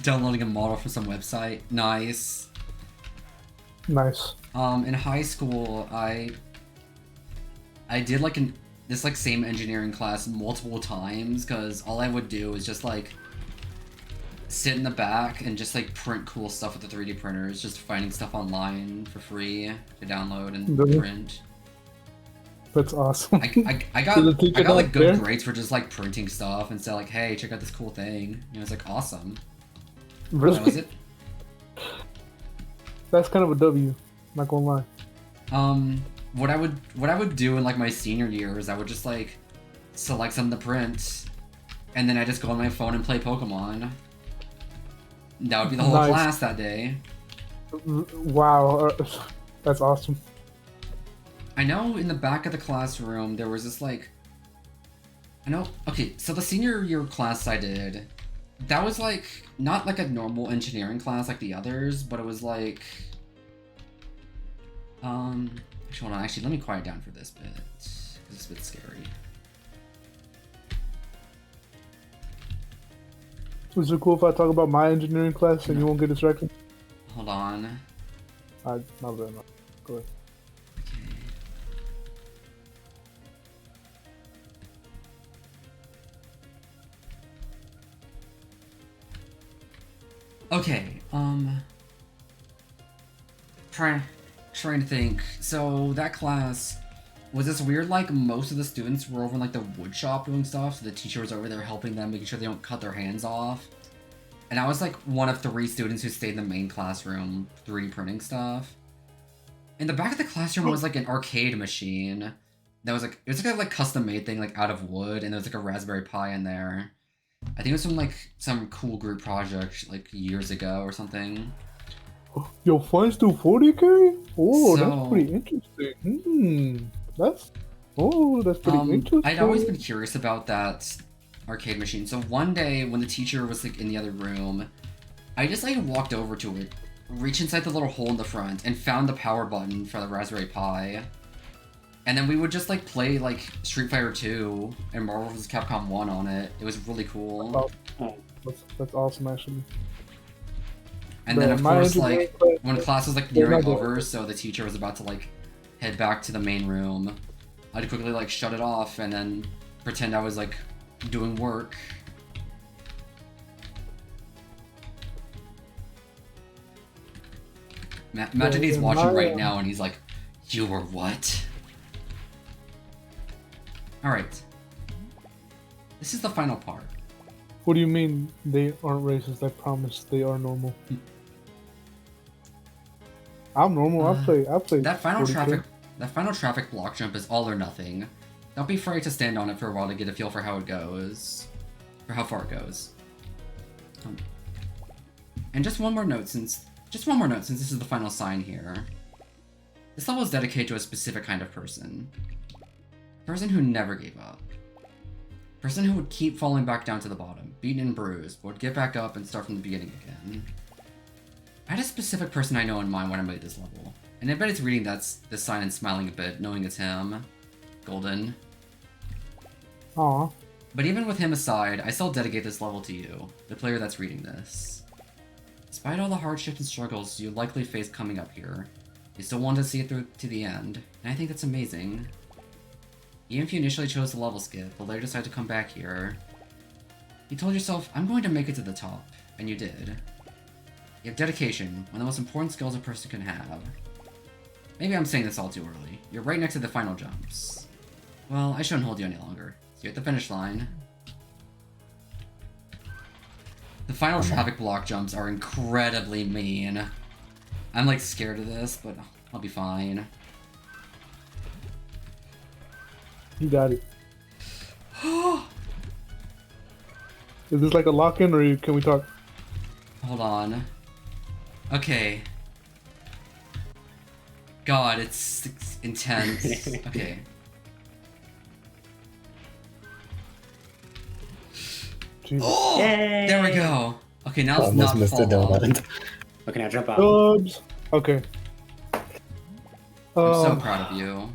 Downloading a model from some website. Nice. Nice. In high school, I did like this like same engineering class multiple times because all I would do is just like sit in the back and just like print cool stuff with the 3D printers, just finding stuff online for free to download and Really? print. That's awesome. I got Did the teacher I got like not good care? grades for just like printing stuff and say like, hey, check out this cool thing. You know, it's like awesome. Really? That was it. That's kind of a W. Not gonna lie. What I would do in like my senior year is I would just like select something to print, and then I just go on my phone and play Pokemon. That would be the whole Nice. class that day. Wow, that's awesome. I know in the back of the classroom there was this like, okay, so the senior year class I did, that was like not like a normal engineering class like the others, but it was like, actually, hold on, let me quiet down for this bit, because it's a bit scary. Is it cool if I talk about my engineering class and you won't get distracted? Hold on. Not very much. Go ahead. Okay, trying to think. So that class was this weird, like most of the students were over in like the wood shop doing stuff, so the teacher was over there helping them, making sure they don't cut their hands off. And I was like one of 3 students who stayed in the main classroom 3D printing stuff. In the back of the classroom was like an arcade machine that was like, it was like a like custom made thing like out of wood, and there was like a Raspberry Pi in there. I think it was from like some cool group project like years ago or something. Yo, fines do 40K? Oh, So- that's pretty interesting. That's pretty interesting. I'd always been curious about that arcade machine. So one day when the teacher was like in the other room, I just like walked over to it, reached inside the little hole in the front, and found the power button for the Raspberry Pi. And then we would just like play like Street Fighter 2 and Marvel vs. Capcom 1 on it. It was really cool. Oh. That's awesome, actually. And then Bro, of my course engineering like class- when class was like Yeah, nearing my over, so the teacher was about to like head back to the main room, I'd quickly like shut it off and then pretend I was like doing work. Imagine he's Yeah, watching my, right now and he's like, You were what? Alright. This is the final part. What do you mean they aren't racist? I promise they are normal. I'm normal. I play. That final 40K. traffic block jump is all or nothing. Don't be afraid to stand on it for a while to get a feel for how it goes. For how far it goes. And just one more note since this is the final sign here. This level is dedicated to a specific kind of person. A person who never gave up. A person who would keep falling back down to the bottom, beaten and bruised, but would get back up and start from the beginning again. I had a specific person I know in mind when I made this level, and I bet it's reading this sign and smiling a bit, knowing it's him. Golden. Aw. But even with him aside, I still dedicate this level to you, the player that's reading this. Despite all the hardships and struggles you likely face coming up here, you still want to see it through to the end, and I think that's amazing. Even if you initially chose the level skip, but later decided to come back here, you told yourself, I'm going to make it to the top, and you did. You have dedication, one of the most important skills a person can have. Maybe I'm saying this all too early. You're right next to the final jumps. Well, I shouldn't hold you any longer. So you're at the finish line. The final traffic block jumps are incredibly mean. I'm like scared of this, but I'll be fine. You got it. Is this like a lock-in, or can we talk? Hold on. Okay. God, it's intense. Okay. Jesus. Oh, there we go. Okay, now it's Almost not missed the fall off. donut. Okay, now jump out. Dubs. Okay. I'm so proud of you.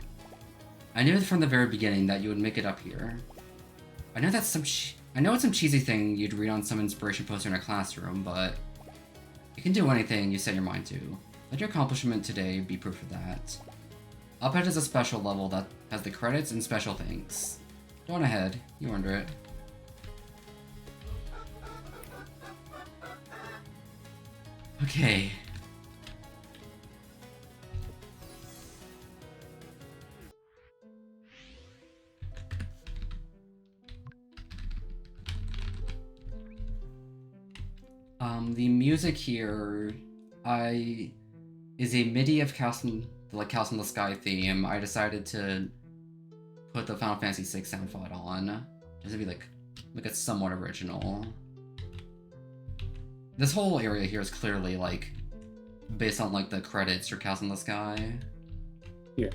I knew from the very beginning that you would make it up here. I know that's I know it's some cheesy thing you'd read on some inspiration poster in a classroom, but you can do anything you set your mind to. Let your accomplishment today be proof of that. Uphead is a special level that has the credits and special things. Go on ahead, you earned it. Okay. The music here, is a MIDI of Chaos in the Sky theme. I decided to put the Final Fantasy VI sound file on, just to be like it somewhat original. This whole area here is clearly like based on like the credits for Chaos in the Sky. Yeah.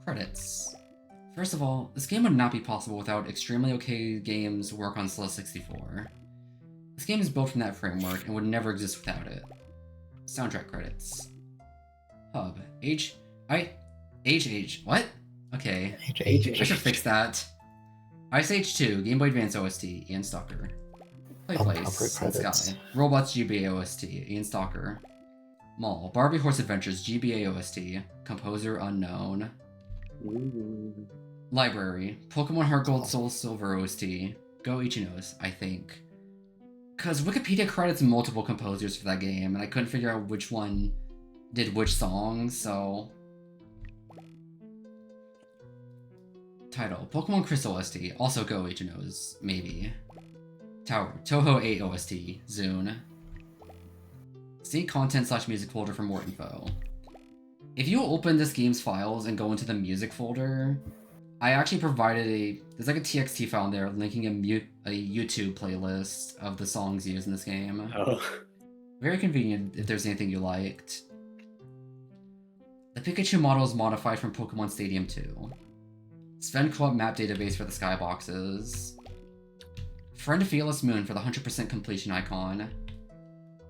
Credits. First of all, this game would not be possible without Extremely OK Games' work on Celeste 64. This game is built from that framework and would never exist without it. Soundtrack credits. Hub. What? Okay. I should fix that. Ice Age 2, Game Boy Advance OST, Ian Stalker. Play Place, Sky. Robots GBA OST, Ian Stalker. Mall, Barbie Horse Adventures GBA OST, Composer Unknown. Ooh. Library, Pokemon Heart Gold Soul Silver OST, Go Ichinos, I think. Cause Wikipedia credits multiple composers for that game, and I couldn't figure out which one did which song, so... Title, Pokemon Crystal OST, also Go Ichinos, maybe. Tower, Toho 8 OST, Zune. See content / music folder for more info. If you open this game's files and go into the music folder, I actually provided there's like a TXT file in there linking a YouTube playlist of the songs used in this game. Oh. Very convenient if there's anything you liked. The Pikachu model is modified from Pokemon Stadium 2. Sven Club map database for the skyboxes. Friend Fearless Moon for the 100% completion icon.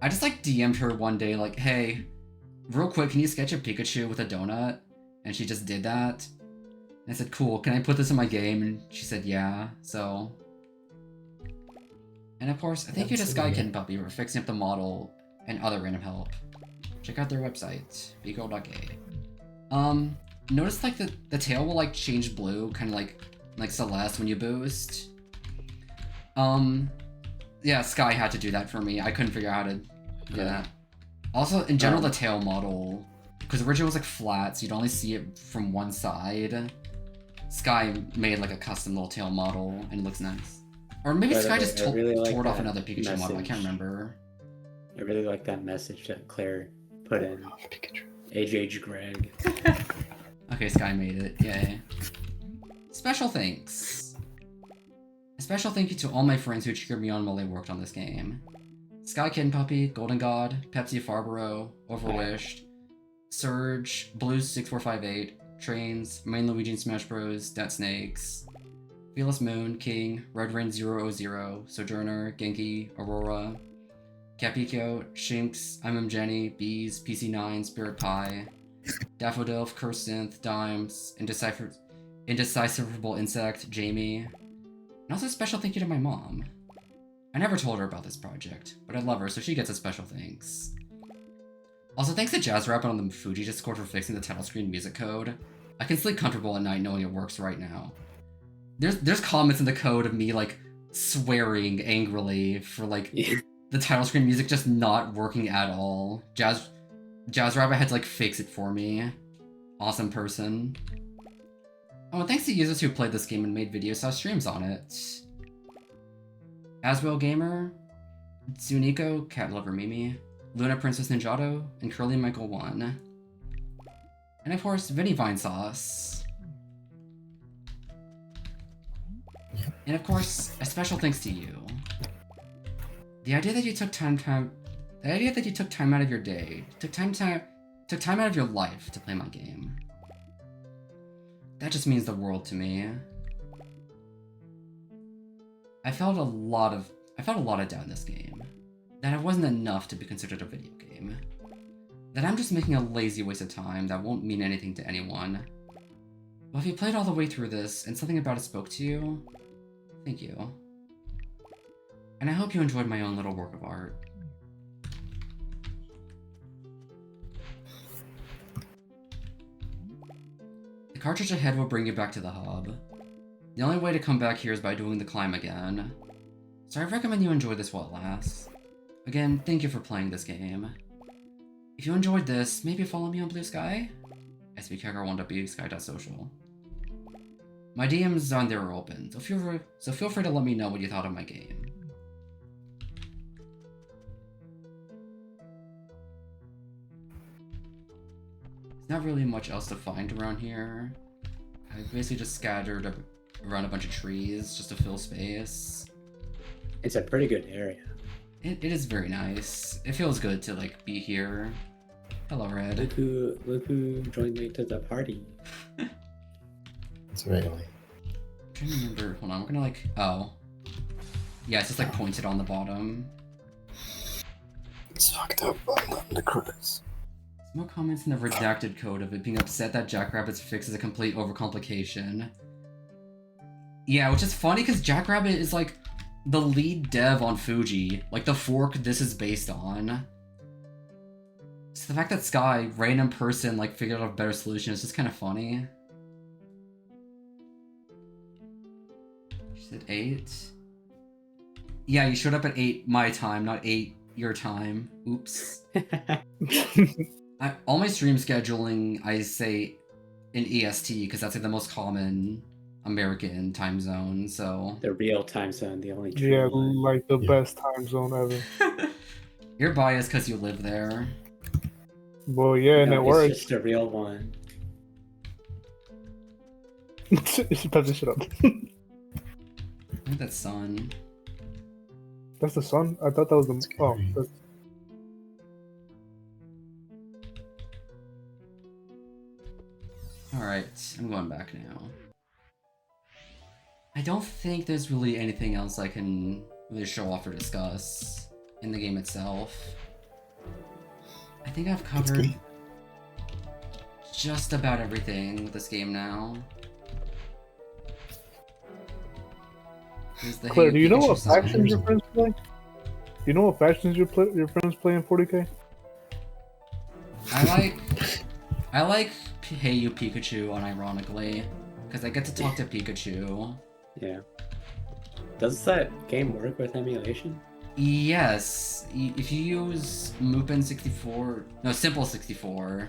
I just like DM'd her one day like, hey, real quick, can you sketch a Pikachu with a donut? And she just did that. And I said, cool, can I put this in my game? And she said, yeah, so... And of course, thank you to Sky Kitten Puppy for fixing up the model and other random help. Check out their website, bigirl.gay. Notice like the tail will like change blue, kind of like Celeste when you boost. Yeah, Sky had to do that for me. I couldn't figure out how to do that. Also, in general, the tail model, because originally it was like flat, so you'd only see it from one side. Sky made like a custom little tail model, and it looks nice. Or maybe But Sky just I really like tore off that another Pikachu model. I can't message. remember. I really like that message that Claire put in. Pikachu. HH Greg. Okay, Sky made it. Yay. Special thanks. A special thank you to all my friends who cheered me on while they worked on this game. Sky Kitten Puppy, Golden God, Pepsi Farborough, Overwished, Surge, Blues6458, Trains, Main Luigi in Smash Bros, Dead Snakes, Fearless Moon, King, Red Rain 000, Sojourner, Genki, Aurora, Capicchio, Shinx, Jenny, Bees, PC9, Spirit Pie, Daffodil, Curse Synth, Dimes, Indecipherable Insect, Jamie, and also a special thank you to my mom. I never told her about this project, but I love her, so she gets a special thanks. Also, thanks to Jazz Rabbit on the Fuji Discord for fixing the title screen music code. I can sleep comfortable at night knowing it works right now. There's comments in the code of me, like, swearing angrily for, like, the title screen music just not working at all. Jazz Rabbit had to, like, fix it for me. Awesome person. Oh, and thanks to users who played this game and made videos streams on it. Aswell Gamer, Tsuniko, Cat Lover Mimi, Luna Princess Ninjato, and Curly Michael 1. And of course, Vinny Vine Sauce. And of course, a special thanks to you. The idea that you took time out of your day, took time out of your life to play my game. That just means the world to me. I felt a lot of doubt in this game. That it wasn't enough to be considered a video game. That I'm just making a lazy waste of time that won't mean anything to anyone. Well, if you played all the way through this and something about it spoke to you, thank you. And I hope you enjoyed my own little work of art. The cartridge ahead will bring you back to the hub. The only way to come back here is by doing the climb again. So I recommend you enjoy this while it lasts. Again, thank you for playing this game. If you enjoyed this, maybe follow me on Blue Sky? sbkr1.bsky.social. My DMs on there are open, so feel free to let me know what you thought of my game. There's not really much else to find around here. I basically just scattered around a bunch of trees just to fill space. It's a pretty good area. It is very nice. It feels good to like be here. Hello, Red. Look who joined me to the party. It's really. I'm trying to remember. Hold on, we're gonna like. Oh. Yeah, it's just like pointed on the bottom. It's fucked up on the critics. More comments in the redacted code of it being upset that Jackrabbit's fix is a complete overcomplication. Yeah, which is funny because Jackrabbit is like the lead dev on Fuji, like the fork this is based on. So the fact that Sky, random person, like figured out a better solution is just kind of funny. She said 8. Yeah, you showed up at 8 my time, not 8 your time. Oops. All my stream scheduling, I say in EST because that's like the most common American time zone. So The real time zone, the only true Yeah, one. like the best time zone ever. you're biased because you live there. Well, yeah, and No, it it's works. just a real one. Shut up. I think that's sun. That's the sun? I thought that was the. Oh, that's, Alright, I'm going back now. I don't think there's really anything else I can really show off or discuss in the game itself. I think I've covered just about everything with this game now. There's the Claire, Hey do you know Pikachu what song. factions your friends play? Do you know what factions your friends play in 40k? I like Hey You Pikachu unironically, because I get to talk to Pikachu. Yeah. Does that game work with emulation? Yes, if you use Mupen 64, no, Simple 64,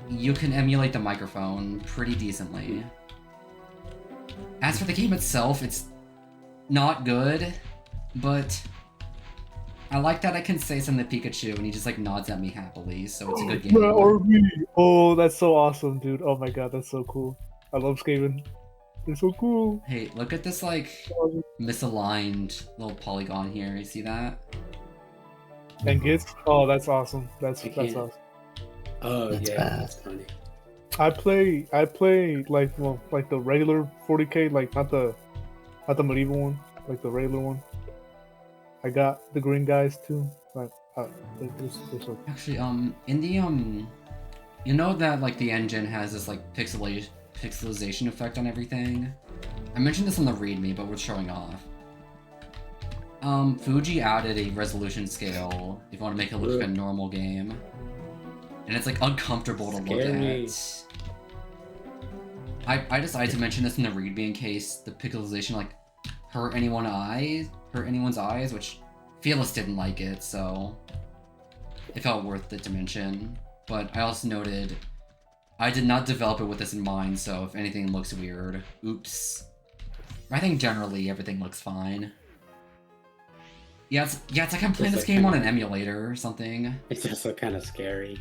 you can emulate the microphone pretty decently. As for the game itself, it's not good, but I like that I can say something to Pikachu and he just like nods at me happily, so it's a good game. Or me. Oh, that's so awesome, dude. Oh my god, that's so cool. I love Skaven. They're so cool. Hey, look at this like misaligned little polygon here. You see that? And gets. Oh, that's awesome. That's can't. awesome. Oh That's yeah, bad. that's funny. I play like the regular 40k, like not the medieval one, like the regular one. I got the green guys too. Like they're so Actually, in the you know that like the engine has this like pixelization effect on everything. I mentioned this on the README, but we're showing off. Fuji added a resolution scale if you want to make it look like a normal game, and it's like uncomfortable to look Scary. at. I decided to mention this in the README in case the pixelization like hurt anyone's eyes, which Fearless didn't like it, so it felt worth it to mention. But I also noted I did not develop it with this in mind, so if anything looks weird, oops. I think generally everything looks fine. Yeah, it's like I'm playing this game on an emulator or something. It's also kind of scary.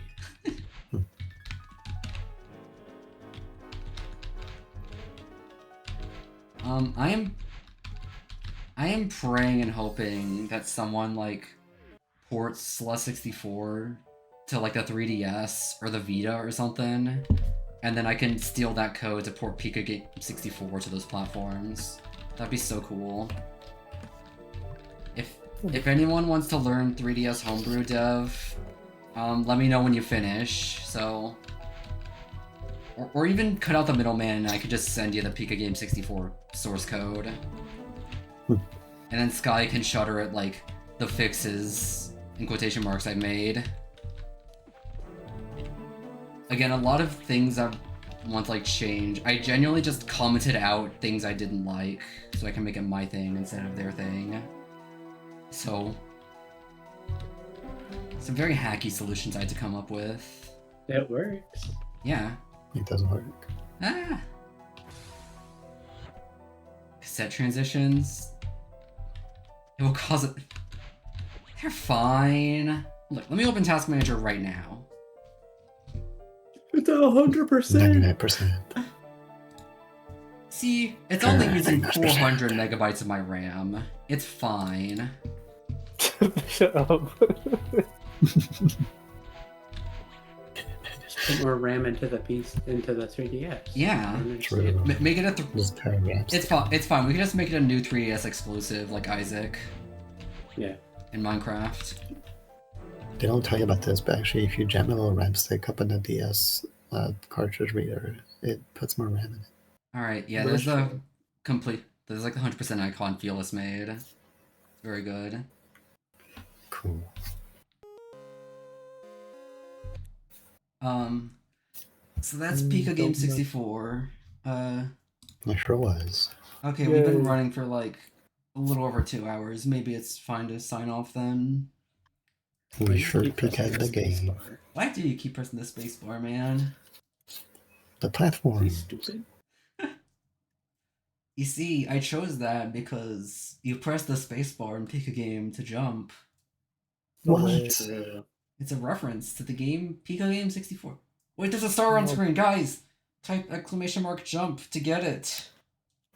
I am praying and hoping that someone like ports Celeste 64 to like the 3DS or the Vita or something, and then I can steal that code to port Pika Game 64 to those platforms. That'd be so cool. If anyone wants to learn 3DS homebrew dev, let me know when you finish. So, or even cut out the middleman, and I could just send you the Pika Game 64 source code. And then Sky can shudder at like the fixes in quotation marks I made. Again, a lot of things I want to like change. I genuinely just commented out things I didn't like so I can make it my thing instead of their thing. So some very hacky solutions I had to come up with. It works. Yeah. It doesn't work. Ah. Cassette transitions. It will cause it. They're fine. Look, let me open Task Manager right now. It's 100%. 99%. See, it's only using 99%. 400 megabytes of my RAM. It's fine. Shut up. Put more RAM into the 3DS. Yeah. True. Make it a. Just paragraphs. It's fine. It's fine. We can just make it a new 3DS exclusive, like Isaac Yeah. in Minecraft. They don't tell you about this, but actually, if you jam a little RAM stick up in the DS cartridge reader, it puts more RAM in it. All right. Yeah. There's the complete. There's like the 100% icon Fearless made. Very good. Cool. So that's Pika Game 64. I sure was. Okay, we've been Yay. running for like a little over 2 hours. Maybe it's fine to sign off then. We sure Keep peek pressing at the game. spacebar. Why do you keep pressing the spacebar, man? The Are platform. you stupid? You see, I chose that because you press the spacebar in Pika Game to jump. What? True. It's a reference to the game Pika Game 64. Wait, there's a star on No. screen, guys! Type exclamation mark jump to get it.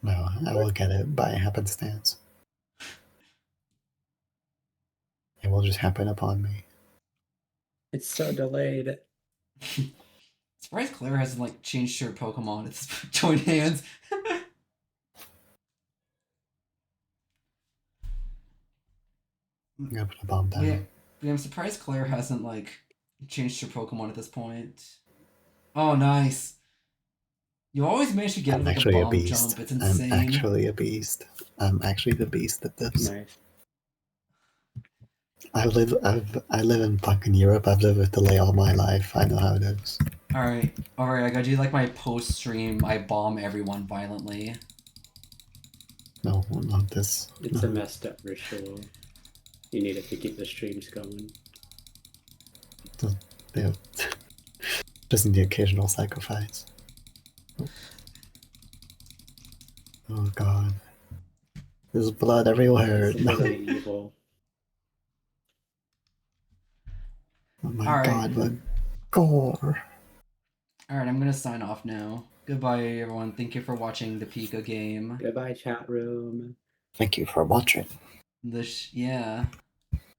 No, I will get it by happenstance. It will just happen upon me. It's so delayed. Surprised Claire hasn't like changed her Pokemon. It's joined hands. I'm gonna put a bomb down. Yeah, I'm surprised Claire hasn't like changed her Pokemon at this point. Oh, nice. You always manage to get I'm like a actually a bomb beast. jump. It's insane. I'm actually a beast. I'm actually the beast at this. Nice. I live in fucking Europe. I've lived with delay all my life. I know how it is. All right. I gotta do like my post stream. I bomb everyone violently. No, not this. It's a messed up ritual. You need it to keep the streams going. Yeah. Just in the occasional sacrifice. Oh god. There's blood everywhere. It's No. literally evil. Oh my All right. god, but gore. Alright, I'm gonna sign off now. Goodbye, everyone. Thank you for watching the Pika game. Goodbye, chat room. Thank you for watching. Yeah.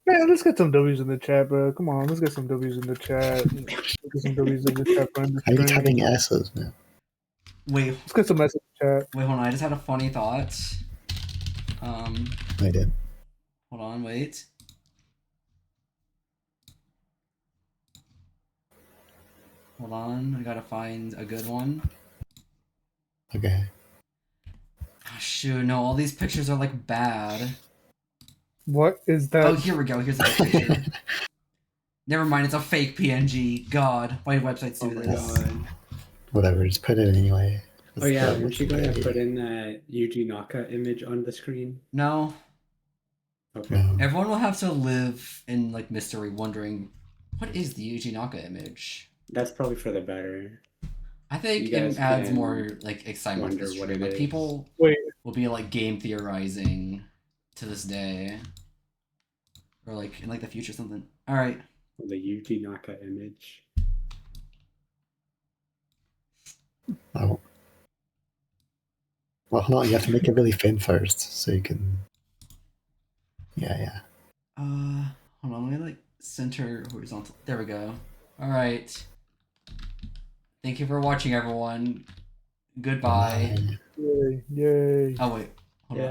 Man, let's get some W's in the chat, bro. Come on, let's get some W's in the chat. Let's get some W's in the chat, bro. How are you typing S's, man? Wait, Let's get some message chat. hold on. I just had a funny thought. I did. Hold on, wait. Hold on, I gotta find a good one. Okay. Oh, shoot, no, all these pictures are like bad. What is that? Oh, here we go. Here's a good picture. Never mind, it's a fake PNG. God, why do websites do Oh my this? god. Whatever, just put it anyway. Oh yeah, That weren't looks you going to great. put in that Yuji Naka image on the screen? No. Okay. No. Everyone will have to live in like mystery, wondering what is the Yuji Naka image. That's probably for the better. I think You guys it adds can more like excitement to the wonder what stream. it Like is. people Wait, will be like game theorizing to this day, or like in like the future something. All right. The Yuji Naka image. Oh. Well, hold on, you have to make it really thin first, so you can... Yeah. Hold on. Let me like center horizontal. There we go. All right. Thank you for watching, everyone. Goodbye. Bye. yay, yay. Oh wait. Hold on.